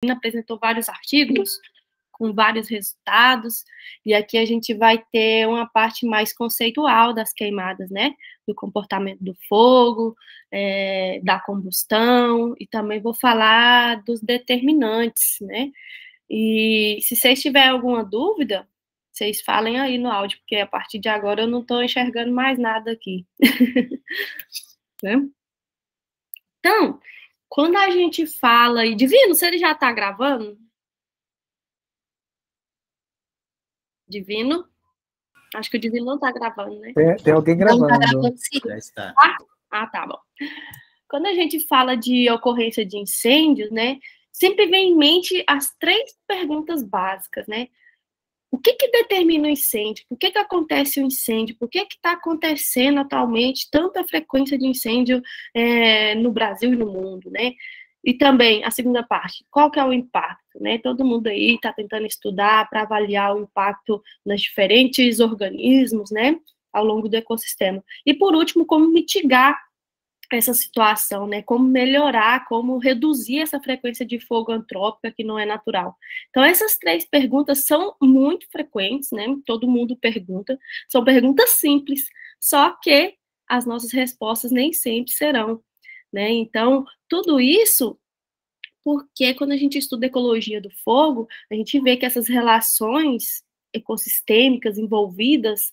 apresentou vários artigos com vários resultados, e aqui a gente vai ter uma parte mais conceitual das queimadas, né? Do comportamento do fogo, da combustão, e também vou falar dos determinantes, né? E se vocês tiverem alguma dúvida, vocês falem aí no áudio, porque a partir de agora eu não estou enxergando mais nada aqui. Né? Então, quando a gente fala, e Divino, se ele já está gravando? Divino? Acho que o Divino não está gravando, né? Tem alguém gravando. Não está gravando, sim. Já está. Ah, tá bom. Quando a gente fala de ocorrência de incêndios, né, sempre vem em mente as 3 perguntas básicas, né? O que determina o incêndio? Por que acontece o incêndio? Por que está acontecendo atualmente tanta frequência de incêndio no Brasil e no mundo, né? E também, a segunda parte, qual que é o impacto, né? Todo mundo aí está tentando estudar para avaliar o impacto nos diferentes organismos, né? Ao longo do ecossistema. E, por último, como mitigar essa situação, né? Como melhorar, como reduzir essa frequência de fogo antrópica que não é natural. Então, essas 3 perguntas são muito frequentes, né? Todo mundo pergunta. São perguntas simples, só que as nossas respostas nem sempre serão, né? Então, tudo isso porque quando a gente estuda ecologia do fogo, a gente vê que essas relações ecossistêmicas envolvidas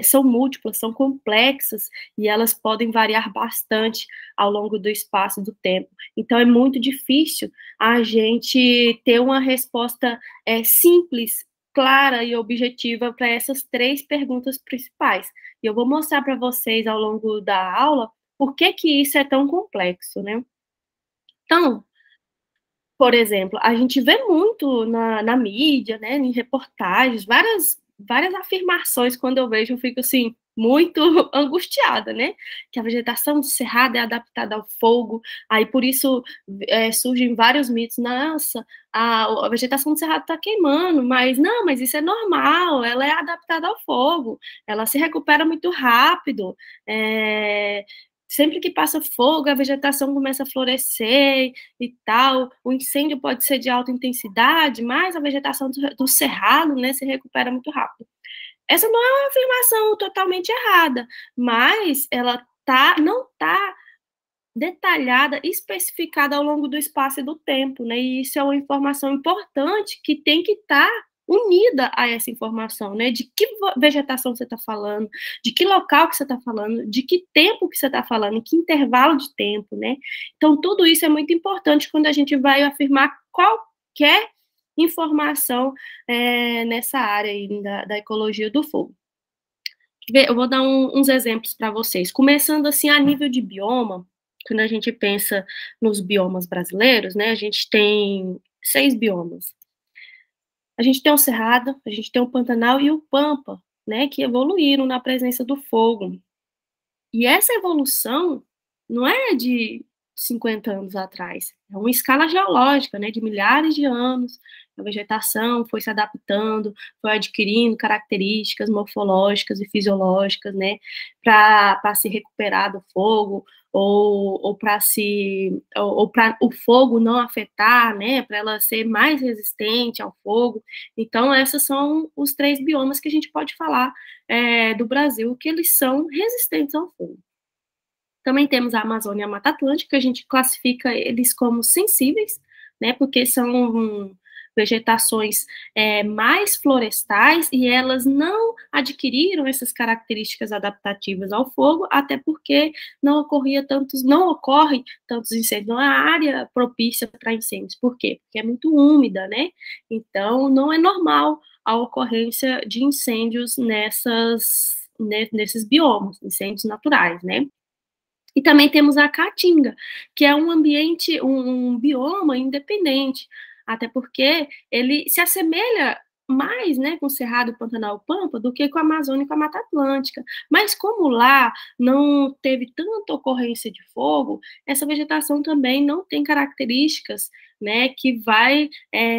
são múltiplas, são complexas, e elas podem variar bastante ao longo do espaço do tempo. Então, é muito difícil a gente ter uma resposta simples, clara e objetiva para essas 3 perguntas principais. E eu vou mostrar para vocês ao longo da aula por que isso é tão complexo, né? Então, por exemplo, a gente vê muito na mídia, né, em reportagens, várias afirmações. Quando eu vejo, eu fico, assim, muito angustiada, né, que a vegetação do cerrado é adaptada ao fogo, aí por isso surgem vários mitos. Nossa, a vegetação do cerrado está queimando, mas não, mas isso é normal, ela é adaptada ao fogo, ela se recupera muito rápido, sempre que passa fogo, a vegetação começa a florescer e tal. O incêndio pode ser de alta intensidade, mas a vegetação do cerrado, né, se recupera muito rápido. Essa não é uma afirmação totalmente errada, mas ela não está detalhada, especificada ao longo do espaço e do tempo, né? E isso é uma informação importante que tem que estar unida a essa informação, né? De que vegetação você está falando, de que local que você está falando, de que tempo que você está falando, em que intervalo de tempo, né? Então, tudo isso é muito importante quando a gente vai afirmar qualquer informação nessa área aí da ecologia do fogo. Eu vou dar uns exemplos para vocês. Começando assim, a nível de bioma, quando a gente pensa nos biomas brasileiros, né, a gente tem 6 biomas. A gente tem o Cerrado, a gente tem o Pantanal e o Pampa, né, que evoluíram na presença do fogo. E essa evolução não é de 50 anos atrás, é uma escala geológica, né, de milhares de anos. A vegetação foi se adaptando, foi adquirindo características morfológicas e fisiológicas, né, para se recuperar do fogo, ou para o fogo não afetar, né, para ela ser mais resistente ao fogo. Então, esses são os 3 biomas que a gente pode falar do Brasil, que eles são resistentes ao fogo. Também temos a Amazônia e a Mata Atlântica, que a gente classifica eles como sensíveis, né, porque são vegetações mais florestais, e elas não adquiriram essas características adaptativas ao fogo, até porque não ocorre tantos incêndios, não é área propícia para incêndios. Por quê? Porque é muito úmida, né? Então, não é normal a ocorrência de incêndios nesses biomas, incêndios naturais, né? E também temos a Caatinga, que é um ambiente, um bioma independente, até porque ele se assemelha mais, né, com o Cerrado, Pantanal e Pampa do que com a Amazônia e com a Mata Atlântica. Mas como lá não teve tanta ocorrência de fogo, essa vegetação também não tem características, né, que vai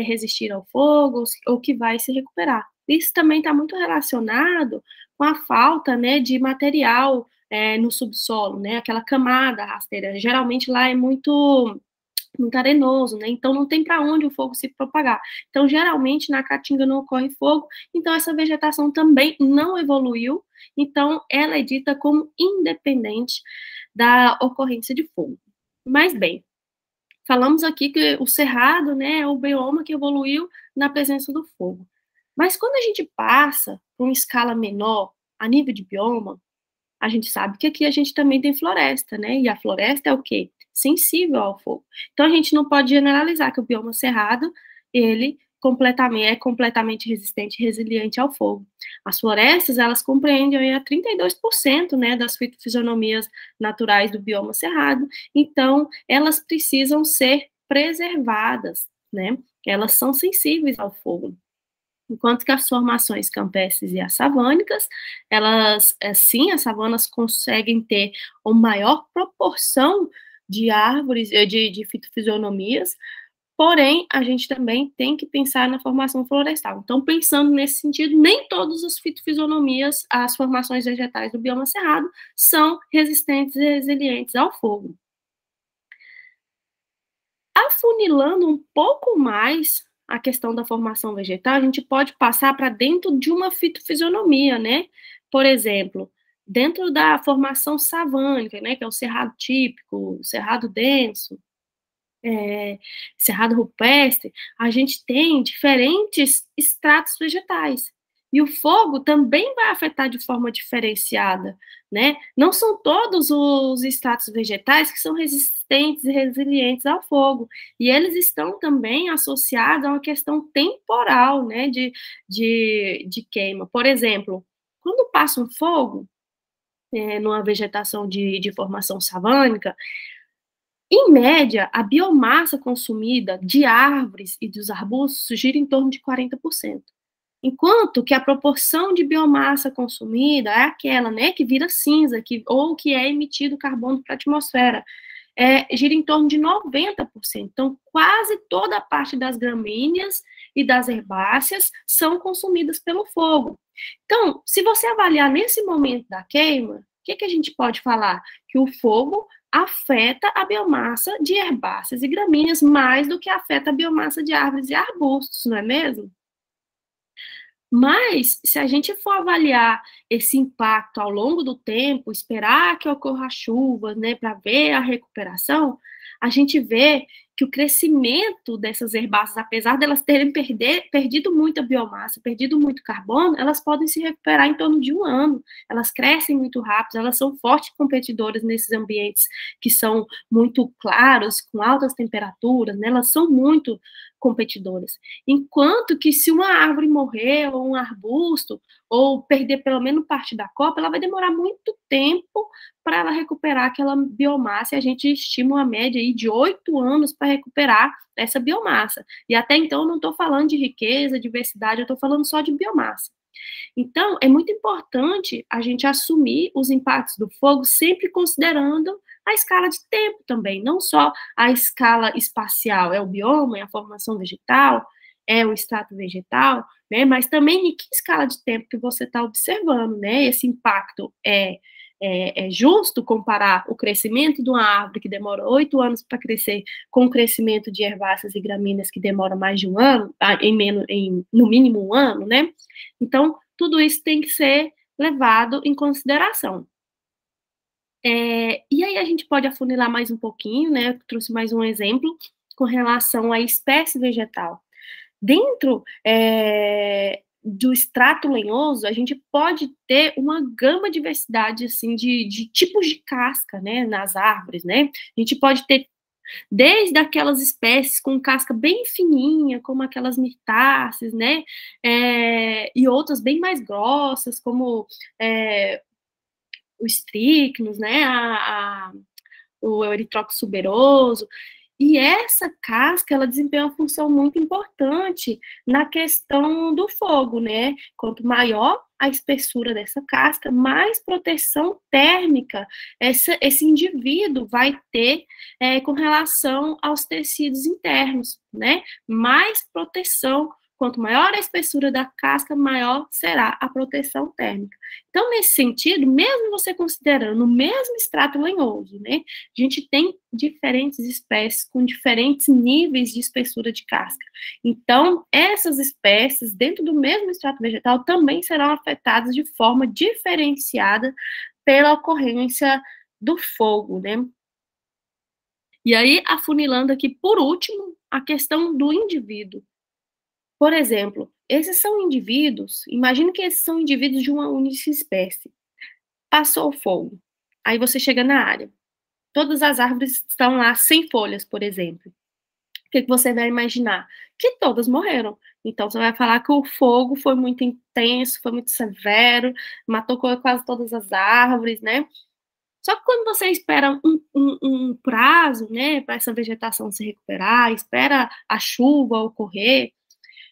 resistir ao fogo ou que vai se recuperar. Isso também está muito relacionado com a falta, né, de material no subsolo, né, aquela camada rasteira. Geralmente lá é muito muito arenoso, né? Então não tem para onde o fogo se propagar. Então, geralmente, na caatinga não ocorre fogo, então essa vegetação também não evoluiu, então ela é dita como independente da ocorrência de fogo. Mas bem, falamos aqui que o cerrado, né, é o bioma que evoluiu na presença do fogo. Mas quando a gente passa para uma escala menor, a nível de bioma, a gente sabe que aqui a gente também tem floresta, né? E a floresta é o quê? Sensível ao fogo. Então a gente não pode generalizar que o bioma cerrado, ele é completamente resistente e resiliente ao fogo. As florestas, elas compreendem a 32%, né, das fitofisionomias naturais do bioma cerrado, então elas precisam ser preservadas, né? Elas são sensíveis ao fogo. Enquanto que as formações campestres e as savânicas, elas, sim, as savanas conseguem ter uma maior proporção de árvores, de fitofisionomias, porém, a gente também tem que pensar na formação florestal. Então, pensando nesse sentido, nem todas as fitofisionomias, as formações vegetais do bioma cerrado, são resistentes e resilientes ao fogo. Afunilando um pouco mais a questão da formação vegetal, a gente pode passar para dentro de uma fitofisionomia, né? Por exemplo, dentro da formação savânica, né, que é o cerrado típico, o cerrado denso, cerrado rupestre, a gente tem diferentes estratos vegetais. E o fogo também vai afetar de forma diferenciada, né? Não são todos os estratos vegetais que são resistentes e resilientes ao fogo. E eles estão também associados a uma questão temporal, né? De queima. Por exemplo, quando passa um fogo, numa vegetação de formação savânica, em média, a biomassa consumida de árvores e dos arbustos gira em torno de 40%. Enquanto que a proporção de biomassa consumida é aquela, né, que vira cinza, ou que é emitido carbono para a atmosfera, gira em torno de 90%. Então, quase toda a parte das gramíneas e das herbáceas são consumidas pelo fogo. Então, se você avaliar nesse momento da queima, o que a gente pode falar? Que o fogo afeta a biomassa de herbáceas e gramíneas mais do que afeta a biomassa de árvores e arbustos, não é mesmo? Mas, se a gente for avaliar esse impacto ao longo do tempo, esperar que ocorra chuvas, né, para ver a recuperação, a gente vê que o crescimento dessas herbáceas, apesar delas terem perdido muita biomassa, perdido muito carbono, elas podem se recuperar em torno de um ano. Elas crescem muito rápido, elas são fortes competidoras nesses ambientes que são muito claros, com altas temperaturas, né, elas são muito competidoras. Enquanto que se uma árvore morrer, ou um arbusto, ou perder pelo menos parte da copa, ela vai demorar muito tempo para ela recuperar aquela biomassa, e a gente estima uma média aí de 8 anos para recuperar essa biomassa. E até então eu não estou falando de riqueza, diversidade, eu estou falando só de biomassa. Então, é muito importante a gente assumir os impactos do fogo sempre considerando a escala de tempo também, não só a escala espacial, é o bioma, é a formação vegetal, é o extrato vegetal, né, mas também em que escala de tempo que você está observando, né, esse impacto é justo comparar o crescimento de uma árvore que demora 8 anos para crescer com o crescimento de herbáceas e gramíneas que demora mais de um ano, no mínimo um ano, né? Então, tudo isso tem que ser levado em consideração. E aí a gente pode afunilar mais um pouquinho, né? Eu trouxe mais um exemplo com relação à espécie vegetal. Dentro do extrato lenhoso, a gente pode ter uma gama de diversidade assim, de tipos de casca, né, nas árvores, né? A gente pode ter desde aquelas espécies com casca bem fininha, como aquelas mirtáceas, né? E outras bem mais grossas, como o strychnus, né? O eritrócoccus tuberoso. E essa casca, ela desempenha uma função muito importante na questão do fogo, né? Quanto maior a espessura dessa casca, mais proteção térmica esse indivíduo vai ter com relação aos tecidos internos, né? Mais proteção quanto maior a espessura da casca, maior será a proteção térmica. Então, nesse sentido, mesmo você considerando o mesmo extrato lenhoso, né, a gente tem diferentes espécies com diferentes níveis de espessura de casca. Então, essas espécies, dentro do mesmo extrato vegetal, também serão afetadas de forma diferenciada pela ocorrência do fogo, né? E aí, afunilando aqui, por último, a questão do indivíduo. Por exemplo, esses são indivíduos, imagine que esses são indivíduos de uma única espécie. Passou o fogo, aí você chega na área. Todas as árvores estão lá sem folhas, por exemplo. O que você vai imaginar? Que todas morreram. Então, você vai falar que o fogo foi muito intenso, foi muito severo, matou quase todas as árvores, né? Só que quando você espera um prazo, né, para essa vegetação se recuperar, espera a chuva ocorrer,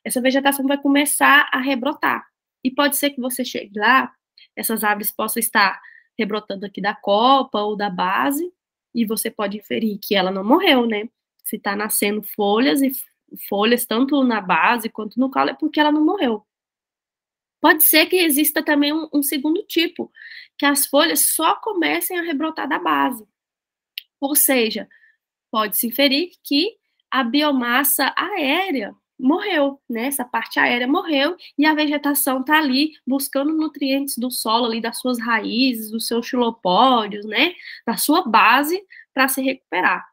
essa vegetação vai começar a rebrotar. E pode ser que você chegue lá, essas árvores possam estar rebrotando aqui da copa ou da base, e você pode inferir que ela não morreu, né? Se está nascendo folhas e folhas tanto na base quanto no caule, é porque ela não morreu. Pode ser que exista também um segundo tipo, que as folhas só comecem a rebrotar da base. Ou seja, pode-se inferir que a biomassa aérea morreu, né? Essa parte aérea morreu e a vegetação está ali buscando nutrientes do solo, ali das suas raízes, dos seus xilopódios, né? Da sua base para se recuperar.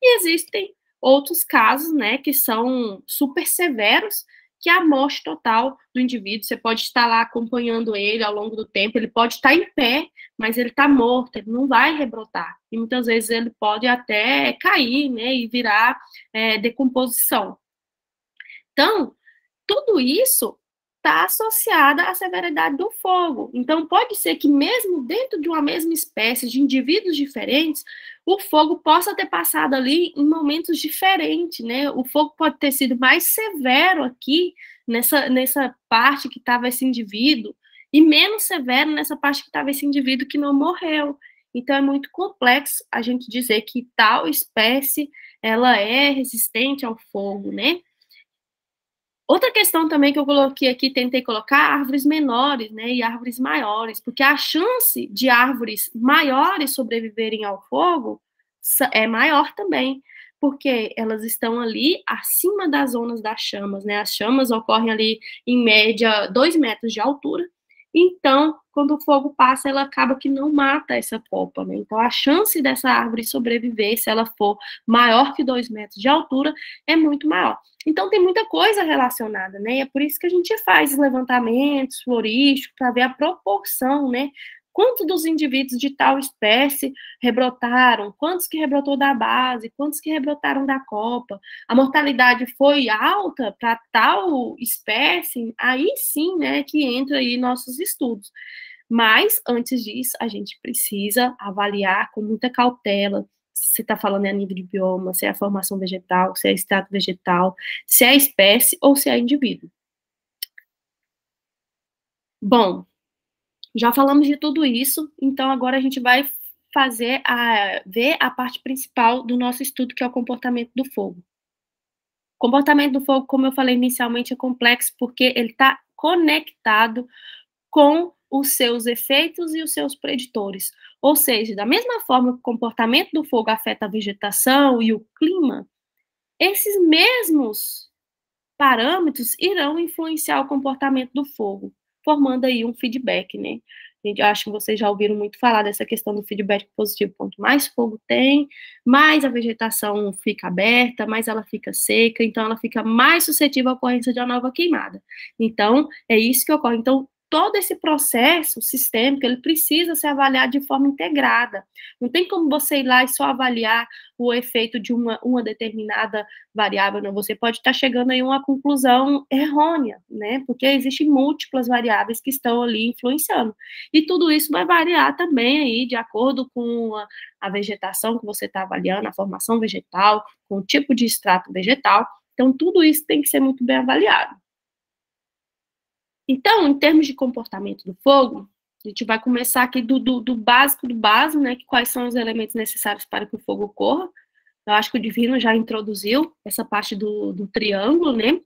E existem outros casos, né, que são super severos, que é a morte total do indivíduo. Você pode estar lá acompanhando ele ao longo do tempo, ele pode estar em pé, mas ele está morto, ele não vai rebrotar. E muitas vezes ele pode até cair, né, e virar decomposição. Então, tudo isso está associado à severidade do fogo. Então, pode ser que mesmo dentro de uma mesma espécie, de indivíduos diferentes, o fogo possa ter passado ali em momentos diferentes, né? O fogo pode ter sido mais severo aqui, nessa parte que estava esse indivíduo, e menos severo nessa parte que estava esse indivíduo que não morreu. Então, é muito complexo a gente dizer que tal espécie, ela é resistente ao fogo, né? Outra questão também que eu coloquei aqui, tentei colocar árvores menores, né, e árvores maiores, porque a chance de árvores maiores sobreviverem ao fogo é maior também, porque elas estão ali acima das zonas das chamas, né, as chamas ocorrem ali em média 2 metros de altura, então, quando o fogo passa, ela acaba que não mata essa copa, né, então a chance dessa árvore sobreviver, se ela for maior que 2 metros de altura, é muito maior. Então, tem muita coisa relacionada, né? E é por isso que a gente faz levantamentos florísticos para ver a proporção, né? Quantos dos indivíduos de tal espécie rebrotaram, quantos que rebrotou da base, quantos que rebrotaram da copa. A mortalidade foi alta para tal espécie, aí sim, né, que entra aí nossos estudos. Mas, antes disso, a gente precisa avaliar com muita cautela se está falando a nível de bioma, se é a formação vegetal, se é extrato vegetal, se é espécie ou se é indivíduo. Bom, já falamos de tudo isso, então agora a gente vai ver a parte principal do nosso estudo, que é o comportamento do fogo. O comportamento do fogo, como eu falei inicialmente, é complexo porque ele está conectado com os seus efeitos e os seus preditores. Ou seja, da mesma forma que o comportamento do fogo afeta a vegetação e o clima, esses mesmos parâmetros irão influenciar o comportamento do fogo, formando aí um feedback, né? Eu acho que vocês já ouviram muito falar dessa questão do feedback positivo. Quanto mais fogo tem, mais a vegetação fica aberta, mais ela fica seca, então ela fica mais suscetível à ocorrência de uma nova queimada. Então, é isso que ocorre. Então, todo esse processo sistêmico, ele precisa ser avaliado de forma integrada. Não tem como você ir lá e só avaliar o efeito de uma determinada variável, não. Você pode estar chegando aí a uma conclusão errônea, né? Porque existem múltiplas variáveis que estão ali influenciando. E tudo isso vai variar também aí de acordo com a vegetação que você está avaliando, a formação vegetal, com o tipo de extrato vegetal. Então, tudo isso tem que ser muito bem avaliado. Então, em termos de comportamento do fogo, a gente vai começar aqui do básico do básico, né? Que quais são os elementos necessários para que o fogo ocorra. Eu acho que o Divino já introduziu essa parte do triângulo, né?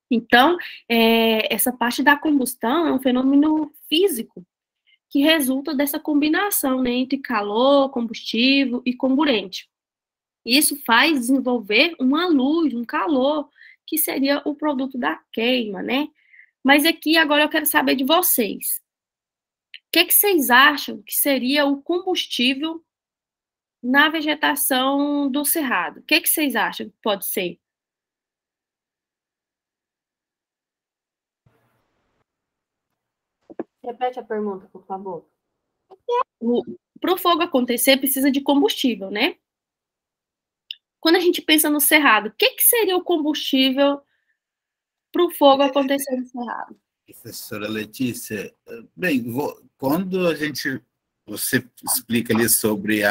Então, essa parte da combustão é um fenômeno físico que resulta dessa combinação, né, entre calor, combustível e comburente. Isso faz desenvolver uma luz, um calor, que seria o produto da queima, né? Mas aqui agora eu quero saber de vocês. O que vocês acham que seria o combustível na vegetação do cerrado? O que vocês acham que pode ser? Repete a pergunta, por favor. Para o fogo acontecer, precisa de combustível, né? Quando a gente pensa no cerrado, o que seria o combustível para o fogo acontecer no cerrado? Professora Letícia, bem, quando você explica ali sobre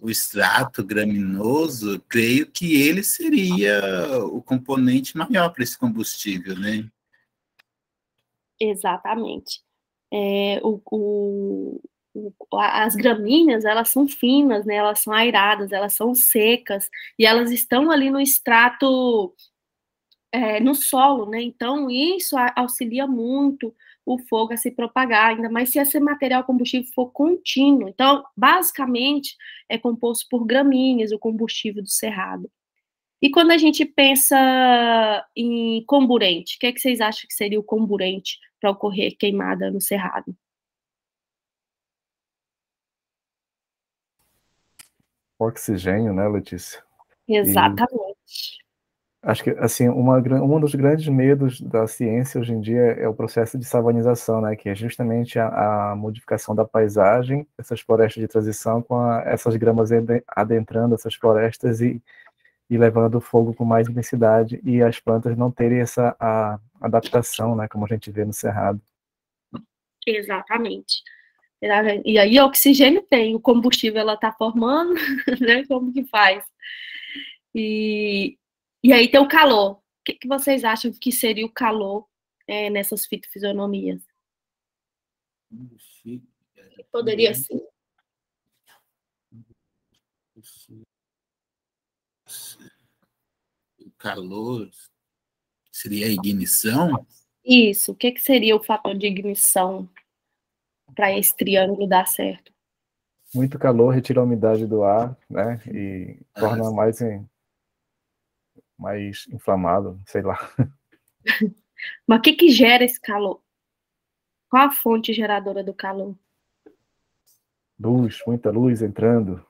o extrato graminoso, creio que ele seria o componente maior para esse combustível, né? Exatamente. As gramíneas, elas são finas, né? Elas são aeradas, elas são secas, e elas estão ali no extrato, no solo, né? Então, isso auxilia muito o fogo a se propagar, ainda mais se esse material combustível for contínuo. Então, basicamente, é composto por gramíneas, o combustível do cerrado. E quando a gente pensa em comburente, o que vocês acham que seria o comburente para ocorrer queimada no cerrado? Oxigênio, né, Letícia? E Exatamente. acho que, assim, um dos grandes medos da ciência hoje em dia é o processo de savanização, né, que é justamente a modificação da paisagem, essas florestas de transição, com essas gramas adentrando essas florestas e levando o fogo com mais intensidade, e as plantas não terem essa adaptação, né, como a gente vê no Cerrado. Exatamente. E aí, o oxigênio tem, o combustível ela está formando, né? Como que faz? E, e aí tem o calor. O que vocês acham que seria o calor nessas fitofisionomias? Poderia ser. O calor seria a ignição? Isso. O que seria o fator de ignição para esse triângulo dar certo? Muito calor retira a umidade do ar, né, e torna mais inflamado, sei lá. Mas o que gera esse calor? Qual a fonte geradora do calor? Luz, muita luz entrando.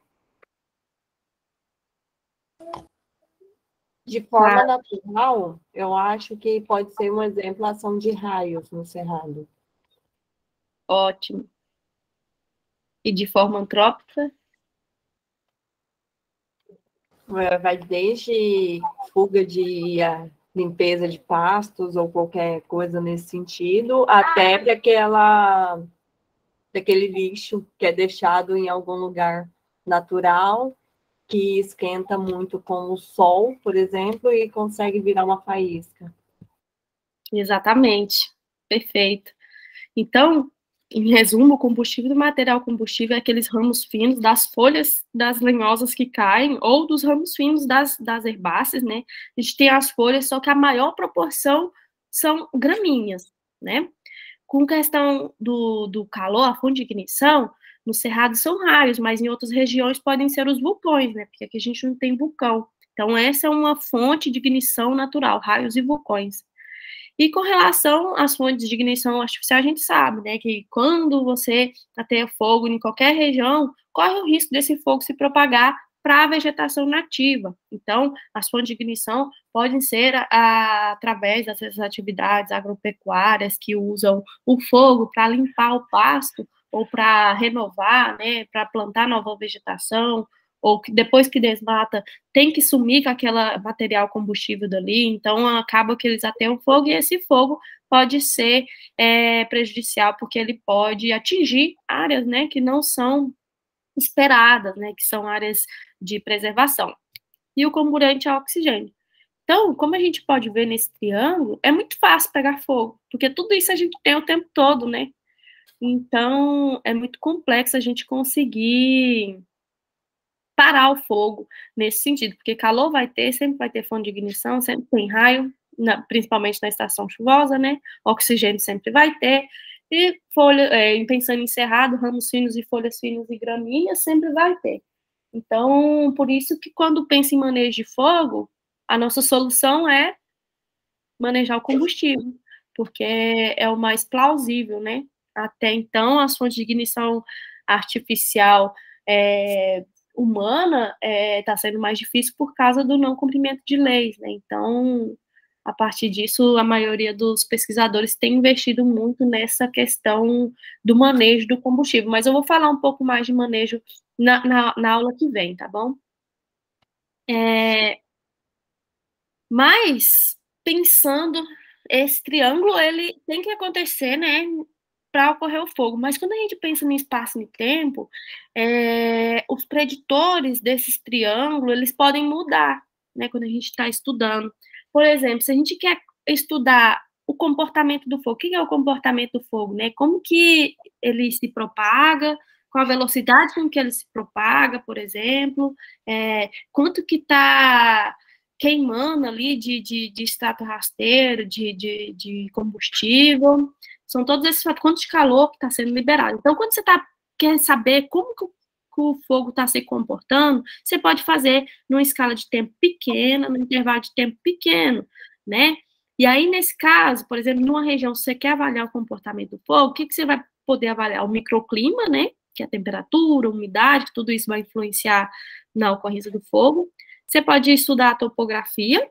De forma natural, eu acho que pode ser um exemplo a ação de raios no cerrado. Ótimo. E de forma antrópica? Vai desde fuga de limpeza de pastos ou qualquer coisa nesse sentido, até para daquele lixo que é deixado em algum lugar natural, que esquenta muito com o sol, por exemplo, e consegue virar uma faísca. Exatamente. Perfeito. Então, em resumo, o combustível do material combustível é aqueles ramos finos das folhas das lenhosas que caem ou dos ramos finos das herbáceas, né? A gente tem as folhas, só que a maior proporção são gramíneas, né? Com questão do calor, a fonte de ignição, no Cerrado são raios, mas em outras regiões podem ser os vulcões, né? Porque aqui a gente não tem vulcão. Então, essa é uma fonte de ignição natural, raios e vulcões. E com relação às fontes de ignição artificial, a gente sabe, né, que quando você ateia fogo em qualquer região, corre o risco desse fogo se propagar para a vegetação nativa. Então, as fontes de ignição podem ser através dessas atividades agropecuárias que usam o fogo para limpar o pasto ou para renovar, né, para plantar nova vegetação, ou que depois que desmata tem que sumir com aquele material combustível dali, então acaba que eles ateiam fogo, e esse fogo pode ser prejudicial, porque ele pode atingir áreas, né, que não são esperadas, né, que são áreas de preservação. E o comburente é o oxigênio. Então, como a gente pode ver nesse triângulo, é muito fácil pegar fogo, porque tudo isso a gente tem o tempo todo, né? Então, é muito complexo a gente conseguir parar o fogo nesse sentido, porque calor vai ter, sempre vai ter fonte de ignição, sempre tem raio, principalmente na estação chuvosa, né? Oxigênio sempre vai ter. E folha, pensando em cerrado, ramos finos e folhas finas e gramíneas, sempre vai ter. Então, por isso que quando pensa em manejo de fogo, a nossa solução é manejar o combustível, porque é o mais plausível, né? Até então, as fontes de ignição artificial humana está sendo mais difícil por causa do não cumprimento de leis, né? Então, a partir disso, a maioria dos pesquisadores tem investido muito nessa questão do manejo do combustível. Mas eu vou falar um pouco mais de manejo na aula que vem, tá bom? Mas, pensando, esse triângulo, ele tem que acontecer, né, para ocorrer o fogo. Mas quando a gente pensa no espaço e no tempo, os preditores desses triângulos, eles podem mudar, né, quando a gente está estudando. Por exemplo, se a gente quer estudar o comportamento do fogo, o que é o comportamento do fogo, né? Como que ele se propaga, com a velocidade com que ele se propaga, por exemplo, quanto que está queimando ali de extrato rasteiro, de combustível, são todos esses fatores, quanto de calor que está sendo liberado. Então, quando você quer saber como que o fogo está se comportando, você pode fazer numa escala de tempo pequena, num intervalo de tempo pequeno, né? E aí, nesse caso, por exemplo, numa região, se você quer avaliar o comportamento do fogo, o que você vai poder avaliar? O microclima, né? Que é a temperatura, a umidade, tudo isso vai influenciar na ocorrência do fogo. Você pode estudar a topografia,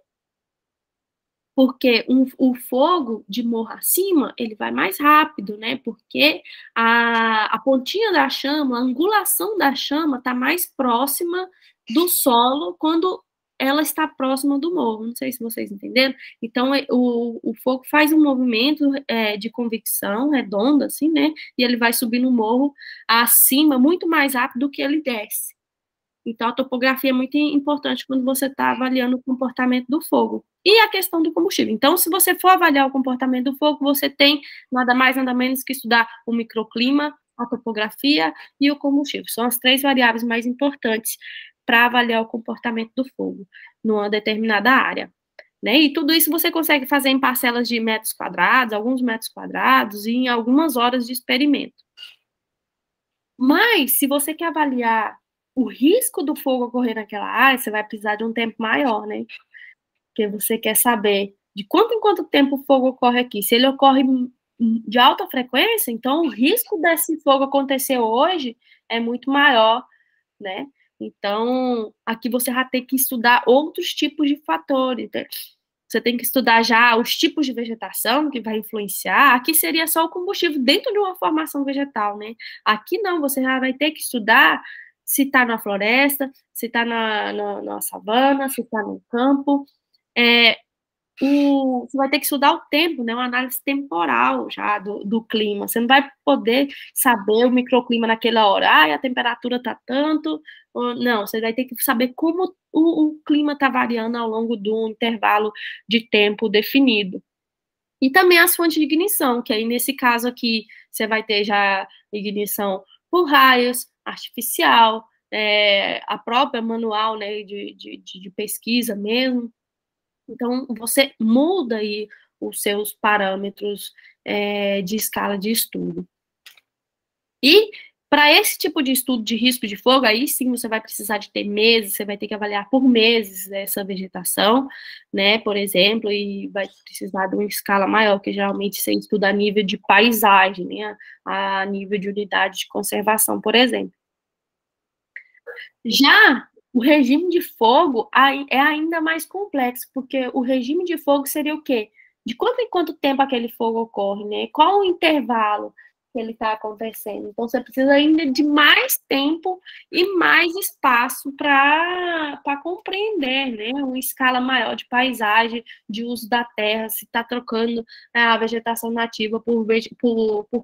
porque o fogo de morro acima, ele vai mais rápido, né? Porque a pontinha da chama, a angulação da chama está mais próxima do solo quando ela está próxima do morro. Não sei se vocês entenderam. Então, o fogo faz um movimento de convecção redondo, assim, né? E ele vai subir no morro acima muito mais rápido do que ele desce. Então, a topografia é muito importante quando você está avaliando o comportamento do fogo. E a questão do combustível. Então, se você for avaliar o comportamento do fogo, você tem nada mais, nada menos que estudar o microclima, a topografia e o combustível. São as 3 variáveis mais importantes para avaliar o comportamento do fogo numa determinada área. Né? E tudo isso você consegue fazer em parcelas de metros quadrados, alguns metros quadrados, e em algumas horas de experimento. Mas, se você quer avaliar o risco do fogo ocorrer naquela área, você vai precisar de um tempo maior, né? Porque você quer saber de quanto em quanto tempo o fogo ocorre aqui. Se ele ocorre de alta frequência, então o risco desse fogo acontecer hoje é muito maior, né? Então, aqui você vai ter que estudar outros tipos de fatores, né? Você tem que estudar já os tipos de vegetação que vai influenciar. Aqui seria só o combustível dentro de uma formação vegetal, né? Aqui não, você já vai ter que estudar se está na floresta, se está na savana, se está no campo. Você vai ter que estudar o tempo, né? Uma análise temporal já do clima. Você não vai poder saber o microclima naquela hora. A temperatura está tanto. Não, você vai ter que saber como o clima está variando ao longo do intervalo de tempo definido. E também as fontes de ignição, que aí nesse caso aqui você vai ter já ignição por raios, artificial, a própria manual, né, de pesquisa mesmo. Então, você muda aí os seus parâmetros de escala de estudo. E, para esse tipo de estudo de risco de fogo, aí sim você vai precisar de ter meses, você vai ter que avaliar por meses essa vegetação, né, por exemplo, e vai precisar de uma escala maior, que geralmente você estuda a nível de paisagem, né, a nível de unidade de conservação, por exemplo. Já o regime de fogo é ainda mais complexo, porque o regime de fogo seria o quê? De quanto em quanto tempo aquele fogo ocorre, né? Qual o intervalo que ele está acontecendo? Então, você precisa ainda de mais tempo e mais espaço para compreender, né? Uma escala maior de paisagem, de uso da terra, se está trocando a vegetação nativa por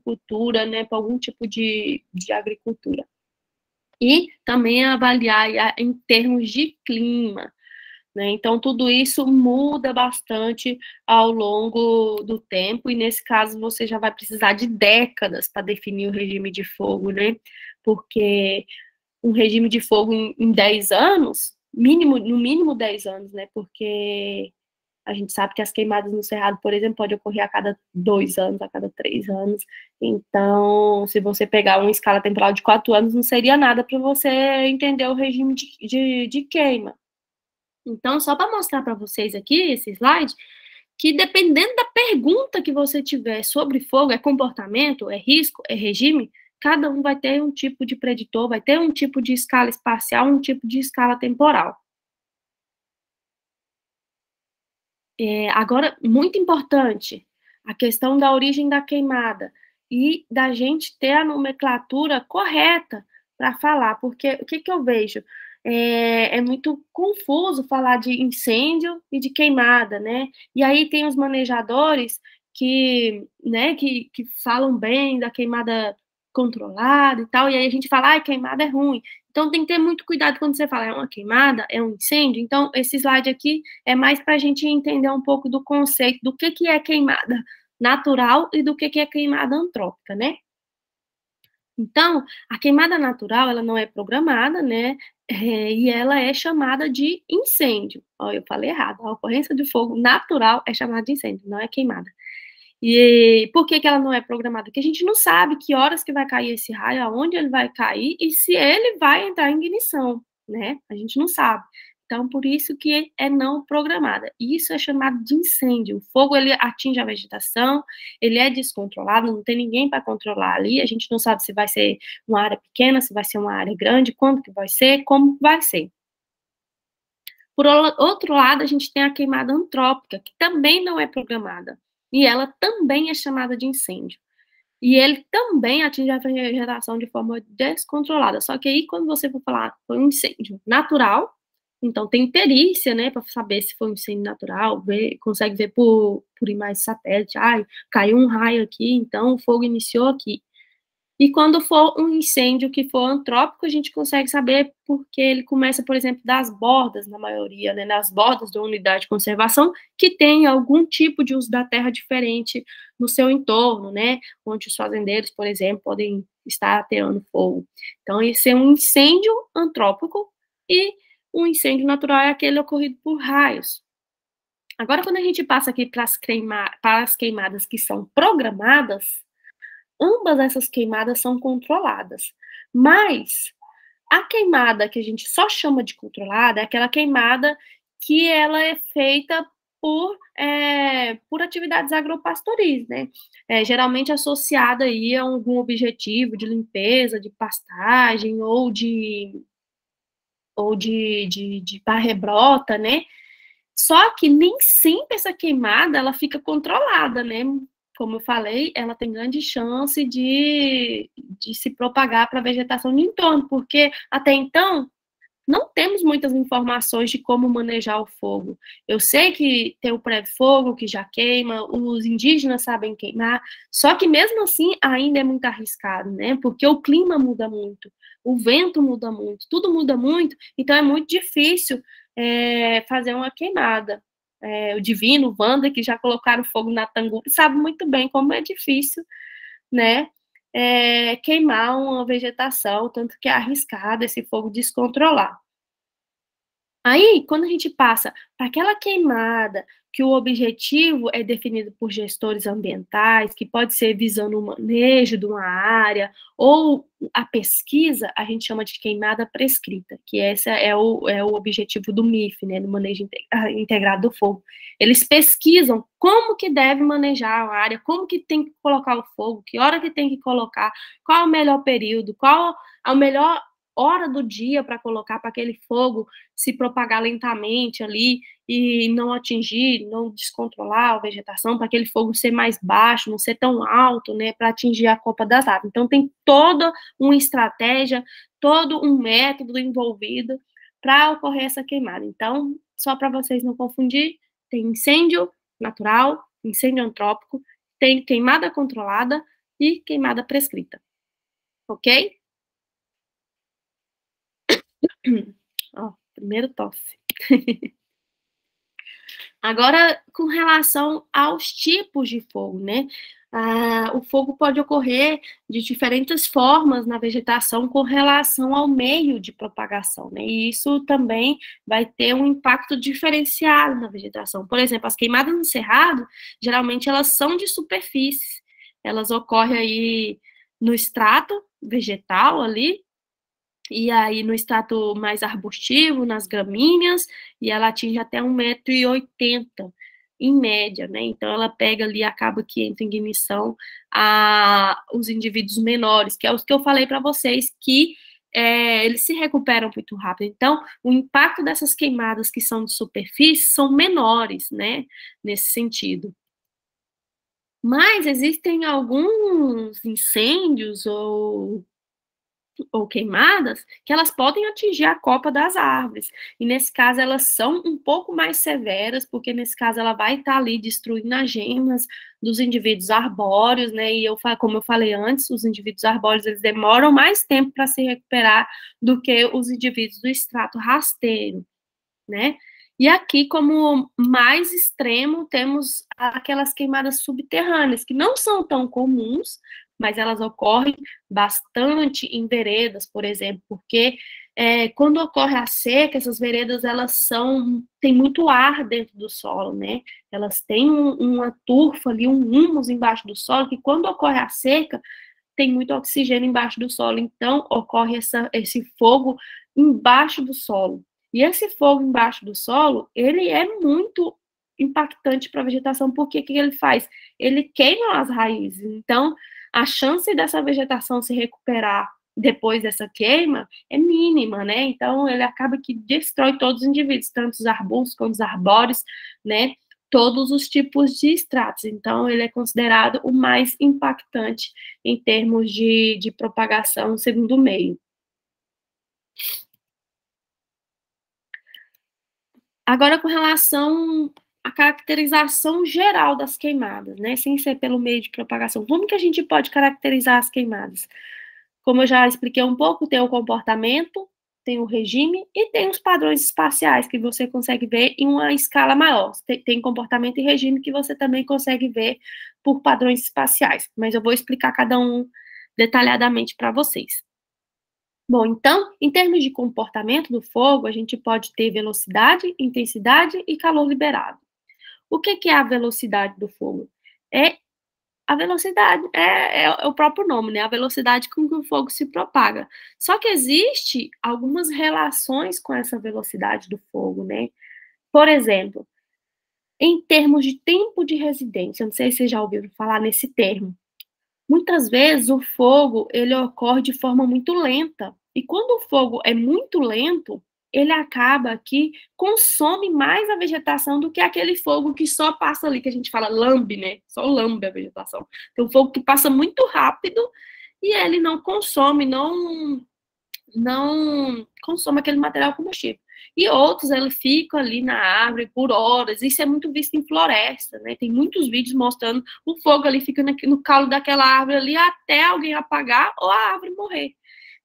cultura, né? Por algum tipo de agricultura. E também avaliar em termos de clima, né? Então, tudo isso muda bastante ao longo do tempo, e nesse caso você já vai precisar de décadas para definir o regime de fogo, né? Porque um regime de fogo em 10 anos, no mínimo 10 anos, né? Porque A gente sabe que as queimadas no cerrado, por exemplo, pode ocorrer a cada 2 anos, a cada 3 anos. Então, se você pegar uma escala temporal de 4 anos, não seria nada para você entender o regime de queima. Então, só para mostrar para vocês aqui, esse slide, que dependendo da pergunta que você tiver sobre fogo, é comportamento, é risco, é regime, cada um vai ter um tipo de preditor, vai ter um tipo de escala espacial, um tipo de escala temporal. Agora, muito importante, a questão da origem da queimada e da gente ter a nomenclatura correta para falar, porque o que eu vejo? É muito confuso falar de incêndio e de queimada, né? E aí tem os manejadores né, que falam bem da queimada controlada e tal, e aí a gente fala, queimada é ruim. Então tem que ter muito cuidado quando você fala, é uma queimada, é um incêndio. Então, esse slide aqui é mais para a gente entender um pouco do conceito do que é queimada natural e do que é queimada antrópica, né? Então, a queimada natural, ela não é programada, né? E ela é chamada de incêndio. Ó, eu falei errado. A ocorrência de fogo natural é chamada de incêndio, não é queimada. E por que ela não é programada? Porque a gente não sabe que horas que vai cair esse raio, aonde ele vai cair e se ele vai entrar em ignição, né? A gente não sabe. Então, por isso que é não programada. Isso é chamado de incêndio. O fogo, ele atinge a vegetação, ele é descontrolado, não tem ninguém para controlar ali, a gente não sabe se vai ser uma área pequena, se vai ser uma área grande, quando que vai ser, como vai ser. Por outro lado, a gente tem a queimada antrópica, que também não é programada. E ela também é chamada de incêndio. E ele também atinge a vegetação de forma descontrolada. Só que aí, quando você for falar foi um incêndio natural, então tem perícia, né, para saber se foi um incêndio natural, consegue ver por imagem de satélite, caiu um raio aqui, então o fogo iniciou aqui. E quando for um incêndio que for antrópico, a gente consegue saber porque ele começa, por exemplo, das bordas, na maioria, né, nas bordas da unidade de conservação, que tem algum tipo de uso da terra diferente no seu entorno, né, onde os fazendeiros, por exemplo, podem estar ateando fogo. Então, esse é um incêndio antrópico e um incêndio natural é aquele ocorrido por raios. Agora, quando a gente passa aqui para as queimadas que são programadas, ambas essas queimadas são controladas, mas a queimada que a gente só chama de controlada é aquela queimada que ela é feita por atividades agropastoris, né? Geralmente associada aí a algum objetivo de limpeza, de pastagem ou de barrebrota, né? Só que nem sempre essa queimada ela fica controlada, né? Como eu falei, ela tem grande chance de se propagar para a vegetação do entorno, porque até então não temos muitas informações de como manejar o fogo. Eu sei que tem o pré-fogo que já queima, os indígenas sabem queimar, só que mesmo assim ainda é muito arriscado, né? Porque o clima muda muito, o vento muda muito, tudo muda muito, então é muito difícil fazer uma queimada. O Divino, o Wanda, que já colocaram fogo na Tangura, sabe muito bem como é difícil, né? Queimar uma vegetação, tanto que é arriscado esse fogo descontrolar. Aí, quando a gente passa para aquela queimada, que o objetivo é definido por gestores ambientais, que pode ser visando o manejo de uma área, ou a pesquisa, a gente chama de queimada prescrita, que esse é o objetivo do MIF, né, do manejo integrado do fogo. Eles pesquisam como que deve manejar a área, como que tem que colocar o fogo, que hora que tem que colocar, qual é o melhor período, qual é o melhor hora do dia para colocar para aquele fogo se propagar lentamente ali e não atingir, não descontrolar a vegetação, para aquele fogo ser mais baixo, não ser tão alto, né, para atingir a copa das árvores. Então tem toda uma estratégia, todo um método envolvido para ocorrer essa queimada. Então, só para vocês não confundir, tem incêndio natural, incêndio antrópico, tem queimada controlada e queimada prescrita. Ok? Ó, primeiro tosse. Agora, com relação aos tipos de fogo, né? O fogo pode ocorrer de diferentes formas na vegetação com relação ao meio de propagação, né? E isso também vai ter um impacto diferenciado na vegetação. Por exemplo, as queimadas no cerrado, geralmente elas são de superfície, elas ocorrem aí no estrato vegetal ali, e aí no estrato mais arbustivo, nas gramíneas, e ela atinge até 1,80 m, em média, né? Então, ela pega ali, acaba que entra em ignição os indivíduos menores, que é os que eu falei para vocês, que eles se recuperam muito rápido. Então, o impacto dessas queimadas que são de superfície são menores, né? Nesse sentido. Mas existem alguns incêndios ou queimadas, que elas podem atingir a copa das árvores. E nesse caso, elas são um pouco mais severas, porque nesse caso ela vai estar ali destruindo as gemas dos indivíduos arbóreos, né? E como eu falei antes, os indivíduos arbóreos eles demoram mais tempo para se recuperar do que os indivíduos do estrato rasteiro, né? E aqui, como mais extremo, temos aquelas queimadas subterrâneas, que não são tão comuns, mas elas ocorrem bastante em veredas, por exemplo, porque quando ocorre a seca, essas veredas, têm muito ar dentro do solo, né? Elas têm uma turfa ali, um humus embaixo do solo, que quando ocorre a seca, tem muito oxigênio embaixo do solo, então ocorre esse fogo embaixo do solo. E esse fogo embaixo do solo, ele é muito impactante para a vegetação, porque o que ele faz? Ele queima as raízes, então a chance dessa vegetação se recuperar depois dessa queima é mínima, né? Então, ele acaba que destrói todos os indivíduos, tanto os arbustos quanto os arbóreos, né? Todos os tipos de estratos. Então, ele é considerado o mais impactante em termos de propagação segundo o meio. Agora, com relação à caracterização geral das queimadas, né? Sem ser pelo meio de propagação. Como que a gente pode caracterizar as queimadas? Como eu já expliquei um pouco, tem o comportamento, tem o regime e tem os padrões espaciais, que você consegue ver em uma escala maior. Tem comportamento e regime que você também consegue ver por padrões espaciais, mas eu vou explicar cada um detalhadamente para vocês. Bom, então, em termos de comportamento do fogo, a gente pode ter velocidade, intensidade e calor liberado. O que é a velocidade do fogo? A velocidade, é o próprio nome, né? A velocidade com que o fogo se propaga. Só que existe algumas relações com essa velocidade do fogo, né? Por exemplo, em termos de tempo de residência, não sei se vocês já ouviram falar nesse termo. Muitas vezes o fogo, ele ocorre de forma muito lenta. E quando o fogo é muito lento, ele acaba que consome mais a vegetação do que aquele fogo que só passa ali, que a gente fala lambe, né? Só lambe a vegetação. Tem um fogo que passa muito rápido e ele não consome, não consome aquele material combustível. E outros, ele fica ali na árvore por horas. Isso é muito visto em floresta, né? Tem muitos vídeos mostrando o fogo ali fica no calo daquela árvore ali até alguém apagar ou a árvore morrer.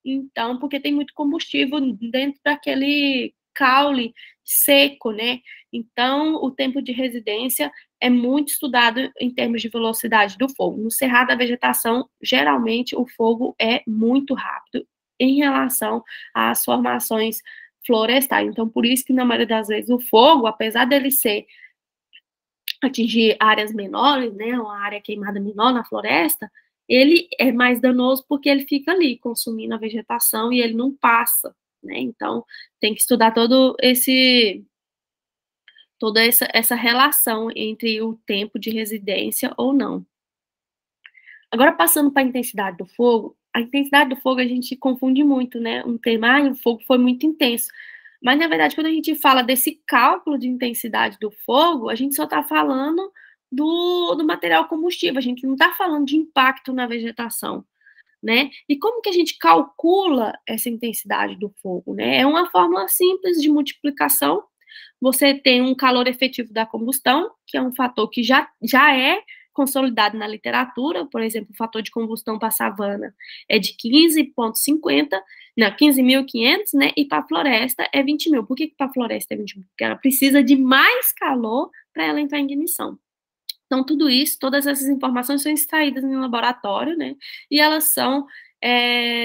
Então, porque tem muito combustível dentro daquele caule seco, né? Então, o tempo de residência é muito estudado em termos de velocidade do fogo. No cerrado da vegetação, geralmente o fogo é muito rápido em relação às formações florestais. Então, por isso que na maioria das vezes o fogo, apesar dele atingir áreas menores, né, uma área queimada menor na floresta, ele é mais danoso porque ele fica ali consumindo a vegetação e ele não passa, né? Então, tem que estudar toda essa relação entre o tempo de residência ou não. Agora, passando para a intensidade do fogo, a intensidade do fogo a gente confunde muito, né? Um tema, o fogo foi muito intenso. Mas, na verdade, quando a gente fala desse cálculo de intensidade do fogo, a gente só está falando do material combustível, a gente não está falando de impacto na vegetação, né? E como que a gente calcula essa intensidade do fogo, né? É uma fórmula simples de multiplicação. Você tem um calor efetivo da combustão, que é um fator que já é consolidado na literatura, por exemplo, o fator de combustão para a savana é de 15,50, não, 15.500, né, e para a floresta é 20.000. Por que para a floresta é 20.000? Porque ela precisa de mais calor para ela entrar em ignição. Então, tudo isso, todas essas informações são extraídas no laboratório, né? E elas são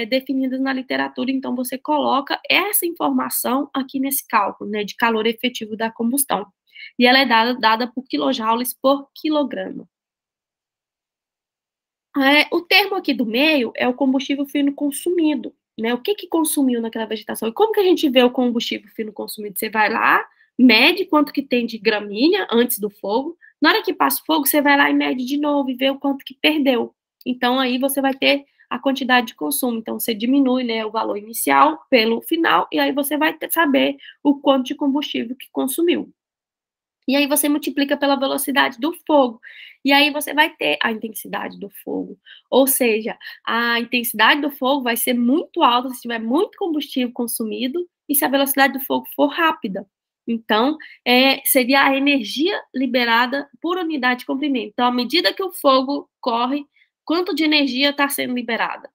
definidas na literatura. Então, você coloca essa informação aqui nesse cálculo, né? De calor efetivo da combustão. E ela é dada por quilojoules por quilograma. O termo aqui do meio é o combustível fino consumido, né? O que consumiu naquela vegetação? E como que a gente vê o combustível fino consumido? Você vai lá, mede quanto que tem de gramínea antes do fogo. Na hora que passa o fogo, você vai lá e mede de novo e vê o quanto que perdeu. Então, aí você vai ter a quantidade de consumo. Então, você diminui, né, o valor inicial pelo final, e aí você vai saber o quanto de combustível que consumiu. E aí você multiplica pela velocidade do fogo. E aí você vai ter a intensidade do fogo. Ou seja, a intensidade do fogo vai ser muito alta se tiver muito combustível consumido e se a velocidade do fogo for rápida. Então, seria a energia liberada por unidade de comprimento. Então, à medida que o fogo corre, quanto de energia está sendo liberada?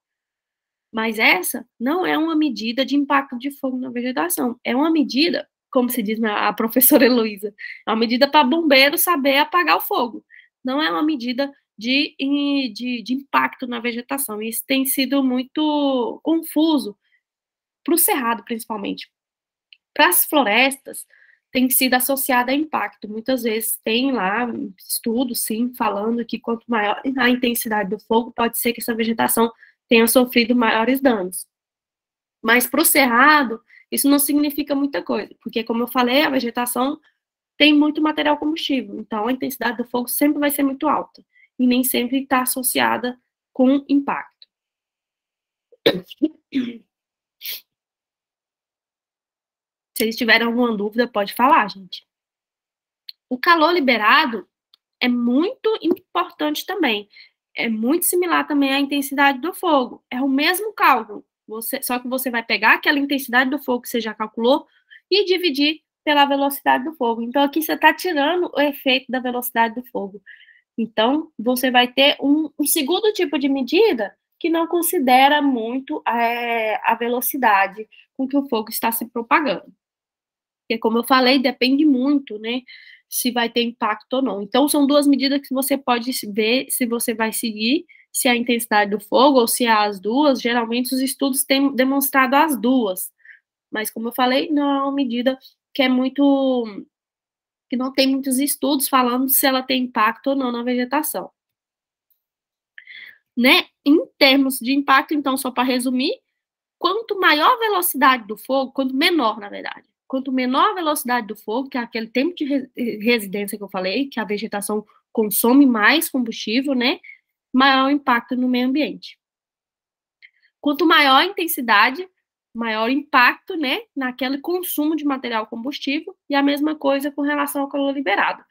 Mas essa não é uma medida de impacto de fogo na vegetação. É uma medida, como se diz a professora Heloísa, é uma medida para bombeiro saber apagar o fogo. Não é uma medida de impacto na vegetação. Isso tem sido muito confuso, para o cerrado, principalmente. Para as florestas, tem sido associada a impacto. Muitas vezes tem lá estudos, sim, falando que quanto maior a intensidade do fogo, pode ser que essa vegetação tenha sofrido maiores danos. Mas para o cerrado, isso não significa muita coisa, porque, como eu falei, a vegetação tem muito material combustível, então a intensidade do fogo sempre vai ser muito alta, e nem sempre está associada com impacto. Se eles tiverem alguma dúvida, pode falar, gente. O calor liberado é muito importante também. É muito similar também à intensidade do fogo. É o mesmo cálculo. Só que você vai pegar aquela intensidade do fogo que você já calculou e dividir pela velocidade do fogo. Então, aqui você está tirando o efeito da velocidade do fogo. Então, você vai ter um segundo tipo de medida que não considera muito a velocidade com que o fogo está se propagando. Porque, como eu falei, depende muito, né, se vai ter impacto ou não. Então, são duas medidas que você pode ver se você vai seguir, se é a intensidade do fogo ou se é as duas. Geralmente, os estudos têm demonstrado as duas. Mas, como eu falei, não é uma medida que não tem muitos estudos falando se ela tem impacto ou não na vegetação. Né? Em termos de impacto, então, só para resumir, quanto maior a velocidade do fogo, quanto menor, na verdade, quanto menor a velocidade do fogo, que é aquele tempo de residência que eu falei, que a vegetação consome mais combustível, né? Maior o impacto no meio ambiente. Quanto maior a intensidade, maior impacto, né, naquele consumo de material combustível, e a mesma coisa com relação ao calor liberado.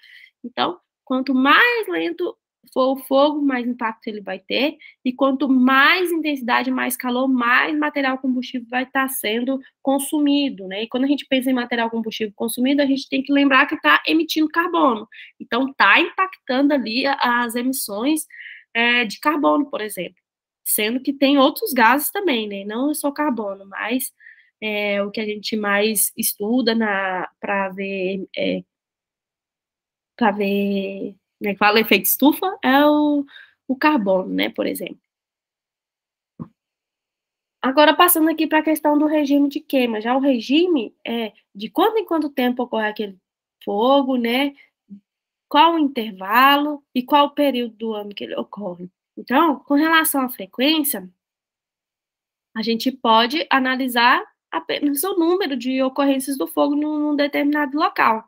Então, quanto mais lento for o fogo, mais impacto ele vai ter, e quanto mais intensidade, mais calor, mais material combustível vai estar sendo consumido, né? E quando a gente pensa em material combustível consumido, a gente tem que lembrar que está emitindo carbono. Então, está impactando ali as emissões de carbono, por exemplo. Sendo que tem outros gases também, né? Não só carbono, mas o que a gente mais estuda para ver, né, fala efeito estufa, é o carbono, né, por exemplo. Agora, passando aqui para a questão do regime de queima. Já o regime é de quanto em quanto tempo ocorre aquele fogo, né? Qual o intervalo e qual o período do ano que ele ocorre. Então, com relação à frequência, a gente pode analisar apenas o número de ocorrências do fogo num determinado local.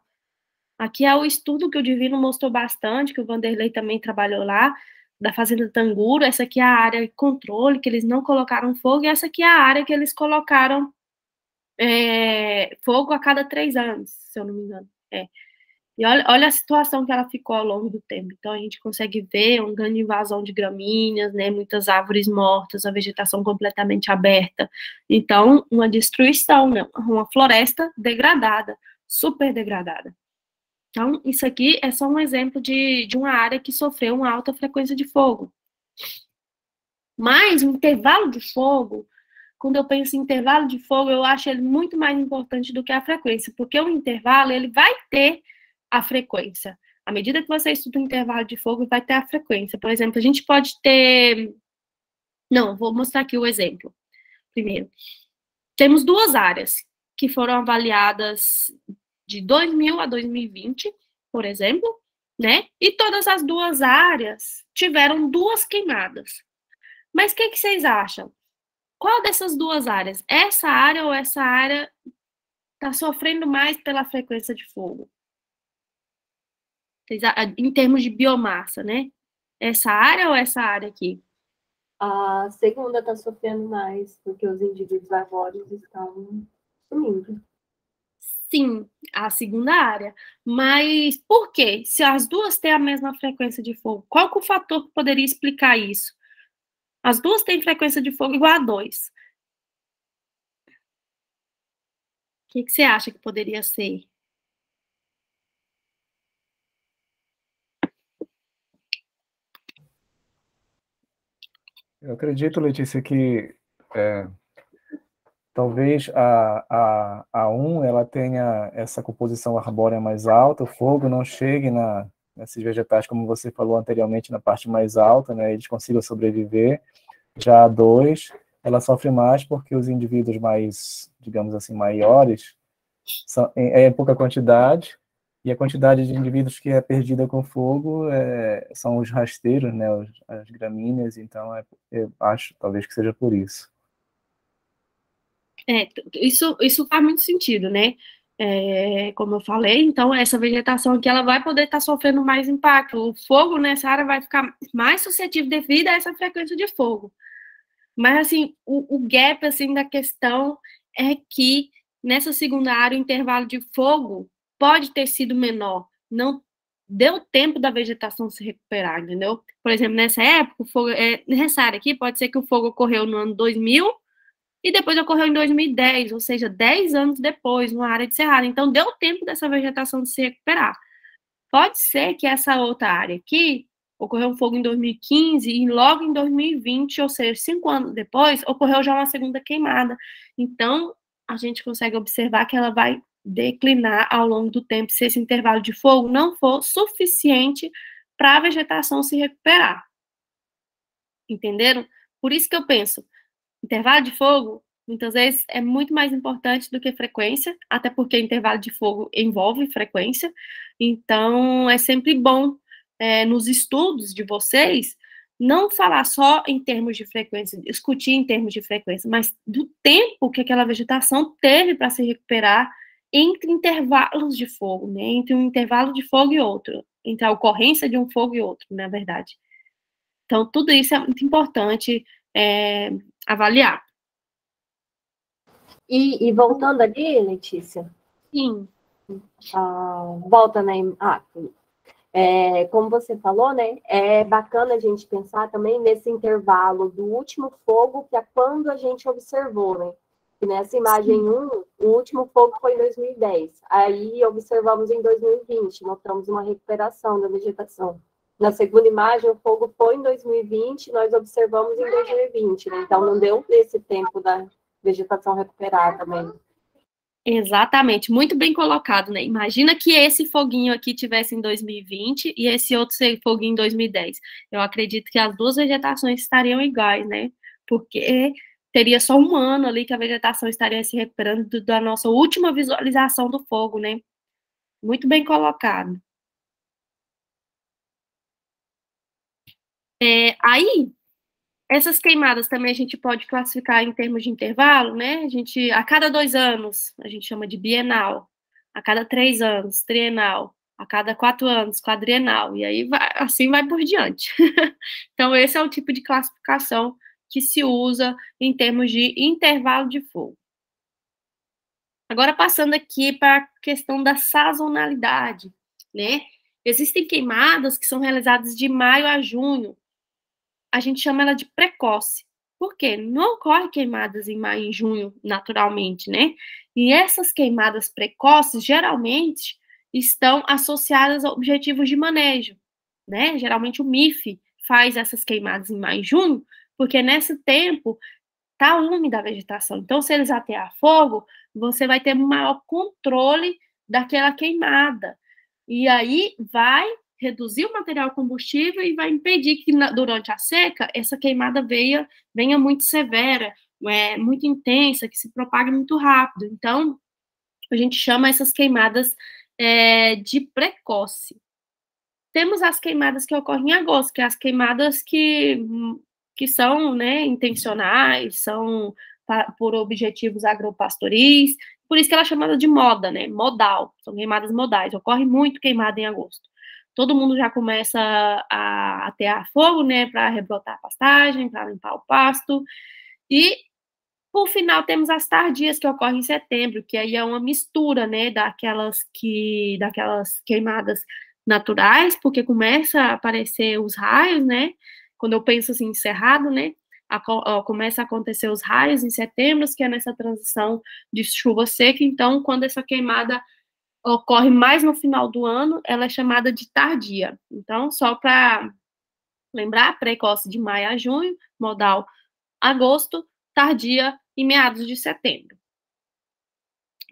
Aqui é o estudo que o Divino mostrou bastante, que o Vanderlei também trabalhou lá, da Fazenda Tanguro. Essa aqui é a área de controle, que eles não colocaram fogo, e essa aqui é a área que eles colocaram fogo a cada 3 anos, se eu não me engano. E olha a situação que ela ficou ao longo do tempo. Então, a gente consegue ver uma grande invasão de gramíneas, né, muitas árvores mortas, a vegetação completamente aberta. Então, uma destruição, né, uma floresta degradada, super degradada. Então, isso aqui é só um exemplo de uma área que sofreu uma alta frequência de fogo. Mas o intervalo de fogo, quando eu penso em intervalo de fogo, eu acho ele muito mais importante do que a frequência, porque o intervalo, ele vai ter a frequência. À medida que você estuda o intervalo de fogo, vai ter a frequência. Por exemplo, a gente pode ter... Não, vou mostrar aqui o exemplo. Primeiro, temos 2 áreas que foram avaliadas de 2000 a 2020, por exemplo, né? E todas as 2 áreas tiveram 2 queimadas. Mas o que vocês acham? Qual dessas 2 áreas? Essa área ou essa área está sofrendo mais pela frequência de fogo? Em termos de biomassa, né? Essa área ou essa área aqui? A segunda está sofrendo mais, porque os indivíduos arbóreos estão sumindo. Sim, a segunda área. Mas por quê? Se as 2 têm a mesma frequência de fogo, qual que é o fator que poderia explicar isso? As 2 têm frequência de fogo igual a 2. O que você acha que poderia ser? Eu acredito, Letícia, que talvez a 1 ela tenha essa composição arbórea mais alta, o fogo não chegue nesses vegetais, como você falou anteriormente, na parte mais alta, né, eles consigam sobreviver. Já a 2, ela sofre mais porque os indivíduos mais, digamos assim, maiores, é pouca quantidade, e a quantidade de indivíduos que é perdida com fogo são os rasteiros, né, as gramíneas, então eu acho talvez que seja por isso. Isso faz muito sentido, né? Como eu falei, então essa vegetação aqui ela vai poder estar sofrendo mais impacto. O fogo nessa área vai ficar mais suscetível devido a essa frequência de fogo. Mas assim, o gap assim da questão é que nessa segunda área o intervalo de fogo pode ter sido menor. Não deu tempo da vegetação se recuperar, entendeu? Por exemplo, nessa época, o fogo, nessa área aqui, pode ser que o fogo ocorreu no ano 2000 e depois ocorreu em 2010, ou seja, 10 anos depois, numa área de cerrado. Então, deu tempo dessa vegetação de se recuperar. Pode ser que essa outra área aqui ocorreu um fogo em 2015 e logo em 2020, ou seja, 5 anos depois, ocorreu já uma segunda queimada. Então, a gente consegue observar que ela vai declinar ao longo do tempo se esse intervalo de fogo não for suficiente para a vegetação se recuperar. Entenderam? Por isso que eu penso, intervalo de fogo, muitas vezes, é muito mais importante do que frequência, até porque intervalo de fogo envolve frequência. Então, é sempre bom, nos estudos de vocês, não falar só em termos de frequência, discutir em termos de frequência, mas do tempo que aquela vegetação teve para se recuperar entre intervalos de fogo, né? Entre um intervalo de fogo e outro, entre a ocorrência de um fogo e outro, na verdade. Então, tudo isso é muito importante avaliar. E voltando ali, Letícia? Sim. Volta na... como você falou, né? É bacana a gente pensar também nesse intervalo do último fogo para quando a gente observou, né? E nessa imagem 1, o último fogo foi em 2010. Aí observamos em 2020, notamos uma recuperação da vegetação. Na segunda imagem, o fogo foi em 2020, nós observamos em 2020, né? Então não deu esse tempo da vegetação recuperar também. Exatamente, muito bem colocado, né? Imagina que esse foguinho aqui tivesse em 2020 e esse outro foguinho em 2010. Eu acredito que as 2 vegetações estariam iguais, né? Porque teria só um ano ali que a vegetação estaria se recuperando da nossa última visualização do fogo, né? Muito bem colocado. Aí, essas queimadas também a gente pode classificar em termos de intervalo, né? A cada 2 anos, a gente chama de bienal. A cada 3 anos, trienal. A cada 4 anos, quadrienal. E aí, assim vai por diante. Então, esse é o tipo de classificação que se usa em termos de intervalo de fogo. Agora, passando aqui para a questão da sazonalidade, né? Existem queimadas que são realizadas de maio a junho. A gente chama ela de precoce. Por quê? Não ocorre queimadas em maio e junho, naturalmente, né? E essas queimadas precoces, geralmente, estão associadas a objetivos de manejo, né? Geralmente o MIF faz essas queimadas em maio e junho, porque nesse tempo está úmida a vegetação. Então, se eles atear fogo, você vai ter um maior controle daquela queimada. E aí vai reduzir o material combustível e vai impedir que durante a seca essa queimada venha muito severa, muito intensa, que se propague muito rápido. Então, a gente chama essas queimadas de precoce. Temos as queimadas que ocorrem em agosto, que é as queimadas que são, né, intencionais, são por objetivos agropastoris, por isso que ela é chamada de moda, né, modal, são queimadas modais, ocorre muito queimada em agosto. Todo mundo já começa a atear fogo, né, para rebrotar a pastagem, para limpar o pasto, e por final temos as tardias que ocorrem em setembro, que aí é uma mistura, né, daquelas queimadas naturais, porque começa a aparecer os raios, né, quando eu penso assim, em cerrado, né, começa a acontecer os raios em setembro, que é nessa transição de chuva seca, então quando essa queimada ocorre mais no final do ano, ela é chamada de tardia. Então, só para lembrar, precoce de maio a junho, modal agosto, tardia em meados de setembro.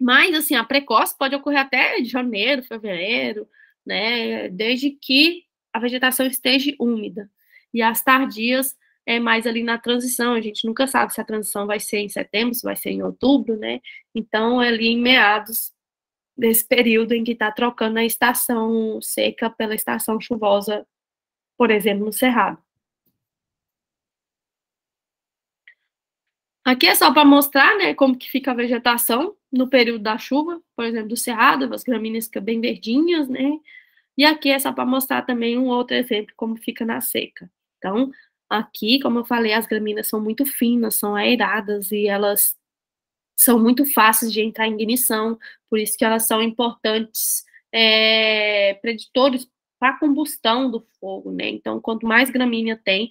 Mas, assim, a precoce pode ocorrer até janeiro, fevereiro, né, desde que a vegetação esteja úmida. E as tardias é mais ali na transição, a gente nunca sabe se a transição vai ser em setembro, se vai ser em outubro, né, então é ali em meados desse período em que está trocando a estação seca pela estação chuvosa, por exemplo, no Cerrado. Aqui é só para mostrar, né, como que fica a vegetação no período da chuva, por exemplo, do Cerrado, as gramíneas ficam bem verdinhas, né, e aqui é só para mostrar também um outro exemplo, como fica na seca. Então, aqui, como eu falei, as gramíneas são muito finas, são aeradas, e elas são muito fáceis de entrar em ignição, por isso que elas são importantes preditores para a combustão do fogo, né? Então, quanto mais gramínea tem,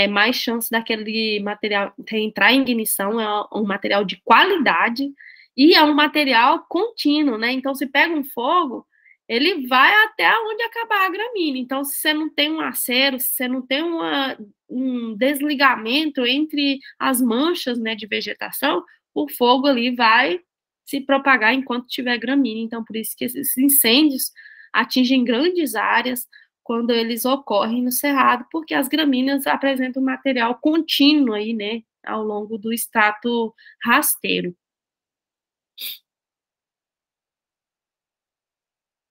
mais chance daquele material entrar em ignição, é um material de qualidade e é um material contínuo, né? Então, se pega um fogo, ele vai até onde acabar a gramínea. Então, se você não tem um acero, se você não tem um desligamento entre as manchas, né, de vegetação, o fogo ali vai se propagar enquanto tiver gramínea. Então, por isso que esses incêndios atingem grandes áreas quando eles ocorrem no cerrado, porque as gramíneas apresentam material contínuo aí, né, ao longo do estrato rasteiro.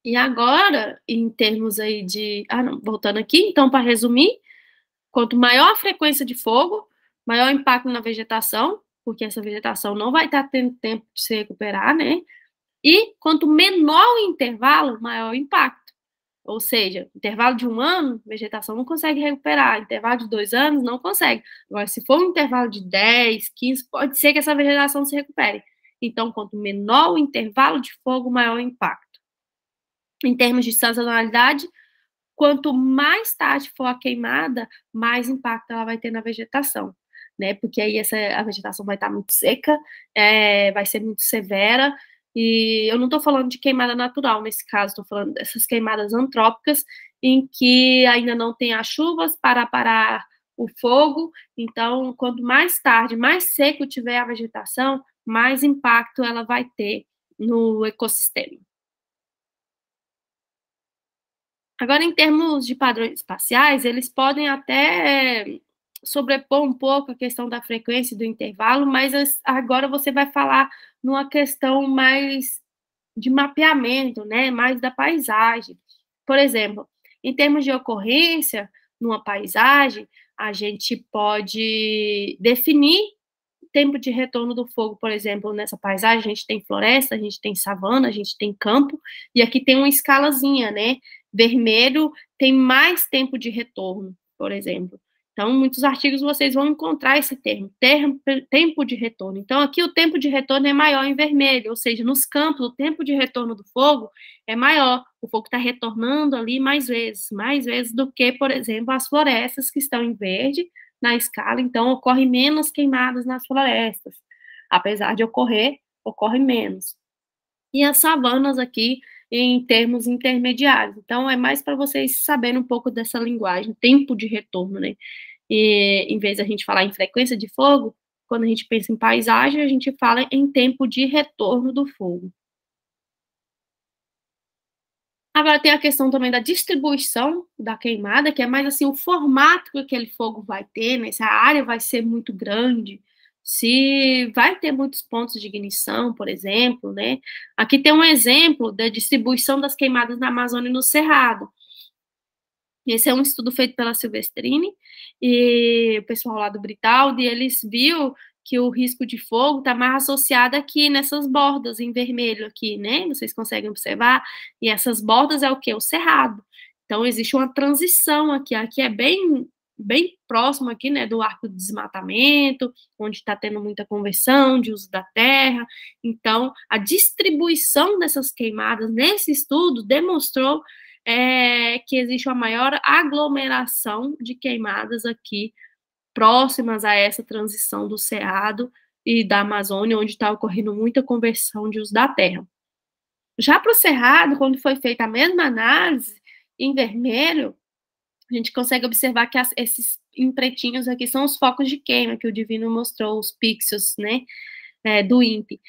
E agora, em termos aí de... voltando aqui, então, para resumir, quanto maior a frequência de fogo, maior o impacto na vegetação, porque essa vegetação não vai estar tendo tempo de se recuperar, né? E quanto menor o intervalo, maior o impacto. Ou seja, intervalo de 1 ano, a vegetação não consegue recuperar. Intervalo de 2 anos, não consegue. Agora, se for um intervalo de 10, 15, pode ser que essa vegetação se recupere. Então, quanto menor o intervalo de fogo, maior o impacto. Em termos de sazonalidade, quanto mais tarde for a queimada, mais impacto ela vai ter na vegetação, né? Porque aí a vegetação vai estar muito seca, vai ser muito severa, e eu não estou falando de queimada natural nesse caso, estou falando dessas queimadas antrópicas, em que ainda não tem as chuvas para parar o fogo. Então, quanto mais tarde, mais seco tiver a vegetação, mais impacto ela vai ter no ecossistema. Agora, em termos de padrões espaciais, eles podem até sobrepor um pouco a questão da frequência e do intervalo, mas agora você vai falar numa questão mais de mapeamento, né, mais da paisagem. Por exemplo, em termos de ocorrência numa paisagem, a gente pode definir tempo de retorno do fogo, por exemplo, nessa paisagem, a gente tem floresta, a gente tem savana, a gente tem campo, e aqui tem uma escalazinha, né? Vermelho tem mais tempo de retorno, por exemplo. Então, muitos artigos vocês vão encontrar esse termo, tempo de retorno. Então, aqui o tempo de retorno é maior em vermelho, ou seja, nos campos, o tempo de retorno do fogo é maior. O fogo está retornando ali mais vezes do que, por exemplo, as florestas que estão em verde na escala, então ocorre menos queimadas nas florestas. Apesar de ocorrer, ocorre menos. E as savanas aqui, em termos intermediários. Então, é mais para vocês saberem um pouco dessa linguagem, tempo de retorno, né? E, em vez de a gente falar em frequência de fogo, quando a gente pensa em paisagem, a gente fala em tempo de retorno do fogo. Agora tem a questão também da distribuição da queimada, que é mais assim o formato que aquele fogo vai ter, né? Se a área vai ser muito grande, se vai ter muitos pontos de ignição, por exemplo, né? Aqui tem um exemplo da distribuição das queimadas na Amazônia e no Cerrado. Esse é um estudo feito pela Silvestrini e o pessoal lá do Britaldi, e eles viram que o risco de fogo está mais associado aqui nessas bordas em vermelho aqui, né? Vocês conseguem observar? E essas bordas é o quê? O cerrado. Então, existe uma transição aqui. Aqui é bem próximo aqui, né, do arco de desmatamento, onde está tendo muita conversão de uso da terra. Então, a distribuição dessas queimadas nesse estudo demonstrou que existe uma maior aglomeração de queimadas aqui próximas a essa transição do Cerrado e da Amazônia, onde está ocorrendo muita conversão de uso da terra. Já para o Cerrado, quando foi feita a mesma análise, em vermelho, a gente consegue observar que esses em pretinhos aqui são os focos de queima, que o Divino mostrou, os pixels, né, do INPE.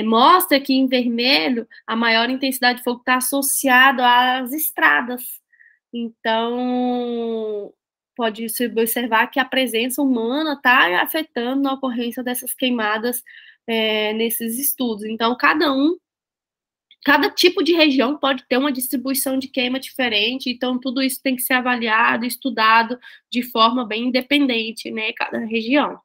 Mostra que em vermelho a maior intensidade de fogo está associada às estradas. Então, pode-se observar que a presença humana está afetando a ocorrência dessas queimadas nesses estudos. Então, cada tipo de região pode ter uma distribuição de queima diferente, então tudo isso tem que ser avaliado, estudado de forma bem independente, né, cada região.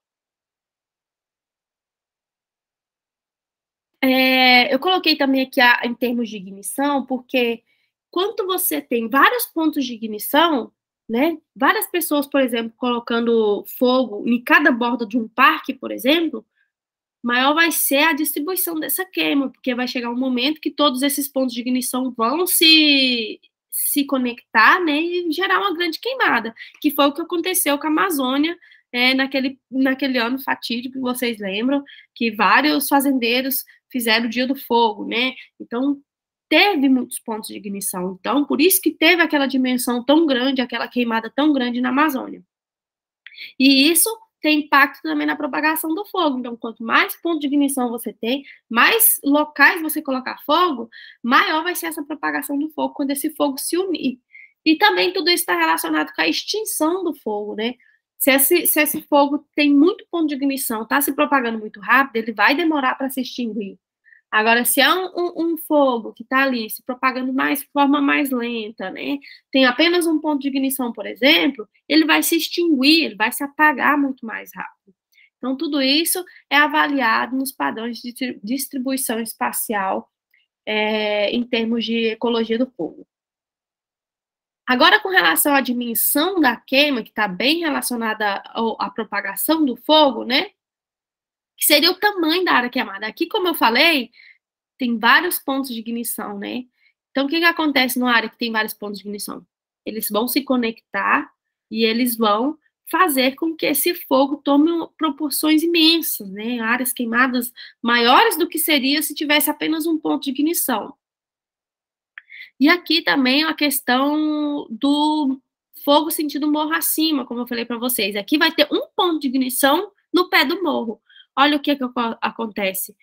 Eu coloquei também aqui em termos de ignição, porque quando você tem vários pontos de ignição, né, várias pessoas, por exemplo, colocando fogo em cada borda de um parque, por exemplo, maior vai ser a distribuição dessa queima, porque vai chegar um momento que todos esses pontos de ignição vão se conectar, né, e gerar uma grande queimada, que foi o que aconteceu com a Amazônia naquele ano fatídico, que vocês lembram, que vários fazendeiros fizeram o Dia do Fogo, né? Então, teve muitos pontos de ignição. Então, por isso que teve aquela dimensão tão grande, aquela queimada tão grande na Amazônia. E isso tem impacto também na propagação do fogo. Então, quanto mais pontos de ignição você tem, mais locais você colocar fogo, maior vai ser essa propagação do fogo quando esse fogo se unir. E também tudo isso está relacionado com a extinção do fogo, né? Se esse fogo tem muito ponto de ignição, está se propagando muito rápido, ele vai demorar para se extinguir. Agora, se é um fogo que está ali se propagando de forma mais lenta, né? Tem apenas um ponto de ignição, por exemplo, ele vai se extinguir, ele vai se apagar muito mais rápido. Então, tudo isso é avaliado nos padrões de distribuição espacial em termos de ecologia do fogo. Agora, com relação à dimensão da queima, que está bem relacionada à propagação do fogo, né? Que seria o tamanho da área queimada. Aqui, como eu falei, tem vários pontos de ignição, né? Então, o que acontece numa área que tem vários pontos de ignição? Eles vão se conectar e eles vão fazer com que esse fogo tome proporções imensas, né? Áreas queimadas maiores do que seria se tivesse apenas um ponto de ignição. E aqui também a questão do fogo sentido morro acima, como eu falei para vocês. Aqui vai ter um ponto de ignição no pé do morro. Olha o que acontece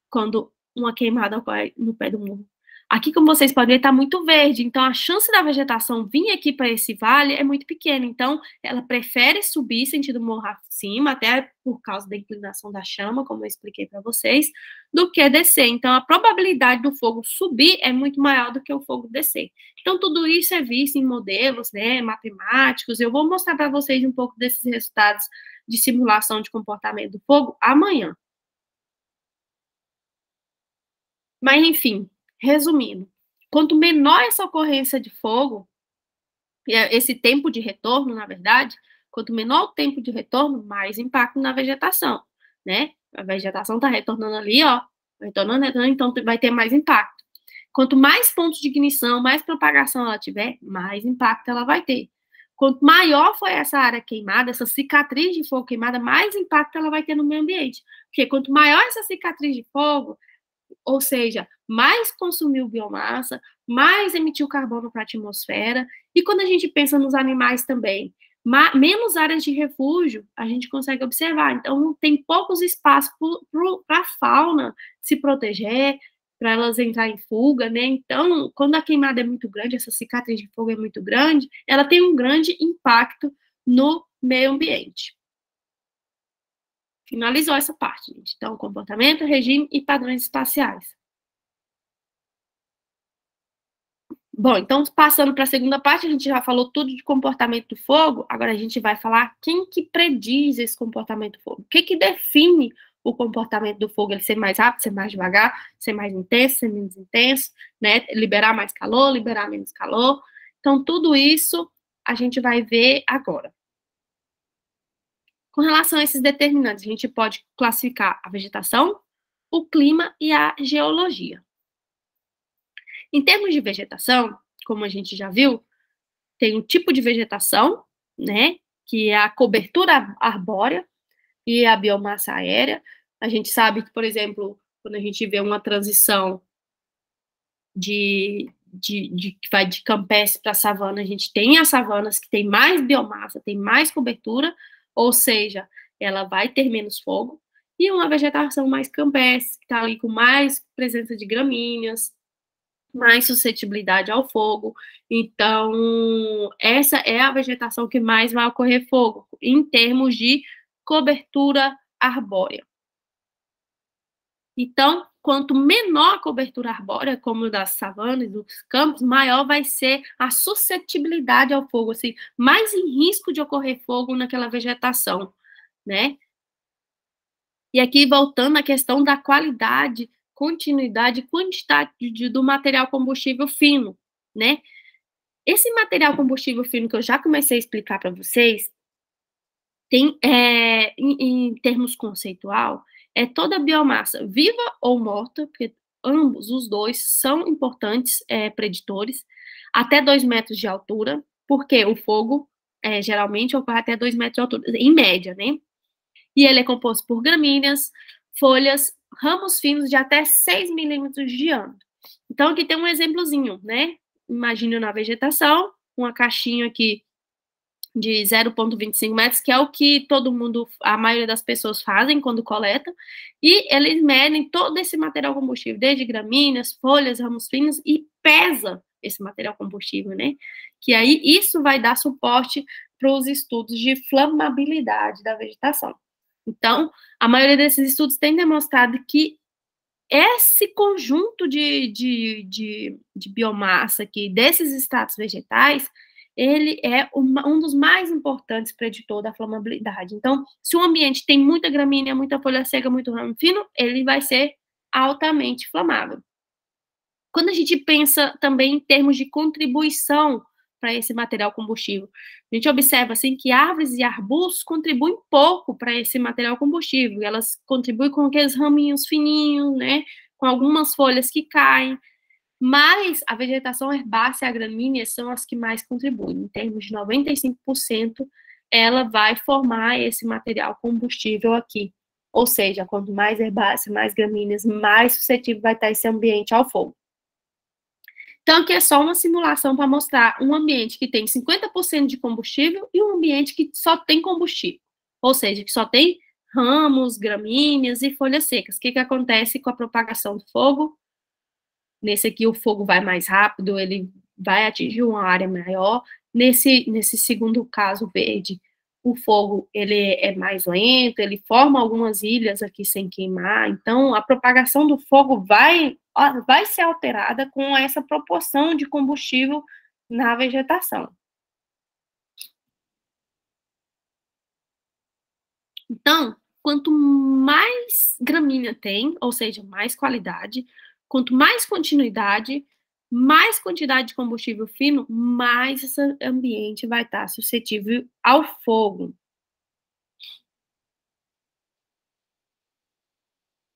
quando uma queimada ocorre no pé do morro. Aqui, como vocês podem ver, está muito verde. Então, a chance da vegetação vir aqui para esse vale é muito pequena. Então, ela prefere subir sentido morro acima, até por causa da inclinação da chama, como eu expliquei para vocês, do que descer. Então, a probabilidade do fogo subir é muito maior do que o fogo descer. Então, tudo isso é visto em modelos, né, matemáticos. Eu vou mostrar para vocês um pouco desses resultados de simulação de comportamento do fogo amanhã. Mas, enfim, resumindo, quanto menor essa ocorrência de fogo, esse tempo de retorno, na verdade, quanto menor o tempo de retorno, mais impacto na vegetação, né? A vegetação está retornando ali, ó, retornando, então vai ter mais impacto. Quanto mais pontos de ignição, mais propagação ela tiver, mais impacto ela vai ter. Quanto maior foi essa área queimada, essa cicatriz de fogo queimada, mais impacto ela vai ter no meio ambiente. Porque quanto maior essa cicatriz de fogo, ou seja, mais consumiu biomassa, mais emitiu carbono para a atmosfera. E quando a gente pensa nos animais também, menos áreas de refúgio a gente consegue observar. Então, tem poucos espaços para a fauna se proteger, para elas entrarem em fuga, né? Então, quando a queimada é muito grande, essa cicatriz de fogo é muito grande, ela tem um grande impacto no meio ambiente. Finalizou essa parte, gente. Então, comportamento, regime e padrões espaciais. Bom, então, passando para a segunda parte, a gente já falou tudo de comportamento do fogo, agora a gente vai falar quem que prediz esse comportamento do fogo. O que que define o comportamento do fogo? Ele ser mais rápido, ser mais devagar, ser mais intenso, ser menos intenso, né? Liberar mais calor, liberar menos calor. Então, tudo isso a gente vai ver agora. Com relação a esses determinantes, a gente pode classificar a vegetação, o clima e a geologia. Em termos de vegetação, como a gente já viu, tem um tipo de vegetação, né, que é a cobertura arbórea e a biomassa aérea. A gente sabe que, por exemplo, quando a gente vê uma transição que vai de campestre para savana, a gente tem as savanas que tem mais biomassa, tem mais cobertura, ou seja, ela vai ter menos fogo, e uma vegetação mais campestre, que está ali com mais presença de gramíneas, mais suscetibilidade ao fogo. Então, essa é a vegetação que mais vai ocorrer fogo, em termos de cobertura arbórea. Então, quanto menor a cobertura arbórea, como das savanas, dos campos, maior vai ser a suscetibilidade ao fogo, assim, mais em risco de ocorrer fogo naquela vegetação, né? E aqui, voltando à questão da qualidade, continuidade e quantidade do material combustível fino, né? Esse material combustível fino que eu já comecei a explicar para vocês, tem, em termos conceitual, é toda a biomassa, viva ou morta, porque ambos, os dois, são importantes preditores, até 2 metros de altura, porque o fogo geralmente ocorre até 2 metros de altura, em média, né? E ele é composto por gramíneas, folhas, ramos finos de até 6 milímetros de diâmetro. Então, aqui tem um exemplozinho, né? Imagine na vegetação, uma caixinha aqui de 0,25 metros, que é o que todo mundo, a maioria das pessoas fazem quando coleta, e eles medem todo esse material combustível, desde gramíneas, folhas, ramos finos, e pesa esse material combustível, né? Que aí isso vai dar suporte para os estudos de flamabilidade da vegetação. Então, a maioria desses estudos tem demonstrado que esse conjunto de biomassa aqui, desses estratos vegetais, ele é um dos mais importantes preditor da flamabilidade. Então, se o ambiente tem muita gramínea, muita folha seca, muito ramo fino, ele vai ser altamente flamável. Quando a gente pensa também em termos de contribuição para esse material combustível, a gente observa assim que árvores e arbustos contribuem pouco para esse material combustível. Elas contribuem com aqueles raminhos fininhos, né, com algumas folhas que caem, mas a vegetação herbácea e a gramínea são as que mais contribuem. Em termos de 95%, ela vai formar esse material combustível aqui. Ou seja, quanto mais herbácea, mais gramíneas, mais suscetível vai estar esse ambiente ao fogo. Então, aqui é só uma simulação para mostrar um ambiente que tem 50% de combustível e um ambiente que só tem combustível. Ou seja, que só tem ramos, gramíneas e folhas secas. O que acontece com a propagação do fogo? Nesse aqui, o fogo vai mais rápido, ele vai atingir uma área maior. Nesse segundo caso verde, o fogo ele é mais lento, ele forma algumas ilhas aqui sem queimar. Então, a propagação do fogo vai ser alterada com essa proporção de combustível na vegetação. Então, quanto mais gramínea tem, ou seja, mais qualidade, quanto mais continuidade, mais quantidade de combustível fino, mais esse ambiente vai estar suscetível ao fogo.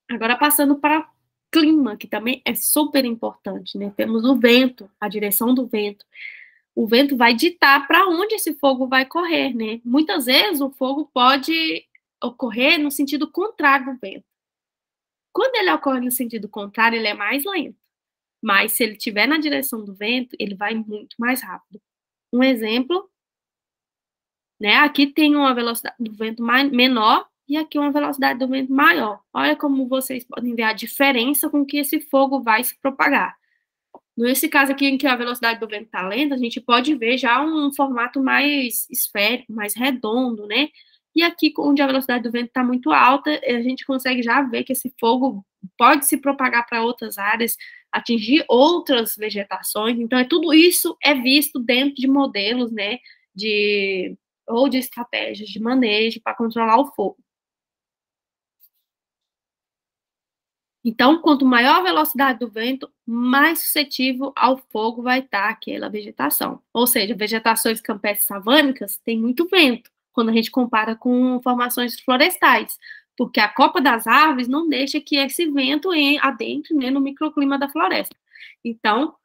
Agora, passando para o clima, que também é super importante, né? Temos o vento, a direção do vento. O vento vai ditar para onde esse fogo vai correr, né? Muitas vezes o fogo pode ocorrer no sentido contrário do vento. Quando ele ocorre no sentido contrário, ele é mais lento. Mas se ele estiver na direção do vento, ele vai muito mais rápido. Um exemplo, né? Aqui tem uma velocidade do vento menor e aqui uma velocidade do vento maior. Olha como vocês podem ver a diferença com que esse fogo vai se propagar. Nesse caso aqui, em que a velocidade do vento está lenta, a gente pode ver já um formato mais esférico, mais redondo, né? E aqui, onde a velocidade do vento está muito alta, a gente consegue já ver que esse fogo pode se propagar para outras áreas, atingir outras vegetações. Então, tudo isso é visto dentro de modelos, né? Ou de estratégias de manejo para controlar o fogo. Então, quanto maior a velocidade do vento, mais suscetível ao fogo vai estar aquela vegetação. Ou seja, vegetações campestres savânicas têm muito vento, quando a gente compara com formações florestais, porque a copa das árvores não deixa que esse vento adentre, né, no microclima da floresta. Então,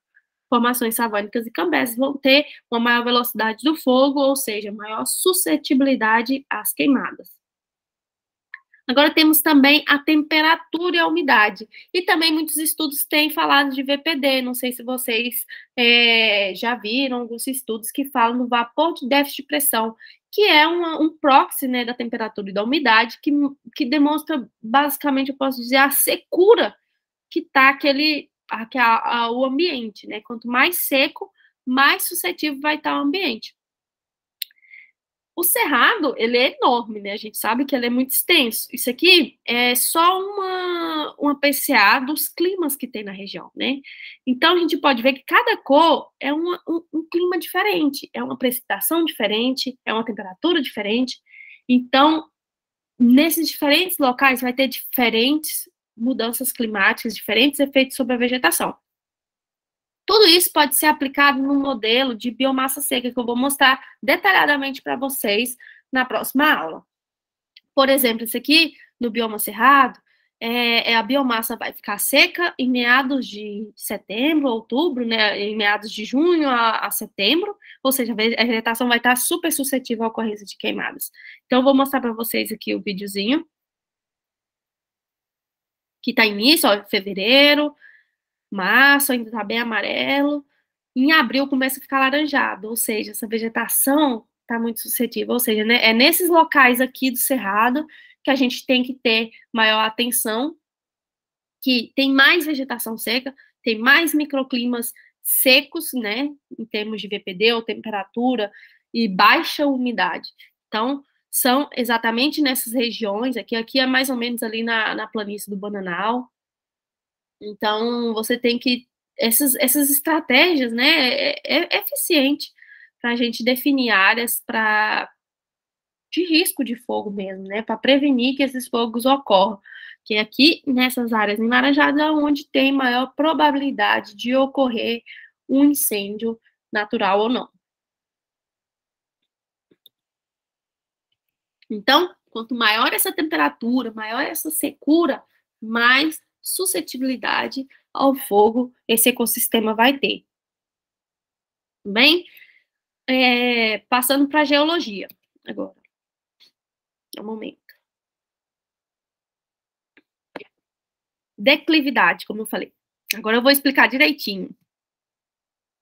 formações savânicas e campestres vão ter uma maior velocidade do fogo, ou seja, maior suscetibilidade às queimadas. Agora temos também a temperatura e a umidade. E também muitos estudos têm falado de VPD. Não sei se vocês já viram alguns estudos que falam do vapor de déficit de pressão, que é um proxy, né, da temperatura e da umidade, que demonstra, basicamente, eu posso dizer, a secura que está o ambiente, né? Quanto mais seco, mais suscetível vai estar o ambiente. O cerrado, ele é enorme, né? A gente sabe que ele é muito extenso. Isso aqui é só uma PCA dos climas que tem na região, né? Então, a gente pode ver que cada cor é um clima diferente, é uma precipitação diferente, é uma temperatura diferente. Então, nesses diferentes locais, vai ter diferentes mudanças climáticas, diferentes efeitos sobre a vegetação. Tudo isso pode ser aplicado no modelo de biomassa seca, que eu vou mostrar detalhadamente para vocês na próxima aula. Por exemplo, esse aqui, no bioma cerrado, a biomassa vai ficar seca em meados de setembro, outubro, né, em meados de junho a setembro, ou seja, a vegetação vai estar super suscetível à ocorrência de queimadas. Então, eu vou mostrar para vocês aqui o videozinho, que está início, ó, fevereiro, março ainda está bem amarelo, em abril começa a ficar laranjado, ou seja, essa vegetação está muito suscetível, ou seja, né, é nesses locais aqui do Cerrado que a gente tem que ter maior atenção, que tem mais vegetação seca, tem mais microclimas secos, né, em termos de VPD ou temperatura, e baixa umidade. Então, são exatamente nessas regiões, aqui é mais ou menos ali na planície do Bananal. Então, você tem que... Essas estratégias, né, é eficiente para a gente definir áreas de risco de fogo mesmo, né, para prevenir que esses fogos ocorram. Que aqui, nessas áreas enlaranjadas, é onde tem maior probabilidade de ocorrer um incêndio natural ou não. Então, quanto maior essa temperatura, maior essa secura, mais suscetibilidade ao fogo esse ecossistema vai ter. Bem, passando para a geologia agora. Um momento. Declividade, como eu falei. Agora eu vou explicar direitinho.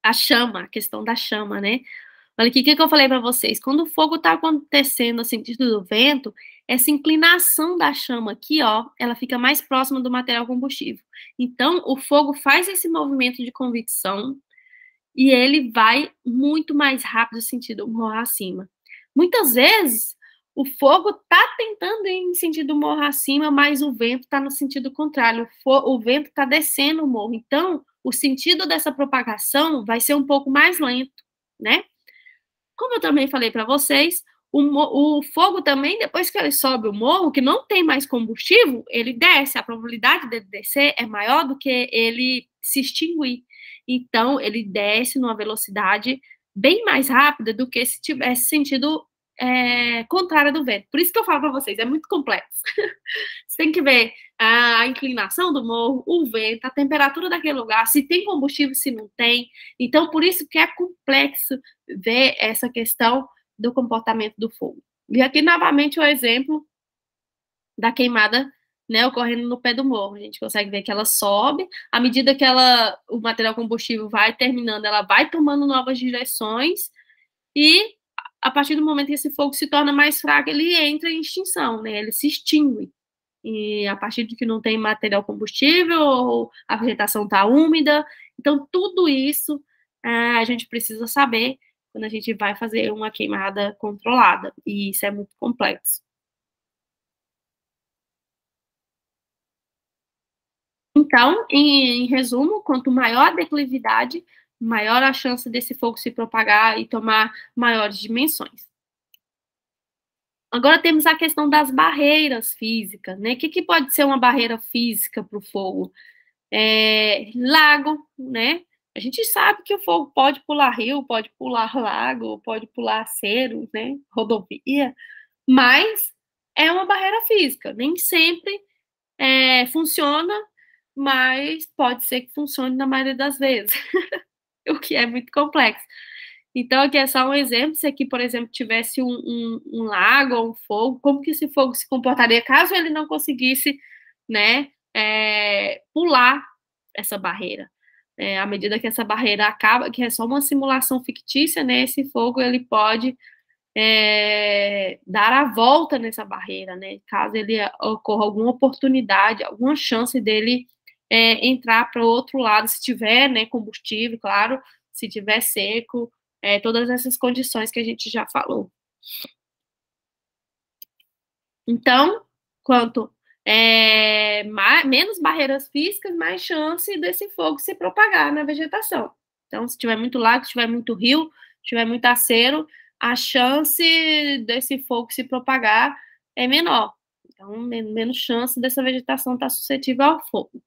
A chama, a questão da chama, né? Olha aqui, o que eu falei para vocês? Quando o fogo está acontecendo no sentido do vento, essa inclinação da chama aqui, ó, ela fica mais próxima do material combustível. Então, o fogo faz esse movimento de convecção e ele vai muito mais rápido no sentido morro acima. Muitas vezes, o fogo está tentando ir em sentido morro acima, mas o vento está no sentido contrário. O vento está descendo o morro. Então, o sentido dessa propagação vai ser um pouco mais lento, né? Como eu também falei para vocês, o fogo também, depois que ele sobe o morro, que não tem mais combustível, ele desce. A probabilidade dele descer é maior do que ele se extinguir. Então, ele desce numa velocidade bem mais rápida do que se tivesse sentido contrário do vento. Por isso que eu falo para vocês, é muito complexo. Você tem que ver a inclinação do morro, o vento, a temperatura daquele lugar, se tem combustível, se não tem. Então, por isso que é complexo ver essa questão do comportamento do fogo. E aqui, novamente, o exemplo da queimada, né, ocorrendo no pé do morro. A gente consegue ver que ela sobe, à medida que o material combustível vai terminando, ela vai tomando novas direções, e a partir do momento que esse fogo se torna mais fraco, ele entra em extinção, né? Ele se extingue. E a partir de que não tem material combustível, ou a vegetação está úmida. Então, tudo isso a gente precisa saber quando a gente vai fazer uma queimada controlada. E isso é muito complexo. Então, em resumo, quanto maior a declividade, maior a chance desse fogo se propagar e tomar maiores dimensões. Agora temos a questão das barreiras físicas, né? O que pode ser uma barreira física para o fogo? Lago, né? A gente sabe que o fogo pode pular rio, pode pular lago, pode pular aceiro, né? Rodovia, mas é uma barreira física. Nem sempre funciona, mas pode ser que funcione na maioria das vezes, o que é muito complexo. Então, aqui é só um exemplo. Se aqui, por exemplo, tivesse um lago ou um fogo, como que esse fogo se comportaria caso ele não conseguisse, né, pular essa barreira? À medida que essa barreira acaba, que é só uma simulação fictícia, né, esse fogo ele pode dar a volta nessa barreira, né, caso ele ocorra alguma oportunidade, alguma chance dele entrar para o outro lado, se tiver, né, combustível, claro, se tiver seco, todas essas condições que a gente já falou. Então, quanto menos barreiras físicas, mais chance desse fogo se propagar na vegetação. Então, se tiver muito lago, se tiver muito rio, se tiver muito acero, a chance desse fogo se propagar é menor. Então, menos chance dessa vegetação estar suscetível ao fogo.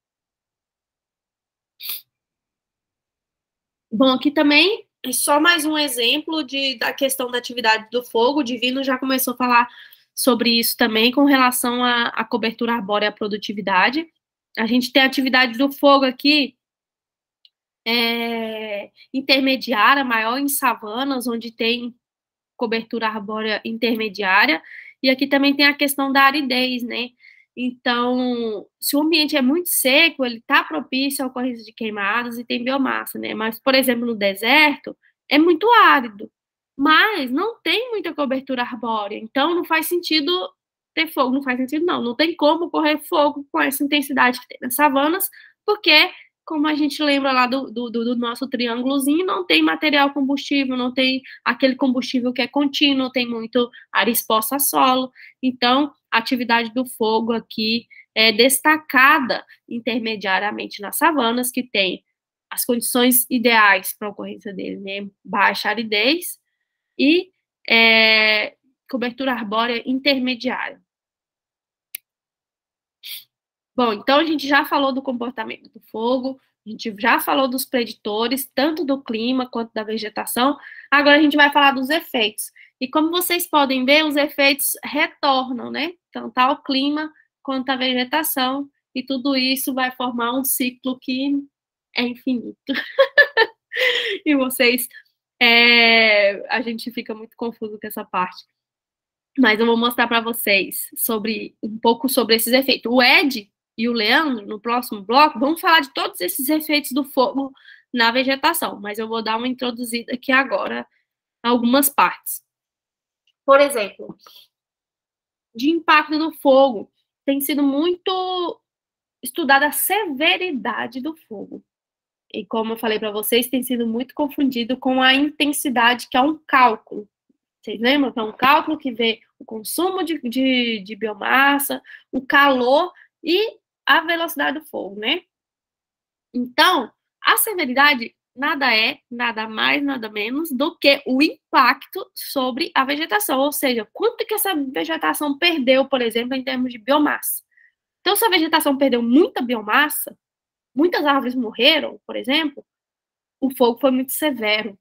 Bom, aqui também é só mais um exemplo da questão da atividade do fogo. O Divino já começou a falar sobre isso também com relação à cobertura arbórea e à produtividade. A gente tem a atividade do fogo aqui intermediária, maior em savanas, onde tem cobertura arbórea intermediária, e aqui também tem a questão da aridez, né? Então, se o ambiente é muito seco, ele está propício à ocorrência de queimadas e tem biomassa, né? Mas, por exemplo, no deserto, é muito árido, mas não tem muita cobertura arbórea, então não faz sentido ter fogo, não faz sentido não tem como correr fogo com essa intensidade que tem nas savanas, porque, como a gente lembra lá do nosso triângulozinho, não tem material combustível, não tem aquele combustível que é contínuo, tem muito área exposta a solo. Então, a atividade do fogo aqui é destacada intermediariamente nas savanas, que tem as condições ideais para a ocorrência dele, né? Baixa aridez e cobertura arbórea intermediária. Bom, então a gente já falou do comportamento do fogo, a gente já falou dos preditores, tanto do clima quanto da vegetação. Agora a gente vai falar dos efeitos. E como vocês podem ver, os efeitos retornam, né? Tanto ao clima quanto à vegetação, e tudo isso vai formar um ciclo que é infinito. E vocês, a gente fica muito confuso com essa parte. Mas eu vou mostrar para vocês um pouco sobre esses efeitos. O Ed e o Leandro, no próximo bloco, vão falar de todos esses efeitos do fogo na vegetação, mas eu vou dar uma introduzida aqui agora a algumas partes. Por exemplo, de impacto do fogo, tem sido muito estudada a severidade do fogo. E como eu falei para vocês, tem sido muito confundido com a intensidade, que é um cálculo. Vocês lembram que é um cálculo que vê o consumo de biomassa, o calor e a velocidade do fogo, né? Então, a severidade nada mais, nada menos do que o impacto sobre a vegetação, ou seja, quanto que essa vegetação perdeu, por exemplo, em termos de biomassa. Então, se a vegetação perdeu muita biomassa, muitas árvores morreram, por exemplo, o fogo foi muito severo.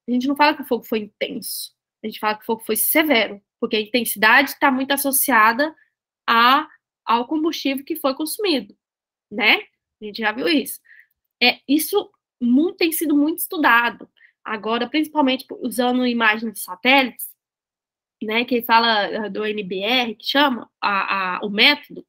A gente não fala que o fogo foi intenso, a gente fala que o fogo foi severo, porque a intensidade está muito associada ao combustível que foi consumido, né? A gente já viu isso. Isso tem sido muito estudado. Agora, principalmente usando imagens de satélites, né? Que fala do NBR, que chama o método.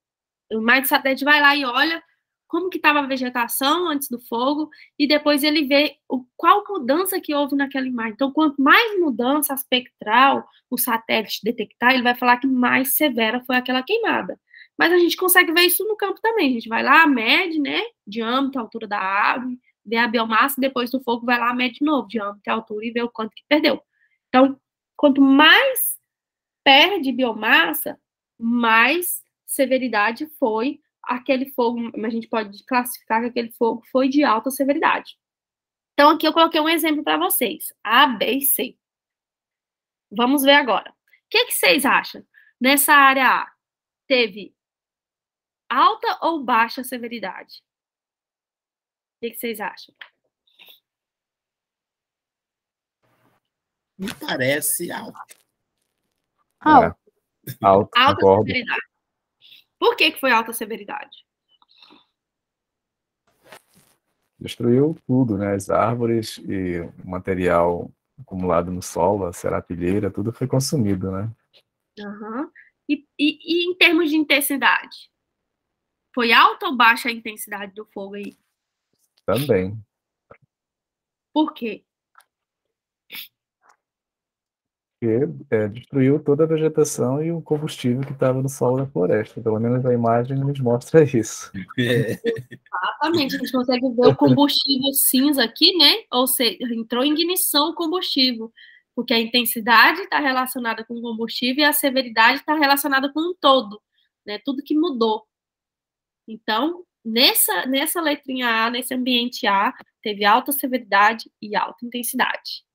O imagem de satélite vai lá e olha como que estava a vegetação antes do fogo, e depois ele vê qual mudança que houve naquela imagem. Então, quanto mais mudança espectral o satélite detectar, ele vai falar que mais severa foi aquela queimada. Mas a gente consegue ver isso no campo também. A gente vai lá, mede, né, diâmetro, altura da árvore, vê a biomassa, depois do fogo vai lá, mede de novo, diâmetro, altura, e vê o quanto que perdeu. Então, quanto mais perde biomassa, mais severidade foi aquele fogo. A gente pode classificar que aquele fogo foi de alta severidade. Então, aqui eu coloquei um exemplo para vocês: A, B e C. Vamos ver agora. O que vocês acham? Nessa área A, teve alta ou baixa severidade? O que vocês acham? Me parece alto. Alta. Alto, Alta concordo. severidade. Por que foi alta severidade? Destruiu tudo, né? As árvores e o material acumulado no solo, a serapilheira, tudo foi consumido, né? Uhum. E em termos de intensidade? Foi alta ou baixa a intensidade do fogo aí? Também. Por quê? Porque destruiu toda a vegetação e o combustível que estava no solo da floresta. Pelo menos a imagem nos mostra isso. Exatamente, a gente consegue ver o combustível cinza aqui, né? Ou seja, entrou em ignição o combustível, porque a intensidade está relacionada com o combustível e a severidade está relacionada com um todo, né? Tudo que mudou. Então, nessa letrinha A, nesse ambiente A, teve alta severidade e alta intensidade.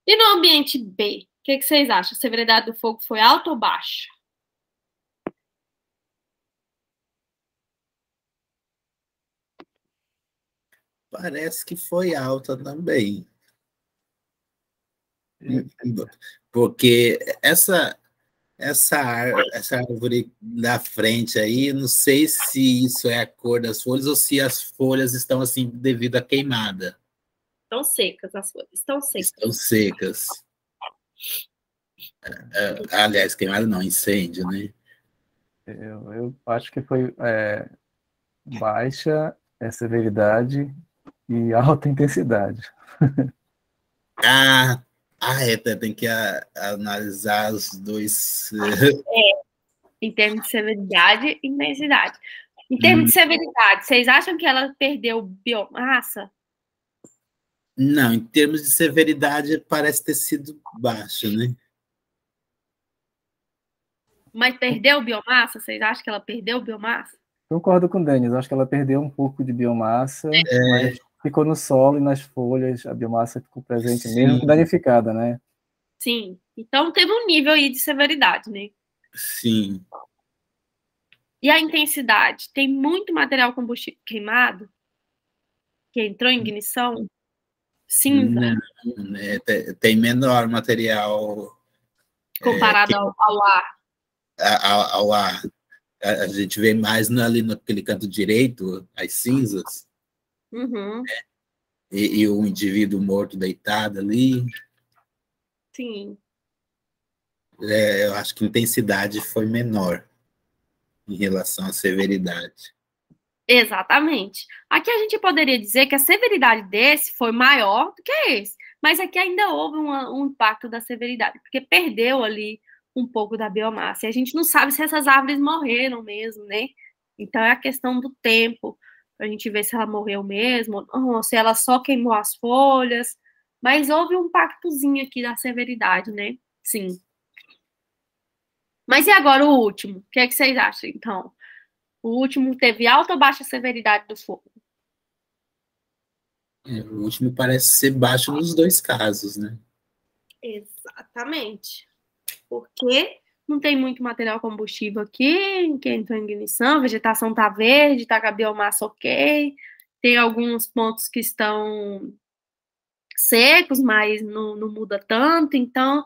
E no ambiente B, o que vocês acham? A severidade do fogo foi alta ou baixa? Parece que foi alta também. Porque essa árvore da frente aí, não sei se isso é a cor das folhas ou se as folhas estão assim devido à queimada. Estão secas as folhas, estão secas. Estão secas. Aliás, queimada não, incêndio, né? Eu acho que foi baixa severidade e alta intensidade. Tem que analisar os dois. Em termos de severidade e intensidade. Em termos de severidade, vocês acham que ela perdeu biomassa? Não, em termos de severidade, parece ter sido baixo, né? Mas perdeu biomassa? Vocês acham que ela perdeu biomassa? Concordo com o Denis, acho que ela perdeu um pouco de biomassa, mas ficou no solo e nas folhas, a biomassa ficou presente, Sim. mesmo que danificada, né? Sim. Então teve um nível aí de severidade, né? Sim. E a intensidade? Tem muito material combustível queimado? Que entrou em ignição? Cinza? Não, tem menor material Comparado ao ar? Ao ar. A gente vê mais ali naquele canto direito, as cinzas, Uhum. e o indivíduo morto deitado ali. Sim. Eu acho que a intensidade foi menor em relação à severidade. Exatamente. Aqui a gente poderia dizer que a severidade desse foi maior do que esse, mas aqui ainda houve um impacto da severidade, porque perdeu ali um pouco da biomassa. E a gente não sabe se essas árvores morreram mesmo, né? Então é a questão do tempo, para a gente ver se ela morreu mesmo, ou se ela só queimou as folhas. Mas houve um impactozinho aqui da severidade, né? Sim. Mas e agora o último? O que é que vocês acham, então? O último teve alta ou baixa severidade do fogo? O último parece ser baixo nos dois casos, né? Exatamente. Porque não tem muito material combustível aqui, que entrou em ignição, a vegetação está verde, está com a biomassa ok, tem alguns pontos que estão secos, mas não muda tanto, então,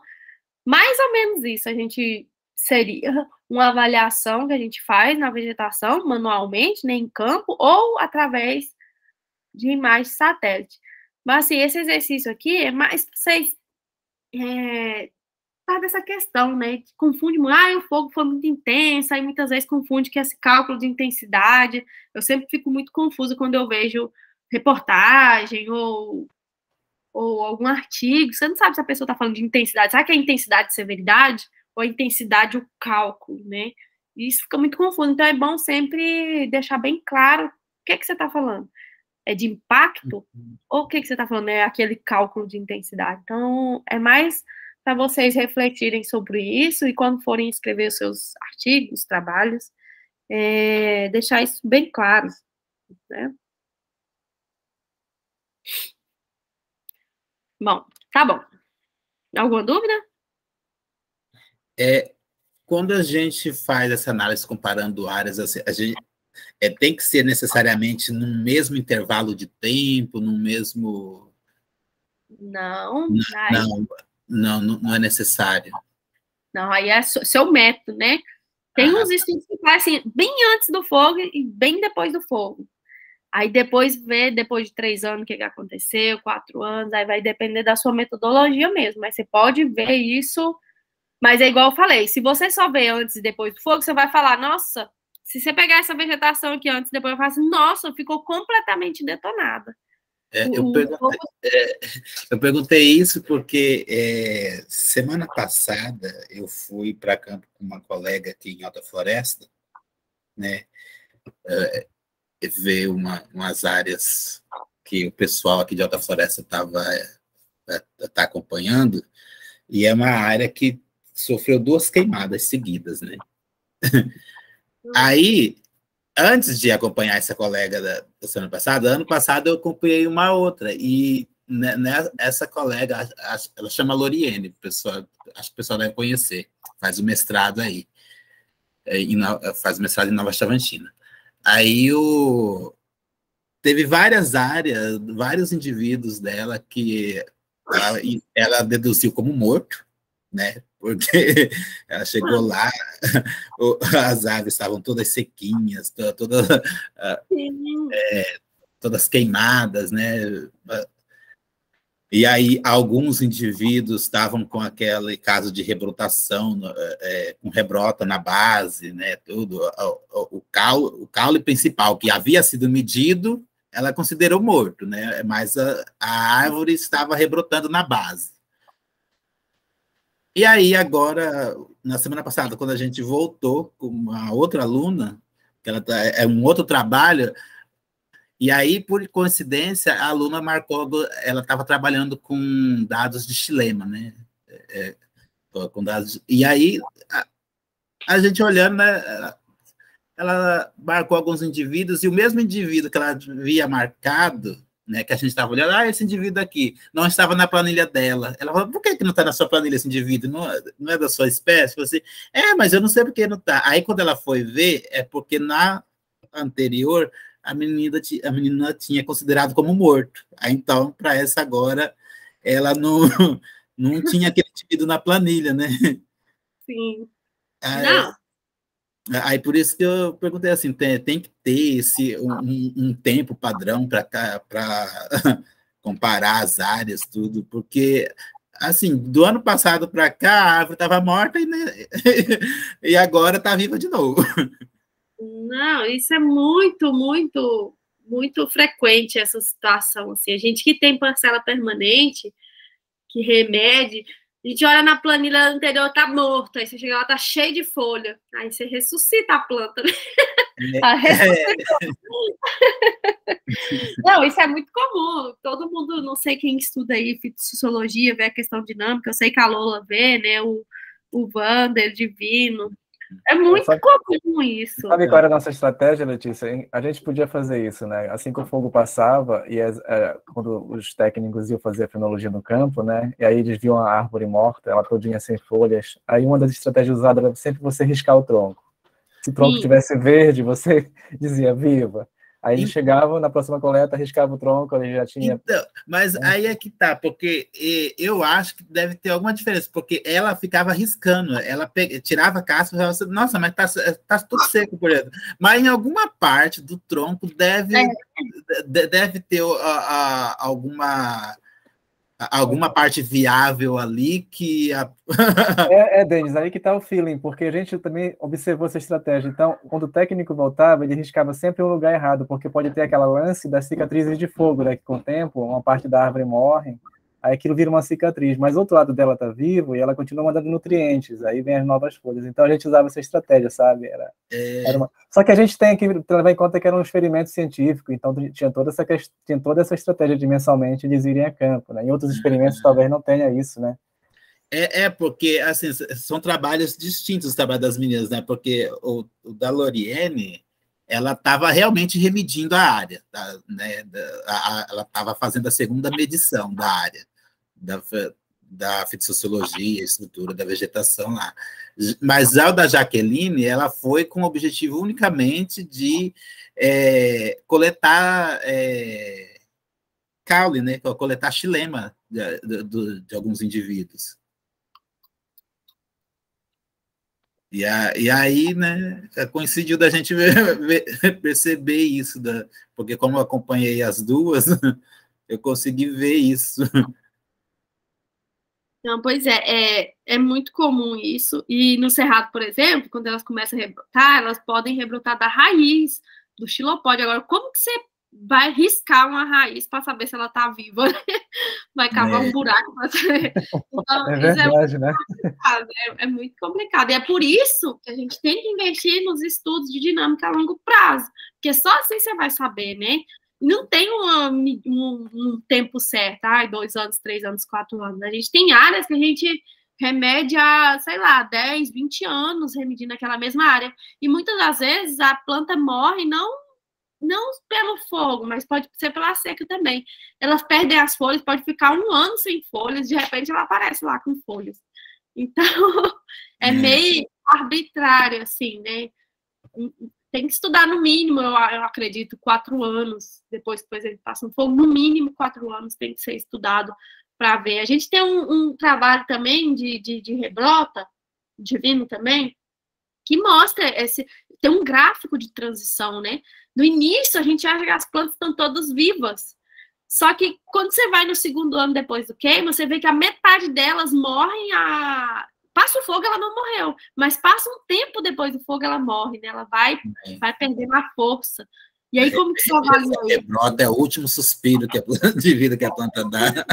mais ou menos isso, a gente seria uma avaliação que a gente faz na vegetação, manualmente, né, em campo, ou através de imagem de satélite. Mas, assim, esse exercício aqui é mais para vocês tá dessa questão, né? Que confunde muito. O fogo foi muito intenso, aí muitas vezes confunde que esse cálculo de intensidade. Eu sempre fico muito confusa quando eu vejo reportagem ou algum artigo. Você não sabe se a pessoa está falando de intensidade. Sabe que é intensidade de severidade ou a intensidade o cálculo, né? E isso fica muito confuso. Então, é bom sempre deixar bem claro o que você está falando. É de impacto? Ou o que você está falando? É aquele cálculo de intensidade. Então, é mais para vocês refletirem sobre isso e quando forem escrever os seus artigos, trabalhos, deixar isso bem claro, né? Bom, tá bom. Alguma dúvida? Quando a gente faz essa análise comparando áreas, assim, a gente tem que ser necessariamente no mesmo intervalo de tempo, no mesmo... Não. Não é necessário. Não, aí é seu método, né? Tem uns estudos que fazem assim, bem antes do fogo e bem depois do fogo. Aí depois vê, depois de 3 anos, o que aconteceu, 4 anos, aí vai depender da sua metodologia mesmo. Mas você pode ver isso, mas é igual eu falei, se você só vê antes e depois do fogo, você vai falar, nossa, se você pegar essa vegetação aqui antes e depois, eu falo assim, nossa, ficou completamente detonada. Eu perguntei isso porque semana passada eu fui para campo com uma colega aqui em Alta Floresta, né, ver umas áreas que o pessoal aqui de Alta Floresta tá acompanhando, e é uma área que sofreu 2 queimadas seguidas, né? Aí, antes de acompanhar essa colega da semana passada, ano passado eu acompanhei uma outra, e essa colega, ela chama Loriene, acho que o pessoal deve conhecer, faz o mestrado aí, faz o mestrado em Nova Chavantina. Aí teve várias áreas, vários indivíduos dela que ela deduziu como morto, né? Porque ela chegou lá, as árvores estavam todas sequinhas, todas queimadas, né? E aí alguns indivíduos estavam com aquele caso de rebrotação, com rebrota na base, né? Tudo. O caule principal que havia sido medido, ela considerou morto, né? Mas a árvore estava rebrotando na base. E aí, agora, na semana passada, quando a gente voltou com uma outra aluna, que é um outro trabalho, e aí, por coincidência, a aluna marcou, ela estava trabalhando com dados de xilema, né? Com dados, e aí, a gente olhando, né, ela marcou alguns indivíduos, e o mesmo indivíduo que ela havia marcado, né, que a gente estava olhando, esse indivíduo aqui, não estava na planilha dela. Ela falou, por que não está na sua planilha esse indivíduo? Não é da sua espécie? Você, mas eu não sei por que não está. Aí, quando ela foi ver, é porque na anterior, a menina tinha considerado como morto. Aí, então, para essa agora, ela não tinha aquele indivíduo na planilha, né? Sim. Não. Aí por isso que eu perguntei assim, tem que ter um tempo padrão para comparar as áreas, tudo, porque assim, do ano passado para cá, a árvore estava morta e agora está viva de novo. Não, isso é muito, muito, muito frequente, essa situação. Assim. A gente que tem parcela permanente, que remede, a gente olha na planilha anterior, tá morto, aí você chega lá, tá cheio de folha, aí você ressuscita a planta, né? Não, isso é muito comum, todo mundo, não sei quem estuda aí fitossociologia, vê a questão dinâmica, eu sei que a Lola vê, né, o Wander, Divino, é muito comum isso. Sabe qual era a nossa estratégia, Letícia? A gente podia fazer isso, né? Assim que o fogo passava, e quando os técnicos iam fazer a fenologia no campo, né? E aí eles viam a árvore morta, ela todinha sem folhas. Aí uma das estratégias usadas era sempre você riscar o tronco. Se o tronco estivesse verde, você dizia viva. Aí eles chegavam na próxima coleta, riscava o tronco, ele já tinha... Então, mas aí é que tá, porque eu acho que deve ter alguma diferença, porque ela ficava riscando, ela tirava a casca e falava assim, nossa, mas tá tudo seco por dentro. Mas em alguma parte do tronco deve ter alguma alguma parte viável ali que... Denis, aí que está o feeling, porque a gente também observou essa estratégia. Então, quando o técnico voltava, ele riscava sempre um lugar errado, porque pode ter aquela lance das cicatrizes de fogo, né, que com o tempo, uma parte da árvore morre, aí aquilo vira uma cicatriz, mas o outro lado dela está vivo e ela continua mandando nutrientes, aí vem as novas folhas. Então, a gente usava essa estratégia, sabe? Só que a gente tem que levar em conta que era um experimento científico, então tinha toda essa estratégia de mensalmente eles irem a campo, né? Em outros experimentos talvez não tenha isso, né? Porque assim, são trabalhos distintos os trabalhos das meninas, né? Porque o da Lauriane, ela estava realmente remedindo a área, né? Ela estava fazendo a segunda medição da área, da fitossociologia, estrutura da vegetação lá. Mas a da Jaqueline, ela foi com o objetivo unicamente de coletar caule, né? Coletar xilema de alguns indivíduos. E aí, né, coincidiu da gente perceber isso, porque como eu acompanhei as duas, eu consegui ver isso. Não, pois é muito comum isso. E no cerrado, por exemplo, quando elas começam a rebrotar, elas podem rebrotar da raiz, do xilopode. Agora, como que você vai riscar uma raiz para saber se ela está viva? Vai cavar um buraco para saber. Então, é verdade, né? É muito complicado. E é por isso que a gente tem que investir nos estudos de dinâmica a longo prazo, porque só assim você vai saber, né? Não tem um tempo certo, 2 anos, 3 anos, 4 anos. A gente tem áreas que a gente remede há, sei lá, 10, 20 anos remedindo aquela mesma área. E muitas das vezes a planta morre não pelo fogo, mas pode ser pela seca também. Elas perdem as folhas, pode ficar 1 ano sem folhas, de repente ela aparece lá com folhas. Então, é meio arbitrário, assim, né? Tem que estudar no mínimo, eu acredito, 4 anos, depois que ele passa um fogo, no mínimo 4 anos tem que ser estudado para ver. A gente tem um trabalho também de rebrota, divino também, que mostra tem um gráfico de transição, né? No início, a gente acha que as plantas estão todas vivas. Só que quando você vai no segundo ano depois do queima, você vê que a metade delas morrem passa o fogo, ela não morreu. Mas passa um tempo depois do fogo, ela morre, né? Ela vai perdendo a força. E aí, como que você avalia isso? Rebrota é o último suspiro de vida que a planta dá.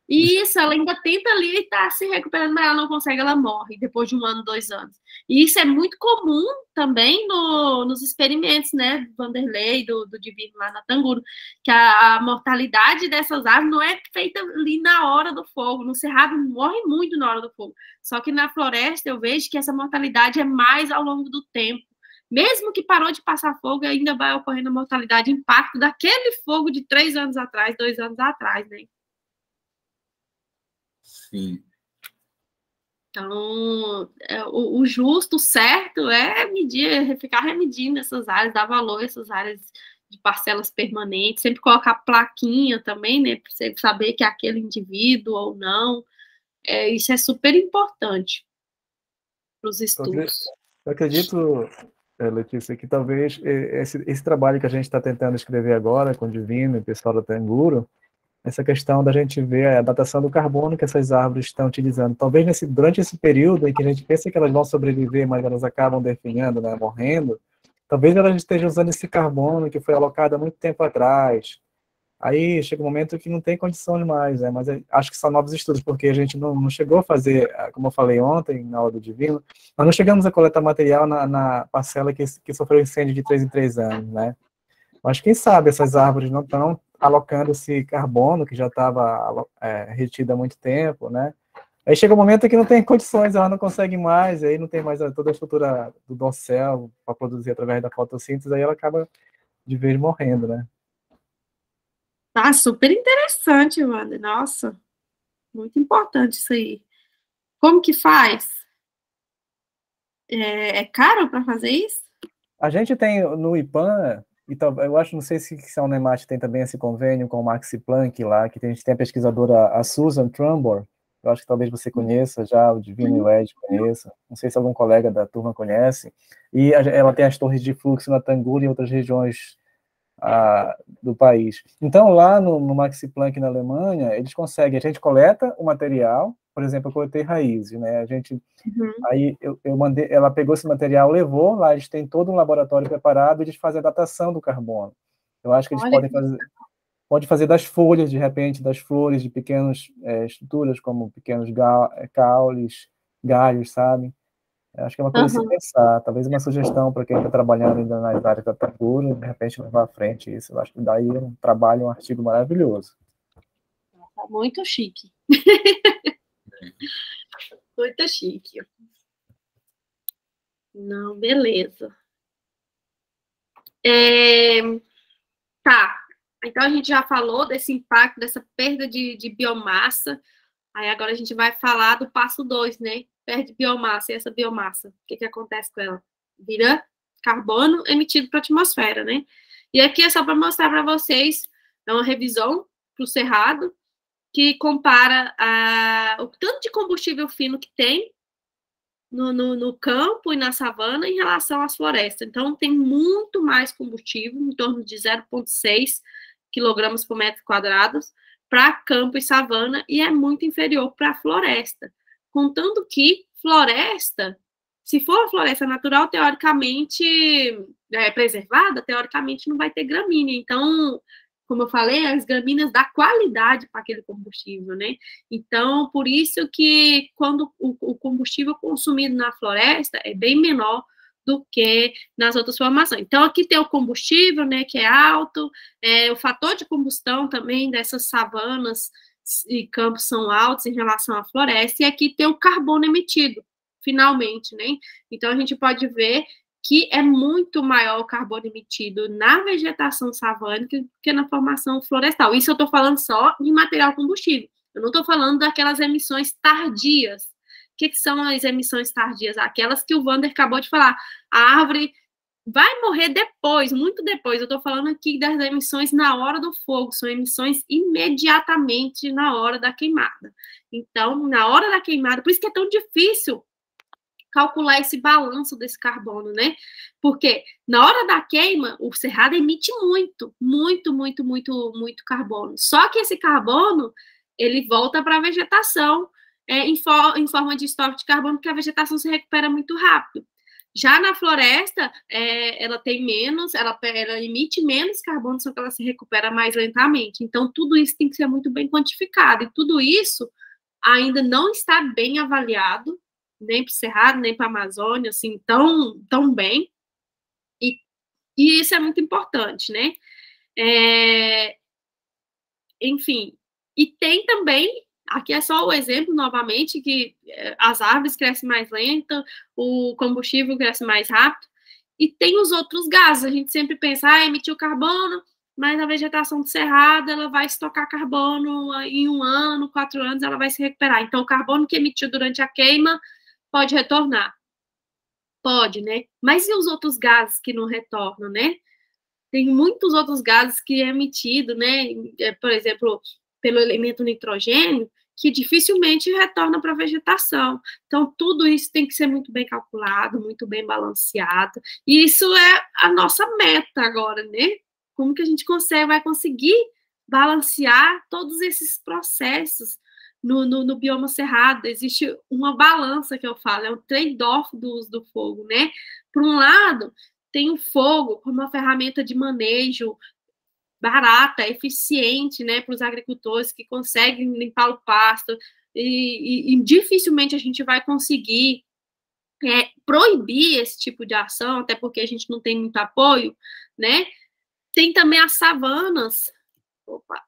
Isso, ela ainda tenta ali e está se recuperando, mas ela não consegue, ela morre depois de 1 ano, 2 anos. E isso é muito comum também nos experimentos, né, do Vanderlei, do Divino lá na Tanguru, que a mortalidade dessas aves não é feita ali na hora do fogo. No cerrado morre muito na hora do fogo. Só que na floresta eu vejo que essa mortalidade é mais ao longo do tempo. Mesmo que parou de passar fogo, ainda vai ocorrendo a mortalidade, impacto daquele fogo de 3 anos atrás, 2 anos atrás, né? Sim. Então, o justo, o certo é ficar remedindo essas áreas, dar valor a essas áreas de parcelas permanentes, sempre colocar plaquinha também, né, para você saber que é aquele indivíduo ou não. Isso é super importante para os estudos. Eu acredito, Letícia, que talvez esse trabalho que a gente está tentando escrever agora com o Divino e o pessoal da Tanguru, essa questão da gente ver a datação do carbono que essas árvores estão utilizando. Talvez durante esse período em que a gente pensa que elas vão sobreviver, mas elas acabam definhando, né, morrendo, talvez elas estejam usando esse carbono que foi alocado há muito tempo atrás. Aí chega um momento que não tem condições mais, né? Mas acho que são novos estudos, porque a gente não chegou a fazer, como eu falei ontem, na aula do Divino, nós não chegamos a coletar material na parcela que sofreu incêndio de 3 em 3 anos, né? Mas quem sabe essas árvores não estão alocando esse carbono que já estava retido há muito tempo, né? Aí chega um momento que não tem condições, ela não consegue mais, aí não tem mais toda a estrutura do dossel para produzir através da fotossíntese, aí ela acaba de vez morrendo, né? Tá super interessante, Wanda. Nossa, muito importante isso aí. Como que faz? É caro para fazer isso? A gente tem no IPAN, eu acho, não sei se a Unemat tem também esse convênio com o Max Planck lá, que a gente tem a pesquisadora, a Susan Trumbor, eu acho que talvez você conheça já, o Divino e o Ed conheça, não sei se algum colega da turma conhece, e ela tem as torres de fluxo na Tanguru e em outras regiões do país. Então, lá no Max Planck, na Alemanha, eles conseguem, a gente coleta o material, por exemplo, eu coletei raízes, né? A gente, aí eu mandei, ela pegou esse material, levou, lá eles têm todo um laboratório preparado, eles fazem a datação do carbono. Eu acho que eles podem fazer das folhas, de repente, das flores, de pequenas estruturas, como pequenos caules, galhos, sabe? Eu acho que é uma coisa a se pensar, talvez uma sugestão para quem está trabalhando ainda nas áreas da cultura, de repente levar à frente isso. Eu acho que daí é um trabalho, um artigo maravilhoso. Muito chique. Muito chique. Não, beleza. Tá. Então, a gente já falou desse impacto, dessa perda de biomassa. Aí, agora a gente vai falar do passo 2, né? Perde biomassa. E essa biomassa, o que acontece com ela? Vira carbono emitido para a atmosfera, né? E aqui é só para mostrar para vocês, é uma revisão para o Cerrado, que compara o tanto de combustível fino que tem no campo e na savana em relação às florestas. Então, tem muito mais combustível, em torno de 0,6 quilogramas por metro quadrado, para campo e savana, e é muito inferior para a floresta. Contanto que floresta, se for floresta natural, teoricamente, preservada, teoricamente não vai ter gramínea. Então, como eu falei, as gramíneas dão qualidade para aquele combustível, né? Então, por isso que quando o combustível consumido na floresta é bem menor do que nas outras formações. Então, aqui tem o combustível, né, que é alto, o fator de combustão também dessas savanas e campos são altos em relação à floresta, e aqui tem o carbono emitido, finalmente, né? Então, a gente pode ver que é muito maior o carbono emitido na vegetação savânica que na formação florestal. Isso eu estou falando só de material combustível. Eu não estou falando daquelas emissões tardias. O que são as emissões tardias? Aquelas que o Wander acabou de falar. A árvore vai morrer depois, muito depois. Eu estou falando aqui das emissões na hora do fogo. São emissões imediatamente na hora da queimada. Então, na hora da queimada, por isso que é tão difícil calcular esse balanço desse carbono, né? Porque na hora da queima, o cerrado emite muito carbono. Só que esse carbono, ele volta para a vegetação em forma de estoque de carbono, porque a vegetação se recupera muito rápido. Já na floresta, ela tem menos, ela emite menos carbono, só que ela se recupera mais lentamente. Então, tudo isso tem que ser muito bem quantificado. E tudo isso ainda não está bem avaliado, nem para o Cerrado, nem para a Amazônia, assim, tão bem. E isso é muito importante, né? Enfim, e tem também, aqui é só o exemplo, novamente, que as árvores crescem mais lento, o combustível cresce mais rápido, e tem os outros gases. A gente sempre pensa, emitiu carbono, mas a vegetação do cerrado, ela vai estocar carbono em 1 ano, 4 anos, ela vai se recuperar. Então, o carbono que emitiu durante a queima pode retornar. Pode, né? Mas e os outros gases que não retornam, né? Tem muitos outros gases que é emitido, né? Por exemplo, pelo elemento nitrogênio, que dificilmente retorna para a vegetação. Então, tudo isso tem que ser muito bem calculado, muito bem balanceado. E isso é a nossa meta agora, né? Como que a gente vai conseguir balancear todos esses processos no bioma cerrado? Existe uma balança que eu falo, é um trade-off do uso do fogo, né? Por um lado, tem o fogo como uma ferramenta de manejo barata, eficiente, né, para os agricultores que conseguem limpar o pasto, e dificilmente a gente vai conseguir proibir esse tipo de ação, até porque a gente não tem muito apoio, né? Tem também as savanas. Opa!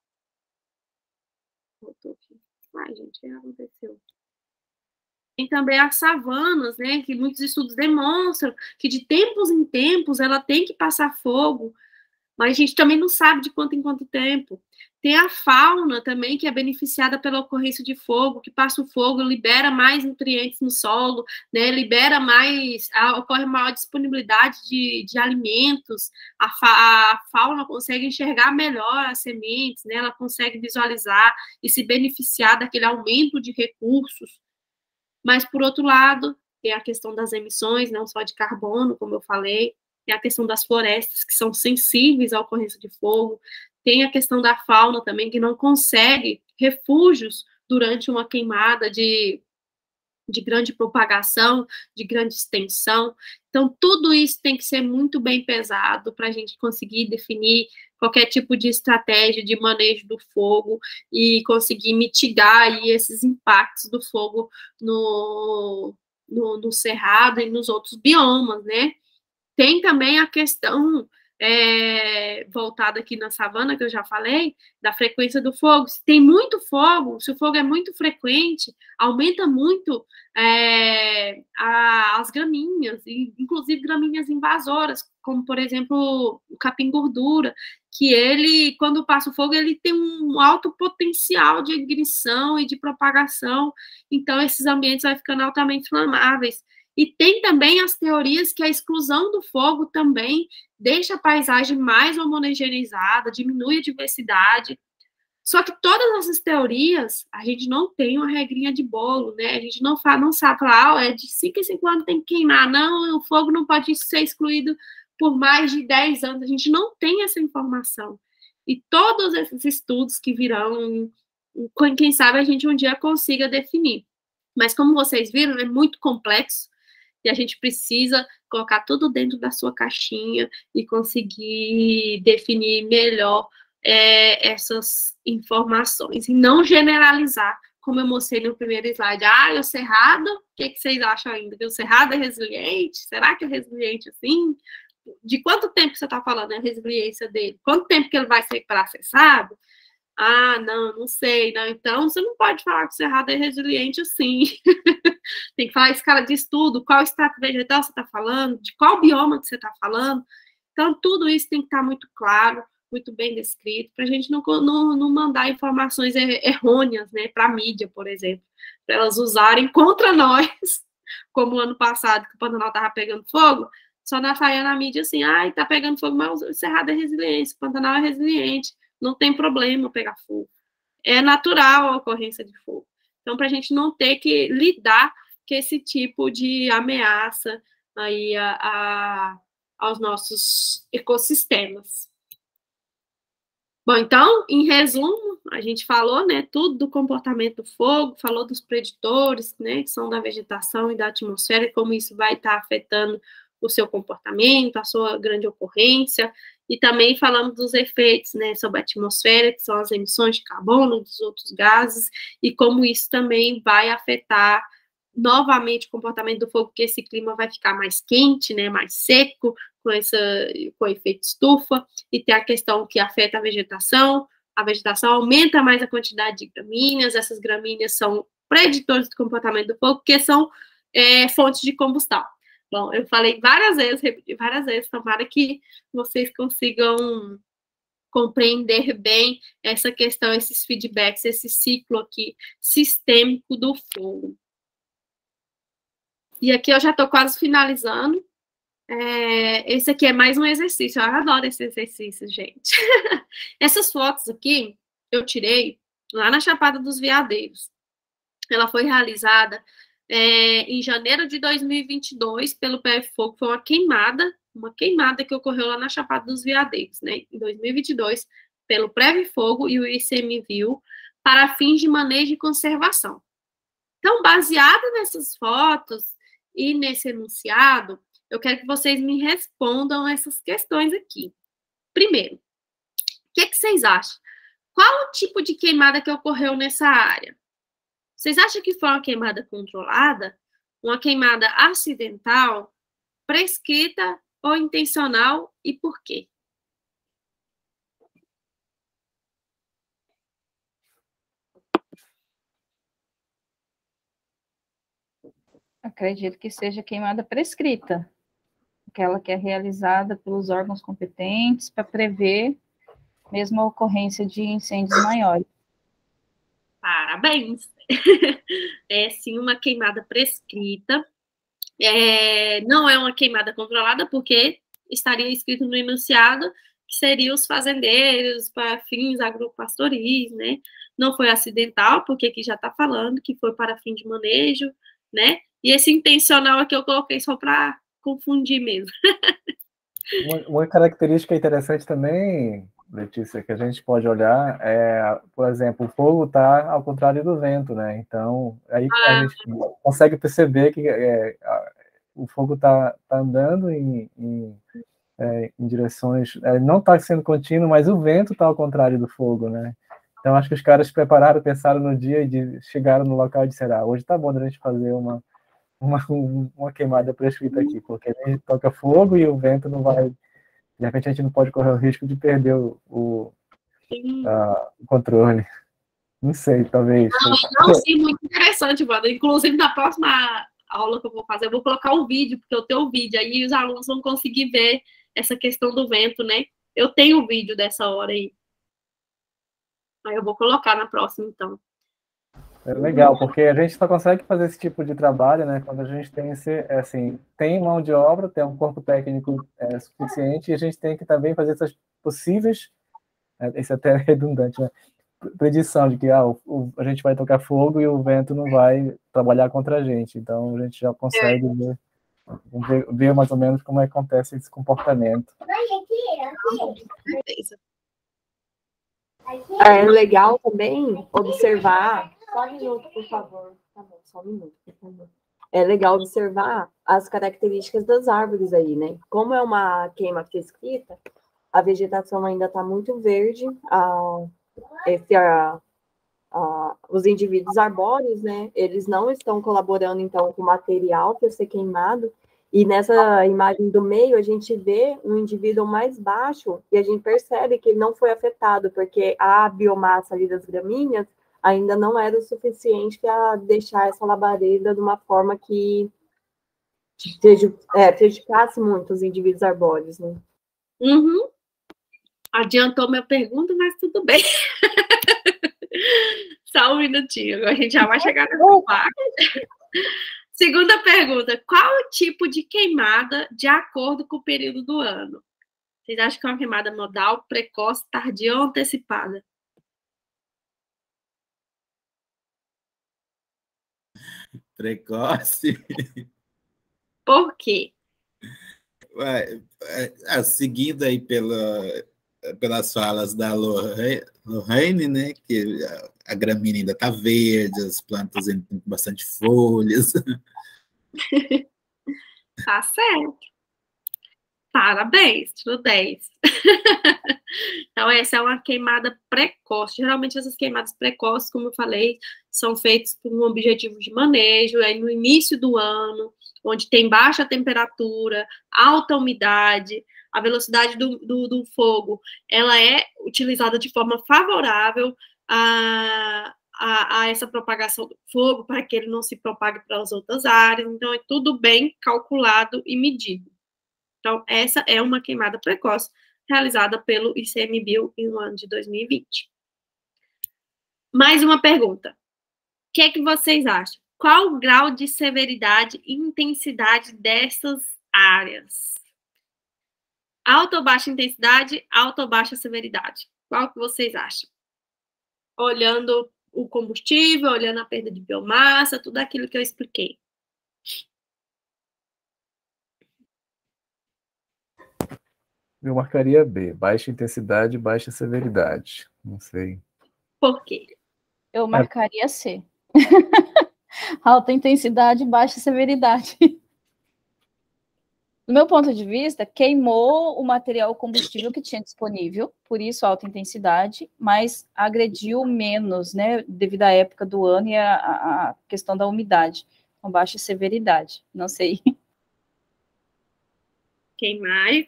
Voltou aqui. Ai, gente, o que aconteceu? Tem também as savanas, né, que muitos estudos demonstram que de tempos em tempos ela tem que passar fogo, mas a gente também não sabe de quanto em quanto tempo. Tem a fauna também, que é beneficiada pela ocorrência de fogo, que passa o fogo, libera mais nutrientes no solo, né, libera mais, ocorre maior disponibilidade de alimentos, a fauna consegue enxergar melhor as sementes, né, ela consegue visualizar e se beneficiar daquele aumento de recursos. Mas, por outro lado, tem a questão das emissões, não só de carbono, como eu falei, tem a questão das florestas, que são sensíveis à ocorrência de fogo, tem a questão da fauna também, que não consegue refúgios durante uma queimada de grande propagação, de grande extensão. Então, tudo isso tem que ser muito bem pesado para a gente conseguir definir qualquer tipo de estratégia de manejo do fogo e conseguir mitigar aí esses impactos do fogo no cerrado e nos outros biomas, né? Tem também a questão voltada aqui na savana, que eu já falei, da frequência do fogo. Se tem muito fogo, se o fogo é muito frequente, aumenta muito as gramíneas, inclusive gramíneas invasoras, como, por exemplo, o capim-gordura, que ele, quando passa o fogo, ele tem um alto potencial de ignição e de propagação, então esses ambientes vão ficando altamente inflamáveis. E tem também as teorias que a exclusão do fogo também deixa a paisagem mais homogeneizada, diminui a diversidade. Só que todas essas teorias, a gente não tem uma regrinha de bolo, né? A gente não sabe falar, é de 5 em 5 anos tem que queimar. Não, o fogo não pode ser excluído por mais de 10 anos. A gente não tem essa informação. E todos esses estudos que virão, quem sabe a gente um dia consiga definir. Mas como vocês viram, é muito complexo. E a gente precisa colocar tudo dentro da sua caixinha e conseguir definir melhor essas informações. E não generalizar, como eu mostrei no primeiro slide. O Cerrado, o que vocês acham ainda? Que o Cerrado é resiliente? Será que é resiliente assim? De quanto tempo você está falando a resiliência dele? Quanto tempo que ele vai se recuperar, você sabe? Não sei, não. Então, você não pode falar que o Cerrado é resiliente assim. Tem que falar escala de estudo, qual extrato vegetal você está falando, de qual bioma que você está falando. Então, tudo isso tem que estar muito claro, muito bem descrito, para a gente não mandar informações errôneas, né, para a mídia, por exemplo, para elas usarem contra nós, como o ano passado, que o Pantanal estava pegando fogo, só saía na mídia assim, está pegando fogo, mas o Cerrado é resiliente, o Pantanal é resiliente, não tem problema pegar fogo. É natural a ocorrência de fogo. Então, para a gente não ter que lidar com esse tipo de ameaça aí aos nossos ecossistemas. Bom, então, em resumo, a gente falou, né, tudo do comportamento do fogo, falou dos preditores, né, que são da vegetação e da atmosfera, e como isso vai estar afetando o seu comportamento, a sua grande ocorrência, e também falamos dos efeitos, né, sobre a atmosfera, que são as emissões de carbono, dos outros gases, e como isso também vai afetar novamente o comportamento do fogo, porque esse clima vai ficar mais quente, né, mais seco, com o efeito estufa, e tem a questão que afeta a vegetação aumenta mais a quantidade de gramíneas, essas gramíneas são preditores do comportamento do fogo, porque são fontes de combustão. Bom, eu falei várias vezes, repeti várias vezes, tomara que vocês consigam compreender bem essa questão, esses feedbacks, esse ciclo aqui sistêmico do fogo. E aqui eu já estou quase finalizando. Esse aqui é mais um exercício, eu adoro esse exercício, gente. Essas fotos aqui eu tirei lá na Chapada dos Veadeiros. Ela foi realizada em janeiro de 2022 pelo PF Fogo, foi uma queimada que ocorreu lá na Chapada dos Veadeiros, né, em 2022, pelo PF Fogo e o ICMBio, para fins de manejo e conservação. Então, baseado nessas fotos e nesse enunciado, eu quero que vocês me respondam essas questões aqui. Primeiro, o que vocês acham? Qual o tipo de queimada que ocorreu nessa área? Vocês acham que foi uma queimada controlada? Uma queimada acidental, prescrita ou intencional e por quê? Acredito que seja queimada prescrita, aquela que é realizada pelos órgãos competentes para prever mesmo a ocorrência de incêndios maiores. Parabéns! É sim uma queimada prescrita. Não é uma queimada controlada, porque estaria escrito no enunciado que seriam os fazendeiros para fins agropastoris, né? Não foi acidental, porque aqui já está falando que foi para fim de manejo, né? E esse intencional aqui eu coloquei só para confundir mesmo. Uma característica interessante também, Letícia, que a gente pode olhar é, por exemplo, o fogo está ao contrário do vento, né? Então, aí a gente consegue perceber que o fogo está andando em direções... não está sendo contínuo, mas o vento está ao contrário do fogo, né? Então, acho que os caras se prepararam, pensaram no dia e chegaram no local e disseram, hoje está bom da gente fazer uma queimada prescrita aqui, porque a gente toca fogo e o vento não vai... De repente, a gente não pode correr o risco de perder o controle. Não sei, talvez. Não, sim, muito interessante, Wanda. Inclusive, na próxima aula que eu vou fazer, eu vou colocar um vídeo, porque eu tenho o vídeo, aí os alunos vão conseguir ver essa questão do vento, né? Eu tenho o vídeo dessa hora aí. Aí eu vou colocar na próxima, então. É legal, porque a gente só consegue fazer esse tipo de trabalho, né, quando a gente tem tem mão de obra, tem um corpo técnico suficiente, e a gente tem que também fazer essas possíveis, isso até é redundante, né, predição de que a gente vai tocar fogo e o vento não vai trabalhar contra a gente. Então, a gente já consegue ver mais ou menos como acontece esse comportamento. É legal também observar... Só um minuto, por favor. Tá bom, só um minuto, por favor. É legal observar as características das árvores aí, né? Como é uma queima prescrita, a vegetação ainda está muito verde, os indivíduos arbóreos, né? Eles não estão colaborando, então, com o material para ser queimado. E nessa imagem do meio, a gente vê um indivíduo mais baixo e a gente percebe que ele não foi afetado, porque a biomassa ali das gramíneas ainda não era o suficiente para deixar essa labareda de uma forma que prejudicasse muito os indivíduos arbóreos, né? Uhum. Adiantou minha pergunta, mas tudo bem. Só um minutinho, agora a gente já vai chegar nessa parte. Segunda pergunta, qual o tipo de queimada de acordo com o período do ano? Vocês acham que é uma queimada modal, precoce, tardia ou antecipada? Precoce. Por quê? Seguindo aí pelas falas da Lorraine, né, que a gramínea ainda está verde, as plantas ainda estão com bastante folhas. Tá certo. Parabéns, tirou 10. Então, essa é uma queimada precoce. Geralmente, essas queimadas precoces, como eu falei, são feitas com um objetivo de manejo, aí no início do ano, onde tem baixa temperatura, alta umidade, a velocidade do fogo, ela é utilizada de forma favorável a essa propagação do fogo, para que ele não se propague para as outras áreas. Então, é tudo bem calculado e medido. Então, essa é uma queimada precoce realizada pelo ICMBio no ano de 2020. Mais uma pergunta. O que é que vocês acham? Qual o grau de severidade e intensidade dessas áreas? Alta ou baixa intensidade, alta ou baixa severidade? Qual que vocês acham? Olhando o combustível, olhando a perda de biomassa, tudo aquilo que eu expliquei. Eu marcaria B, baixa intensidade, baixa severidade. Não sei. Por quê? Eu marcaria C. Alta intensidade, baixa severidade. Do meu ponto de vista, queimou o material combustível que tinha disponível, por isso alta intensidade, mas agrediu menos, né, devido à época do ano e a questão da umidade, com baixa severidade. Não sei. Quem mais?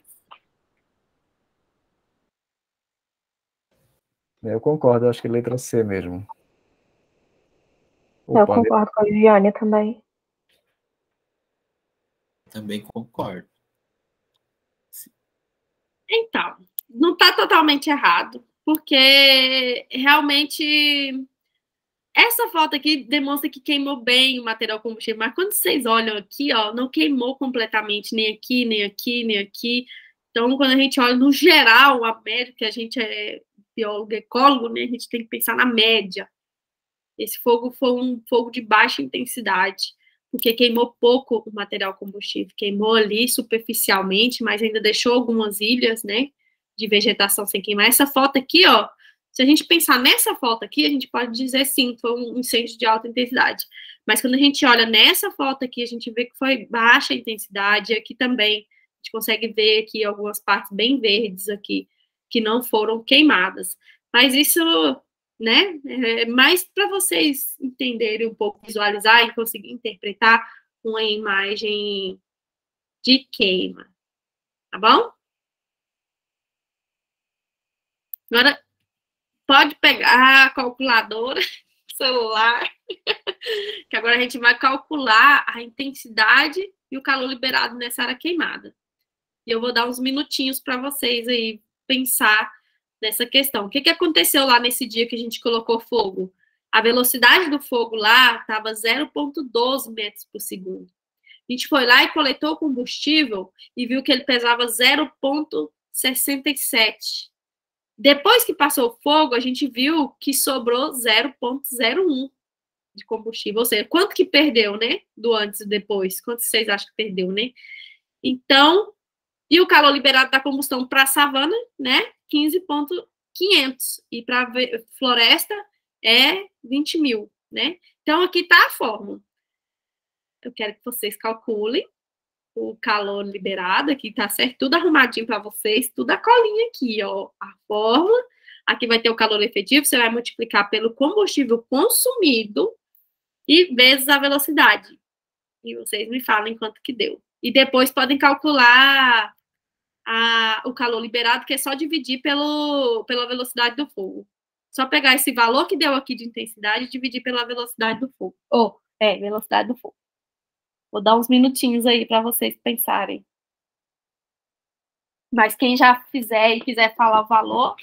Eu concordo, acho que letra C mesmo. Eu concordo com a Viviane também. Também concordo. Então, não está totalmente errado, porque realmente essa foto aqui demonstra que queimou bem o material combustível, mas quando vocês olham aqui, ó, não queimou completamente, nem aqui, nem aqui, nem aqui. Então, quando a gente olha no geral, a média, que a gente é biólogo, ecólogo, né, a gente tem que pensar na média. Esse fogo foi um fogo de baixa intensidade, porque queimou pouco o material combustível, queimou ali superficialmente, mas ainda deixou algumas ilhas, né, de vegetação sem queimar. Essa foto aqui, ó, se a gente pensar nessa foto aqui, a gente pode dizer sim, foi um incêndio de alta intensidade. Mas quando a gente olha nessa foto aqui, a gente vê que foi baixa intensidade. Aqui também a gente consegue ver aqui algumas partes bem verdes aqui que não foram queimadas. Mas isso, né, é mais para vocês entenderem um pouco, visualizar e conseguir interpretar uma imagem de queima. Tá bom? Agora, pode pegar a calculadora, celular, que agora a gente vai calcular a intensidade e o calor liberado nessa área queimada. E eu vou dar uns minutinhos para vocês aí pensar nessa questão. O que aconteceu lá nesse dia que a gente colocou fogo? A velocidade do fogo lá estava 0,12 metros por segundo. A gente foi lá e coletou o combustível e viu que ele pesava 0,67. Depois que passou o fogo, a gente viu que sobrou 0,01 de combustível. Ou seja, quanto que perdeu, né? Do antes e depois. Quanto vocês acham que perdeu, né? Então, e o calor liberado da combustão para a savana, né? 15.500. E para a floresta é 20 mil, né? Então, aqui está a fórmula. Eu quero que vocês calculem o calor liberado, aqui tá certo, tudo arrumadinho para vocês, tudo a colinha aqui, ó, a fórmula, aqui vai ter o calor efetivo, você vai multiplicar pelo combustível consumido e vezes a velocidade, e vocês me falem quanto que deu. E depois podem calcular o calor liberado, que é só dividir pela velocidade do fogo. Só pegar esse valor que deu aqui de intensidade e dividir pela velocidade do fogo. Velocidade do fogo. Vou dar uns minutinhos aí para vocês pensarem. Mas quem já fizer e quiser falar o valor...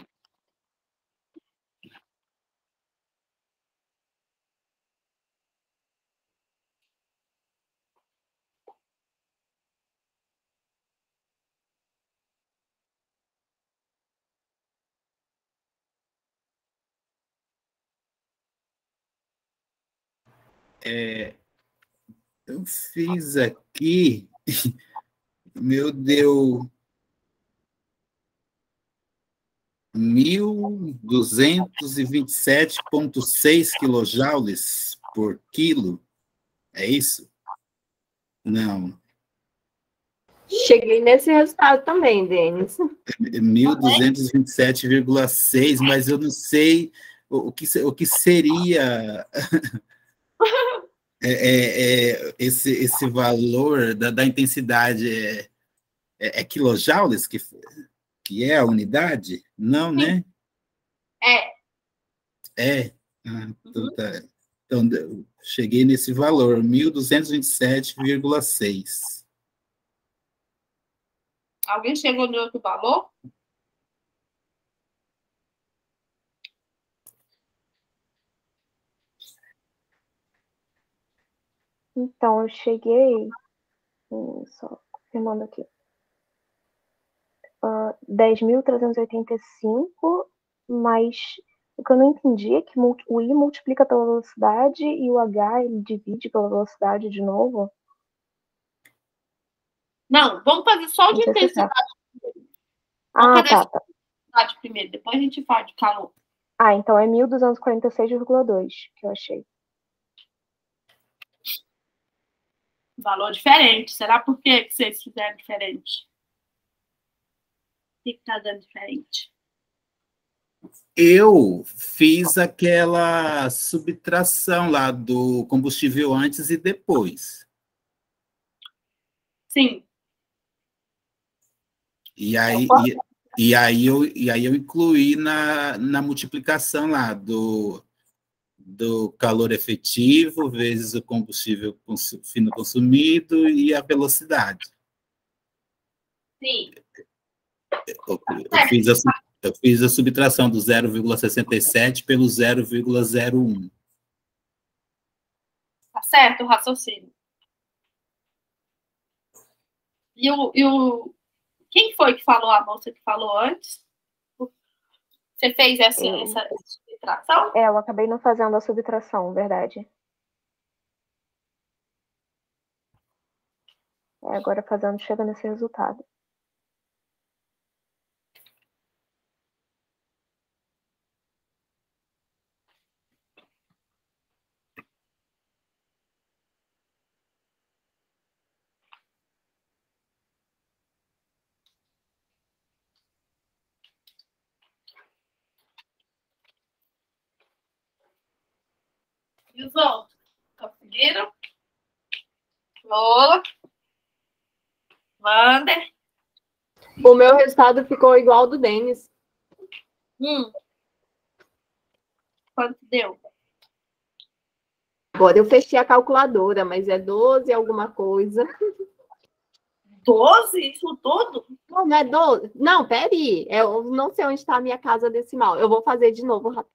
Eu fiz aqui, meu Deus, 1.227,6 quilojoules por quilo. É isso? Não. Cheguei nesse resultado também, Denis. 1.227,6, mas eu não sei o que seria esse valor da intensidade. É quilojoules que é a unidade? Não, né? Então, tá. Então, cheguei nesse valor, 1.227,6. Alguém chegou no outro valor? Então, eu cheguei, só confirmando aqui, 10.385, mas o que eu não entendi é que o I multiplica pela velocidade e o H ele divide pela velocidade de novo. Não, vamos fazer só o de intensidade. Vamos fazer tá. Intensidade primeiro, depois a gente fala de calor. Então é 1.246,2 que eu achei. Valor diferente. Será por que vocês fizeram diferente? O que está dando diferente? Eu fiz aquela subtração lá do combustível antes e depois. Sim. E aí eu incluí na multiplicação lá do calor efetivo vezes o combustível fino consumido e a velocidade. Sim. Eu fiz a subtração do 0,67 pelo 0,01. Tá certo o raciocínio. Quem foi que falou, a moça que falou antes? Você fez essa subtração? Eu acabei não fazendo a subtração, verdade. agora fazendo, chega nesse resultado. E os outros? Conseguiram? Lola? Wander? O meu resultado ficou igual ao do Denis. Quanto deu? Agora eu fechei a calculadora, mas é 12 alguma coisa. 12? Isso tudo? Não, não é 12. Não, peraí. Eu não sei onde está a minha casa decimal. Eu vou fazer de novo rápido.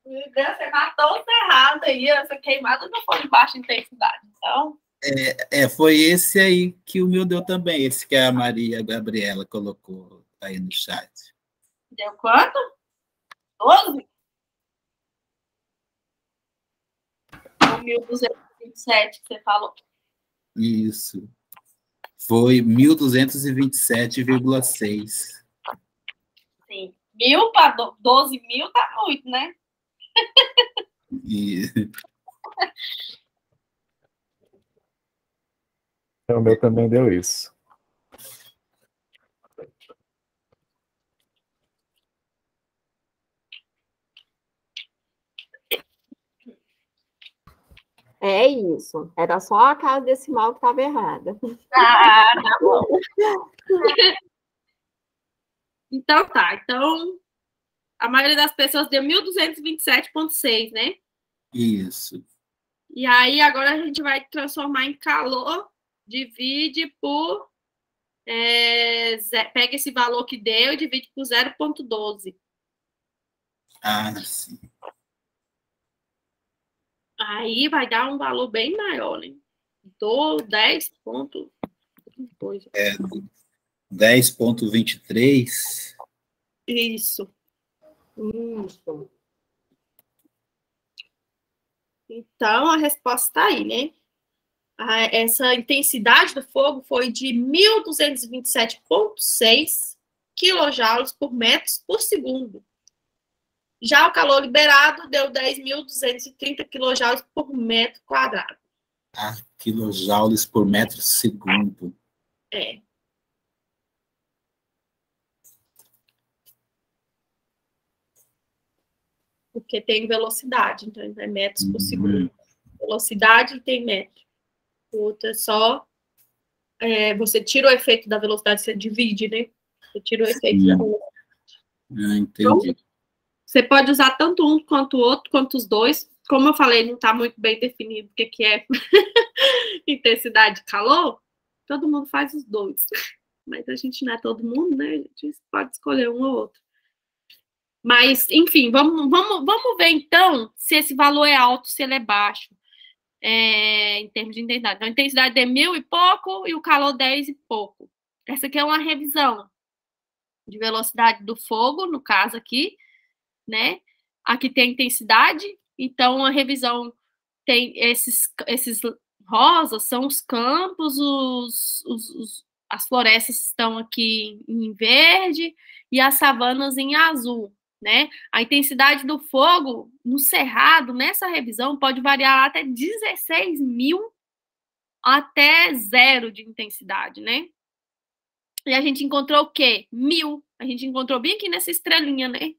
Meu Deus, você matou o cerrado aí. Essa queimada não foi de baixa intensidade. Então, Foi esse aí que o meu deu também, esse que a Maria Gabriela colocou aí no chat. deu quanto? 12? Ou 1.227 que você falou? Isso. Foi 1.227,6. Sim. 1.000 para 12 mil tá muito, né? E... O meu também deu isso. É isso. Era só a casa decimal que estava errada. Ah, tá bom. Então tá. Então, a maioria das pessoas deu 1.227,6, né? Isso. E aí, agora a gente vai transformar em calor, divide por... pega esse valor que deu e divide por 0,12. Ah, sim. Aí vai dar um valor bem maior, né? 10 pontos. 10,23. Isso. Isso. Então, a resposta está aí, né? Essa intensidade do fogo foi de 1.227,6 quilojoules por metro por segundo. Já o calor liberado deu 10.230 quilojoules por metro quadrado. Quilojoules por metro segundo. É. Porque tem velocidade, então é metros por segundo. Velocidade e tem metro. Outra só. Você tira o efeito da velocidade, você divide, né? Você tira o efeito da velocidade. Entendi. Então, você pode usar tanto um quanto o outro, quanto os dois. Como eu falei, não está muito bem definido o que é intensidade de calor. Todo mundo faz os dois. Mas a gente não é todo mundo, né? A gente pode escolher um ou outro. Mas, enfim, vamos ver então se esse valor é alto, se ele é baixo, em termos de intensidade. Então, a intensidade é 1.000 e pouco e o calor 10 e pouco. Essa aqui é uma revisão de velocidade do fogo, no caso aqui, né? Aqui tem a intensidade, então a revisão tem esses rosas, são os campos, as florestas estão aqui em verde e as savanas em azul, né? A intensidade do fogo no cerrado, nessa revisão, pode variar até 16.000 até 0 de intensidade, né? E a gente encontrou o quê? 1.000. A gente encontrou bem aqui nessa estrelinha, né?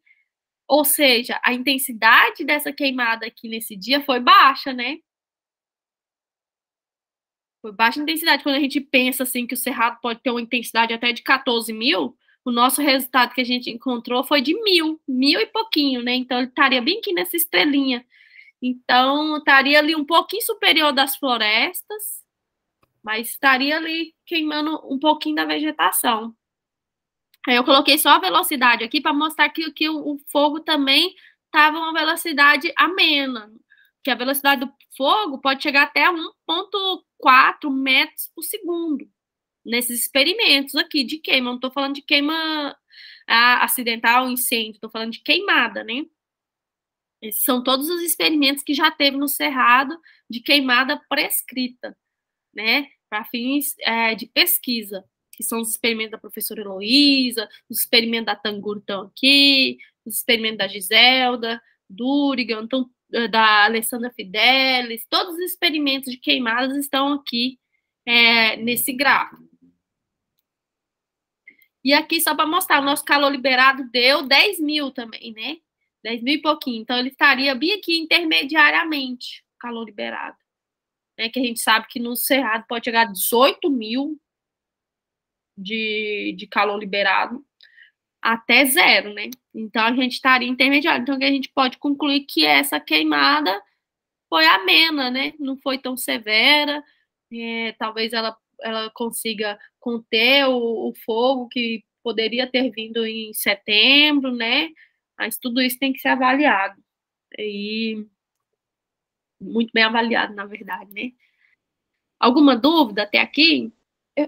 Ou seja, a intensidade dessa queimada aqui nesse dia foi baixa, né? Foi baixa intensidade. Quando a gente pensa assim que o cerrado pode ter uma intensidade até de 14.000, o nosso resultado que a gente encontrou foi de 1.000 e pouquinho, né? Então ele estaria bem aqui nessa estrelinha. Então estaria ali um pouquinho superior das florestas, mas estaria ali queimando um pouquinho da vegetação. Aí eu coloquei só a velocidade aqui para mostrar que o fogo também estava uma velocidade amena. Que a velocidade do fogo pode chegar até 1,4 metros por segundo. Nesses experimentos aqui de queima. Eu não estou falando de queima acidental, incêndio. Estou falando de queimada, né? Esses são todos os experimentos que já teve no Cerrado de queimada prescrita, né, para fins de pesquisa, que são os experimentos da professora Heloísa, os experimentos da Tanguro estão aqui, os experimentos da Giselda, Durigan, da Alessandra Fidelis, todos os experimentos de queimadas estão aqui nesse gráfico. E aqui, só para mostrar, o nosso calor liberado deu 10 mil também, né? 10 mil e pouquinho. Então, ele estaria bem aqui intermediariamente, o calor liberado. Né? Que a gente sabe que no Cerrado pode chegar a 18 mil de calor liberado até zero, né? Então, a gente estaria intermediário. Então, a gente pode concluir que essa queimada foi amena, né? Não foi tão severa. Talvez ela consiga conter o fogo que poderia ter vindo em setembro, né? Mas tudo isso tem que ser avaliado. E muito bem avaliado, na verdade, né? Alguma dúvida até aqui?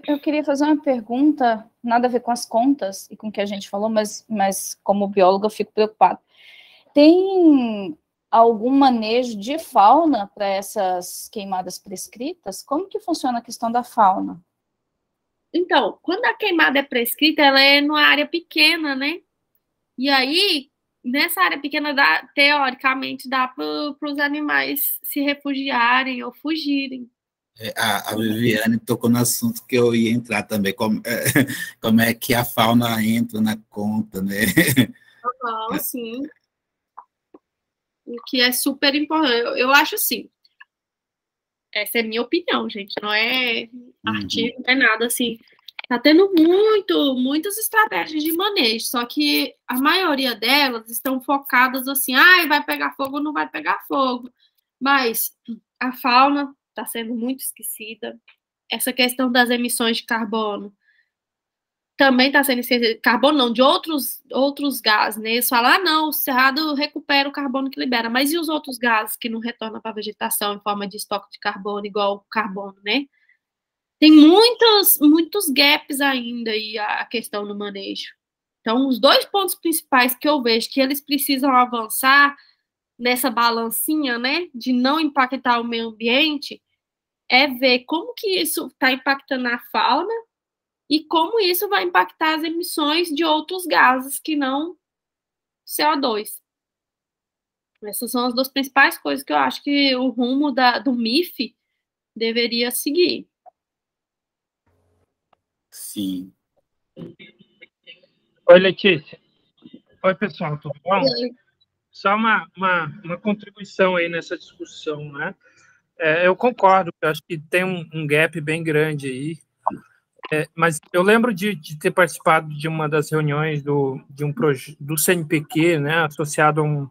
Eu queria fazer uma pergunta, nada a ver com as contas e com o que a gente falou, mas como bióloga eu fico preocupada. Tem algum manejo de fauna para essas queimadas prescritas? Como que funciona a questão da fauna? Então, quando a queimada é prescrita, ela é numa área pequena, né? E aí, nessa área pequena, teoricamente, dá para os animais se refugiarem ou fugirem. A Viviane tocou no assunto que eu ia entrar também, como é que a fauna entra na conta, né? Sim. O que é super importante. Eu acho assim, essa é a minha opinião, gente, não é artigo, não é nada assim. Tá tendo muitas estratégias de manejo, só que a maioria delas estão focadas assim, vai pegar fogo ou não vai pegar fogo. Mas a fauna está sendo muito esquecida. Essa questão das emissões de carbono também está sendo esquecida. Carbono não, de outros gases, né? Eles falam, não, o Cerrado recupera o carbono que libera, mas e os outros gases que não retornam para a vegetação em forma de estoque de carbono, igual o carbono, né? Tem muitos gaps ainda aí a questão do manejo. Então, os dois pontos principais que eu vejo que eles precisam avançar nessa balancinha, né, de não impactar o meio ambiente, é ver como que isso está impactando a fauna e como isso vai impactar as emissões de outros gases que não CO2. Essas são as duas principais coisas que eu acho que o rumo do MIF deveria seguir. Sim. Oi, Letícia. Oi, pessoal, tudo bom? Só uma contribuição aí nessa discussão, né? Eu concordo, eu acho que tem um gap bem grande aí, mas eu lembro de ter participado de uma das reuniões do CNPq, né, associado a um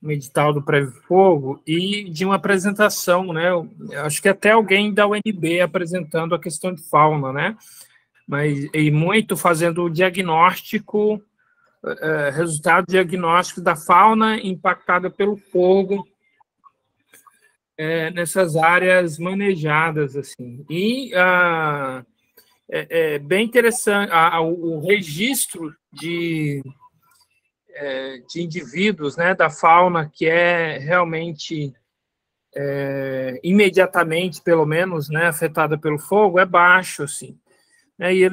edital do Prévio Fogo, e de uma apresentação, né? Eu acho que até alguém da UNB apresentando a questão de fauna, né? E muito fazendo o diagnóstico, resultado diagnóstico da fauna impactada pelo fogo nessas áreas manejadas, assim. E é bem interessante o registro de indivíduos, né, da fauna que é realmente imediatamente, pelo menos, né, afetada pelo fogo, é baixo, assim. E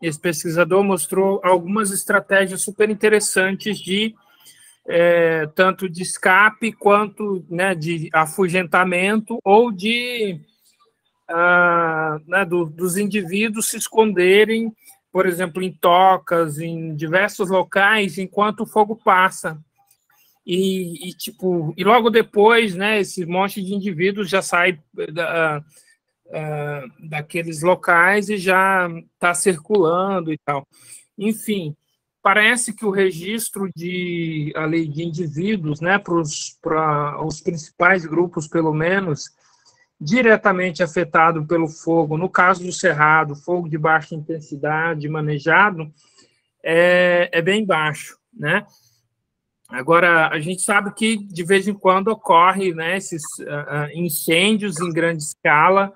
esse pesquisador mostrou algumas estratégias super interessantes tanto de escape quanto, né, de afugentamento ou dos indivíduos se esconderem, por exemplo, em tocas, em diversos locais, enquanto o fogo passa. E logo depois, né, esse monte de indivíduos já sai daqueles locais e já está circulando e tal. Enfim, parece que o registro de indivíduos, né, para os principais grupos, pelo menos, diretamente afetado pelo fogo, no caso do Cerrado, fogo de baixa intensidade manejado, é bem baixo, né? Agora, a gente sabe que, de vez em quando, ocorre, né, esses incêndios em grande escala.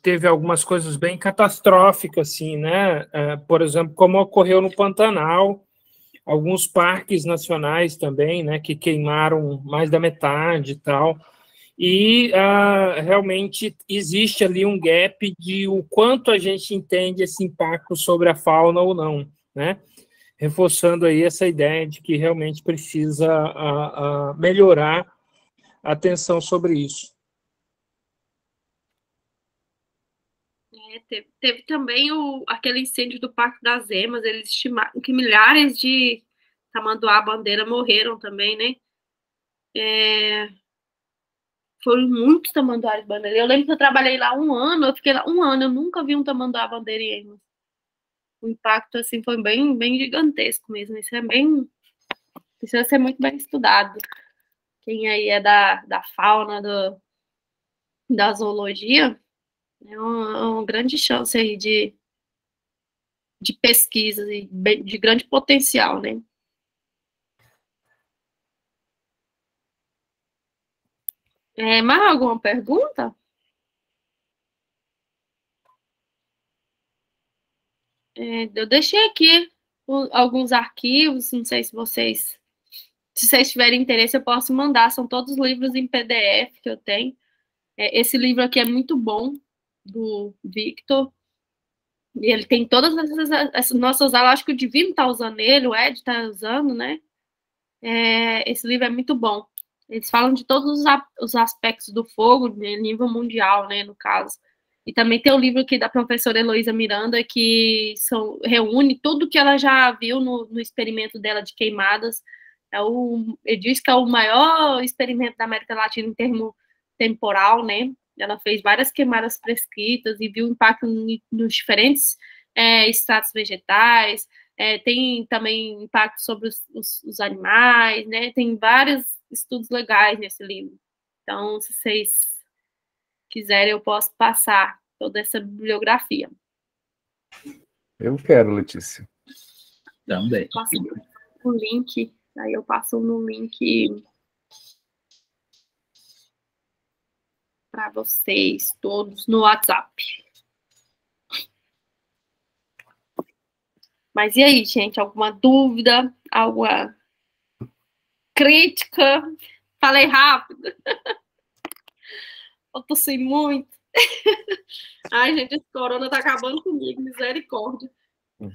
Teve algumas coisas bem catastróficas, assim, né? Por exemplo, como ocorreu no Pantanal, alguns parques nacionais também, né, que queimaram mais da metade e tal, e realmente existe ali um gap de o quanto a gente entende esse impacto sobre a fauna ou não, né? Reforçando aí essa ideia de que realmente precisa melhorar a atenção sobre isso. Teve também aquele incêndio do Parque das Emas, eles estimaram que milhares de tamanduá-bandeira morreram também, né? Foram muitos tamanduá-bandeira. Eu lembro que eu trabalhei lá um ano, eu fiquei lá um ano, eu nunca vi um tamanduá-bandeira em Emas. O impacto, assim, foi bem, bem gigantesco mesmo. Isso precisa ser muito bem estudado. Quem aí é da fauna, da zoologia, é uma grande chance aí de pesquisa e de grande potencial, né? Mais alguma pergunta? Eu deixei aqui alguns arquivos, não sei se vocês tiverem interesse, eu posso mandar, são todos livros em PDF que eu tenho. Esse livro aqui é muito bom, do Victor, e ele tem todas essas nossas aulas, acho que o Divino está usando ele, o Ed está usando, né? Esse livro é muito bom. Eles falam de todos os aspectos do fogo, né, nível mundial, né, no caso. E também tem o livro aqui da professora Heloísa Miranda, que reúne tudo que ela já viu no experimento dela de queimadas. Ele diz que é o maior experimento da América Latina em termo temporal, né? Ela fez várias queimadas prescritas e viu o impacto nos diferentes estratos vegetais. Tem também impacto sobre os animais, né? Tem vários estudos legais nesse livro. Então, se vocês quiserem, eu posso passar toda essa bibliografia. Eu quero, Letícia. Também. Passo o link, aí eu passo no link para vocês todos no WhatsApp. Mas e aí, gente? Alguma dúvida? Alguma crítica? Falei rápido. Eu tossi muito. Ai, gente, esse corona tá acabando comigo, misericórdia.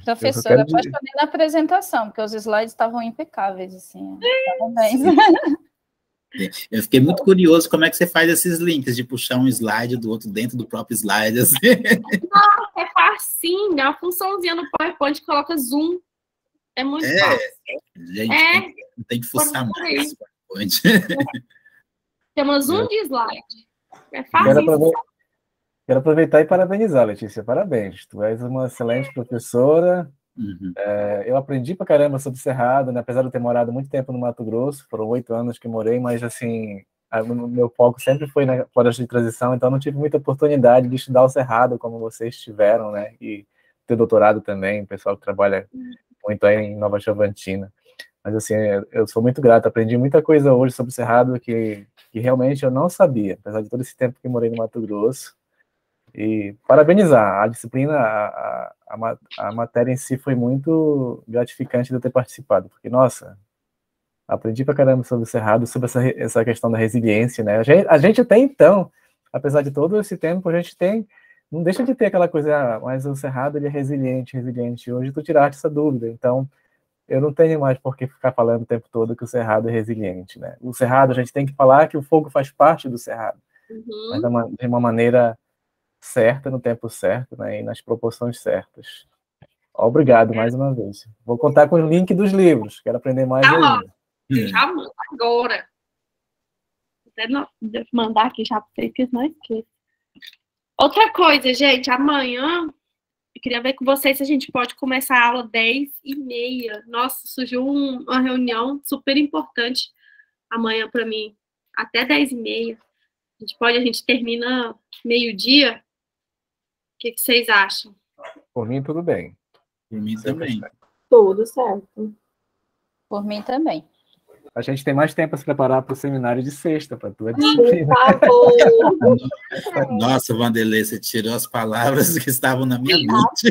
Professora, apaixonei na apresentação, porque os slides estavam impecáveis, assim. Parabéns. Eu fiquei muito curioso como é que você faz esses links, de puxar um slide do outro dentro do próprio slide. Assim. Não, é facinho, é uma funçãozinha no PowerPoint que coloca zoom. É muito fácil. Gente, tem que fuçar mais o PowerPoint. Chama zoom de slide. É fácil. Quero aproveitar e parabenizar, Letícia. Parabéns. Tu és uma excelente professora. Uhum. Eu aprendi pra caramba sobre Cerrado, né? Apesar de eu ter morado muito tempo no Mato Grosso, foram 8 anos que morei, mas assim, o meu foco sempre foi na floresta de transição, então não tive muita oportunidade de estudar o Cerrado como vocês tiveram, né? E ter doutorado também, o pessoal que trabalha muito aí em Nova Chavantina. Mas assim, eu sou muito grato, aprendi muita coisa hoje sobre o Cerrado que realmente eu não sabia, apesar de todo esse tempo que morei no Mato Grosso. E parabenizar a disciplina, a matéria em si foi muito gratificante de eu ter participado, porque, nossa, aprendi pra caramba sobre o Cerrado, sobre essa questão da resiliência, né? A gente até então, apesar de todo esse tempo, a gente não deixa de ter aquela coisa, mas o Cerrado ele é resiliente. Hoje tu tiraste essa dúvida, então eu não tenho mais por que ficar falando o tempo todo que o Cerrado é resiliente, né? O Cerrado, a gente tem que falar que o fogo faz parte do Cerrado, mas de uma maneira certa, no tempo certo, né, e nas proporções certas. Obrigado mais uma vez. Vou contar com o link dos livros, quero aprender mais ainda. Eu já mando agora. Devo mandar aqui já para vocês, que não esqueço. Outra coisa, gente, amanhã eu queria ver com vocês se a gente pode começar a aula 10h30. Nossa, surgiu uma reunião super importante amanhã para mim, até 10h30. A gente termina meio-dia. O que vocês acham? Por mim, tudo bem. Por mim também. Tudo certo. Por mim também. A gente tem mais tempo para se preparar para o seminário de sexta, para a tua disciplina. Nossa, Vanderlei, você tirou as palavras que estavam na minha mente.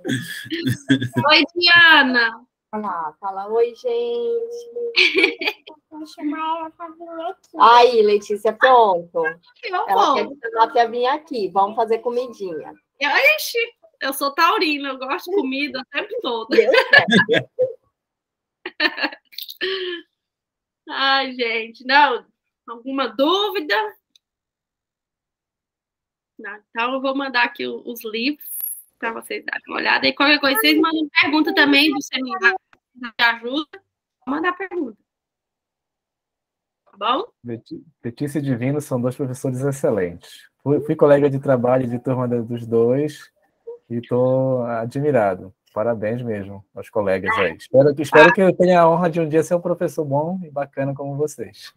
Oi, Diana. Olá, fala oi, gente. Vou chamar ela para vir aqui. Aí, Letícia, pronto. Ela quer que você vir aqui. Vamos fazer comidinha. Eu sou taurina, eu gosto de comida o tempo todo. Ai, gente, não. Alguma dúvida? Não, então, eu vou mandar aqui os livros para vocês darem uma olhada. E qualquer coisa, vocês mandam pergunta também do seminário de ajuda. Mandar pergunta. Tá bom? Letícia e Divino são dois professores excelentes. Fui colega de trabalho de turma dos dois e estou admirado. Parabéns mesmo aos colegas aí. Espero que eu tenha a honra de um dia ser um professor bom e bacana como vocês.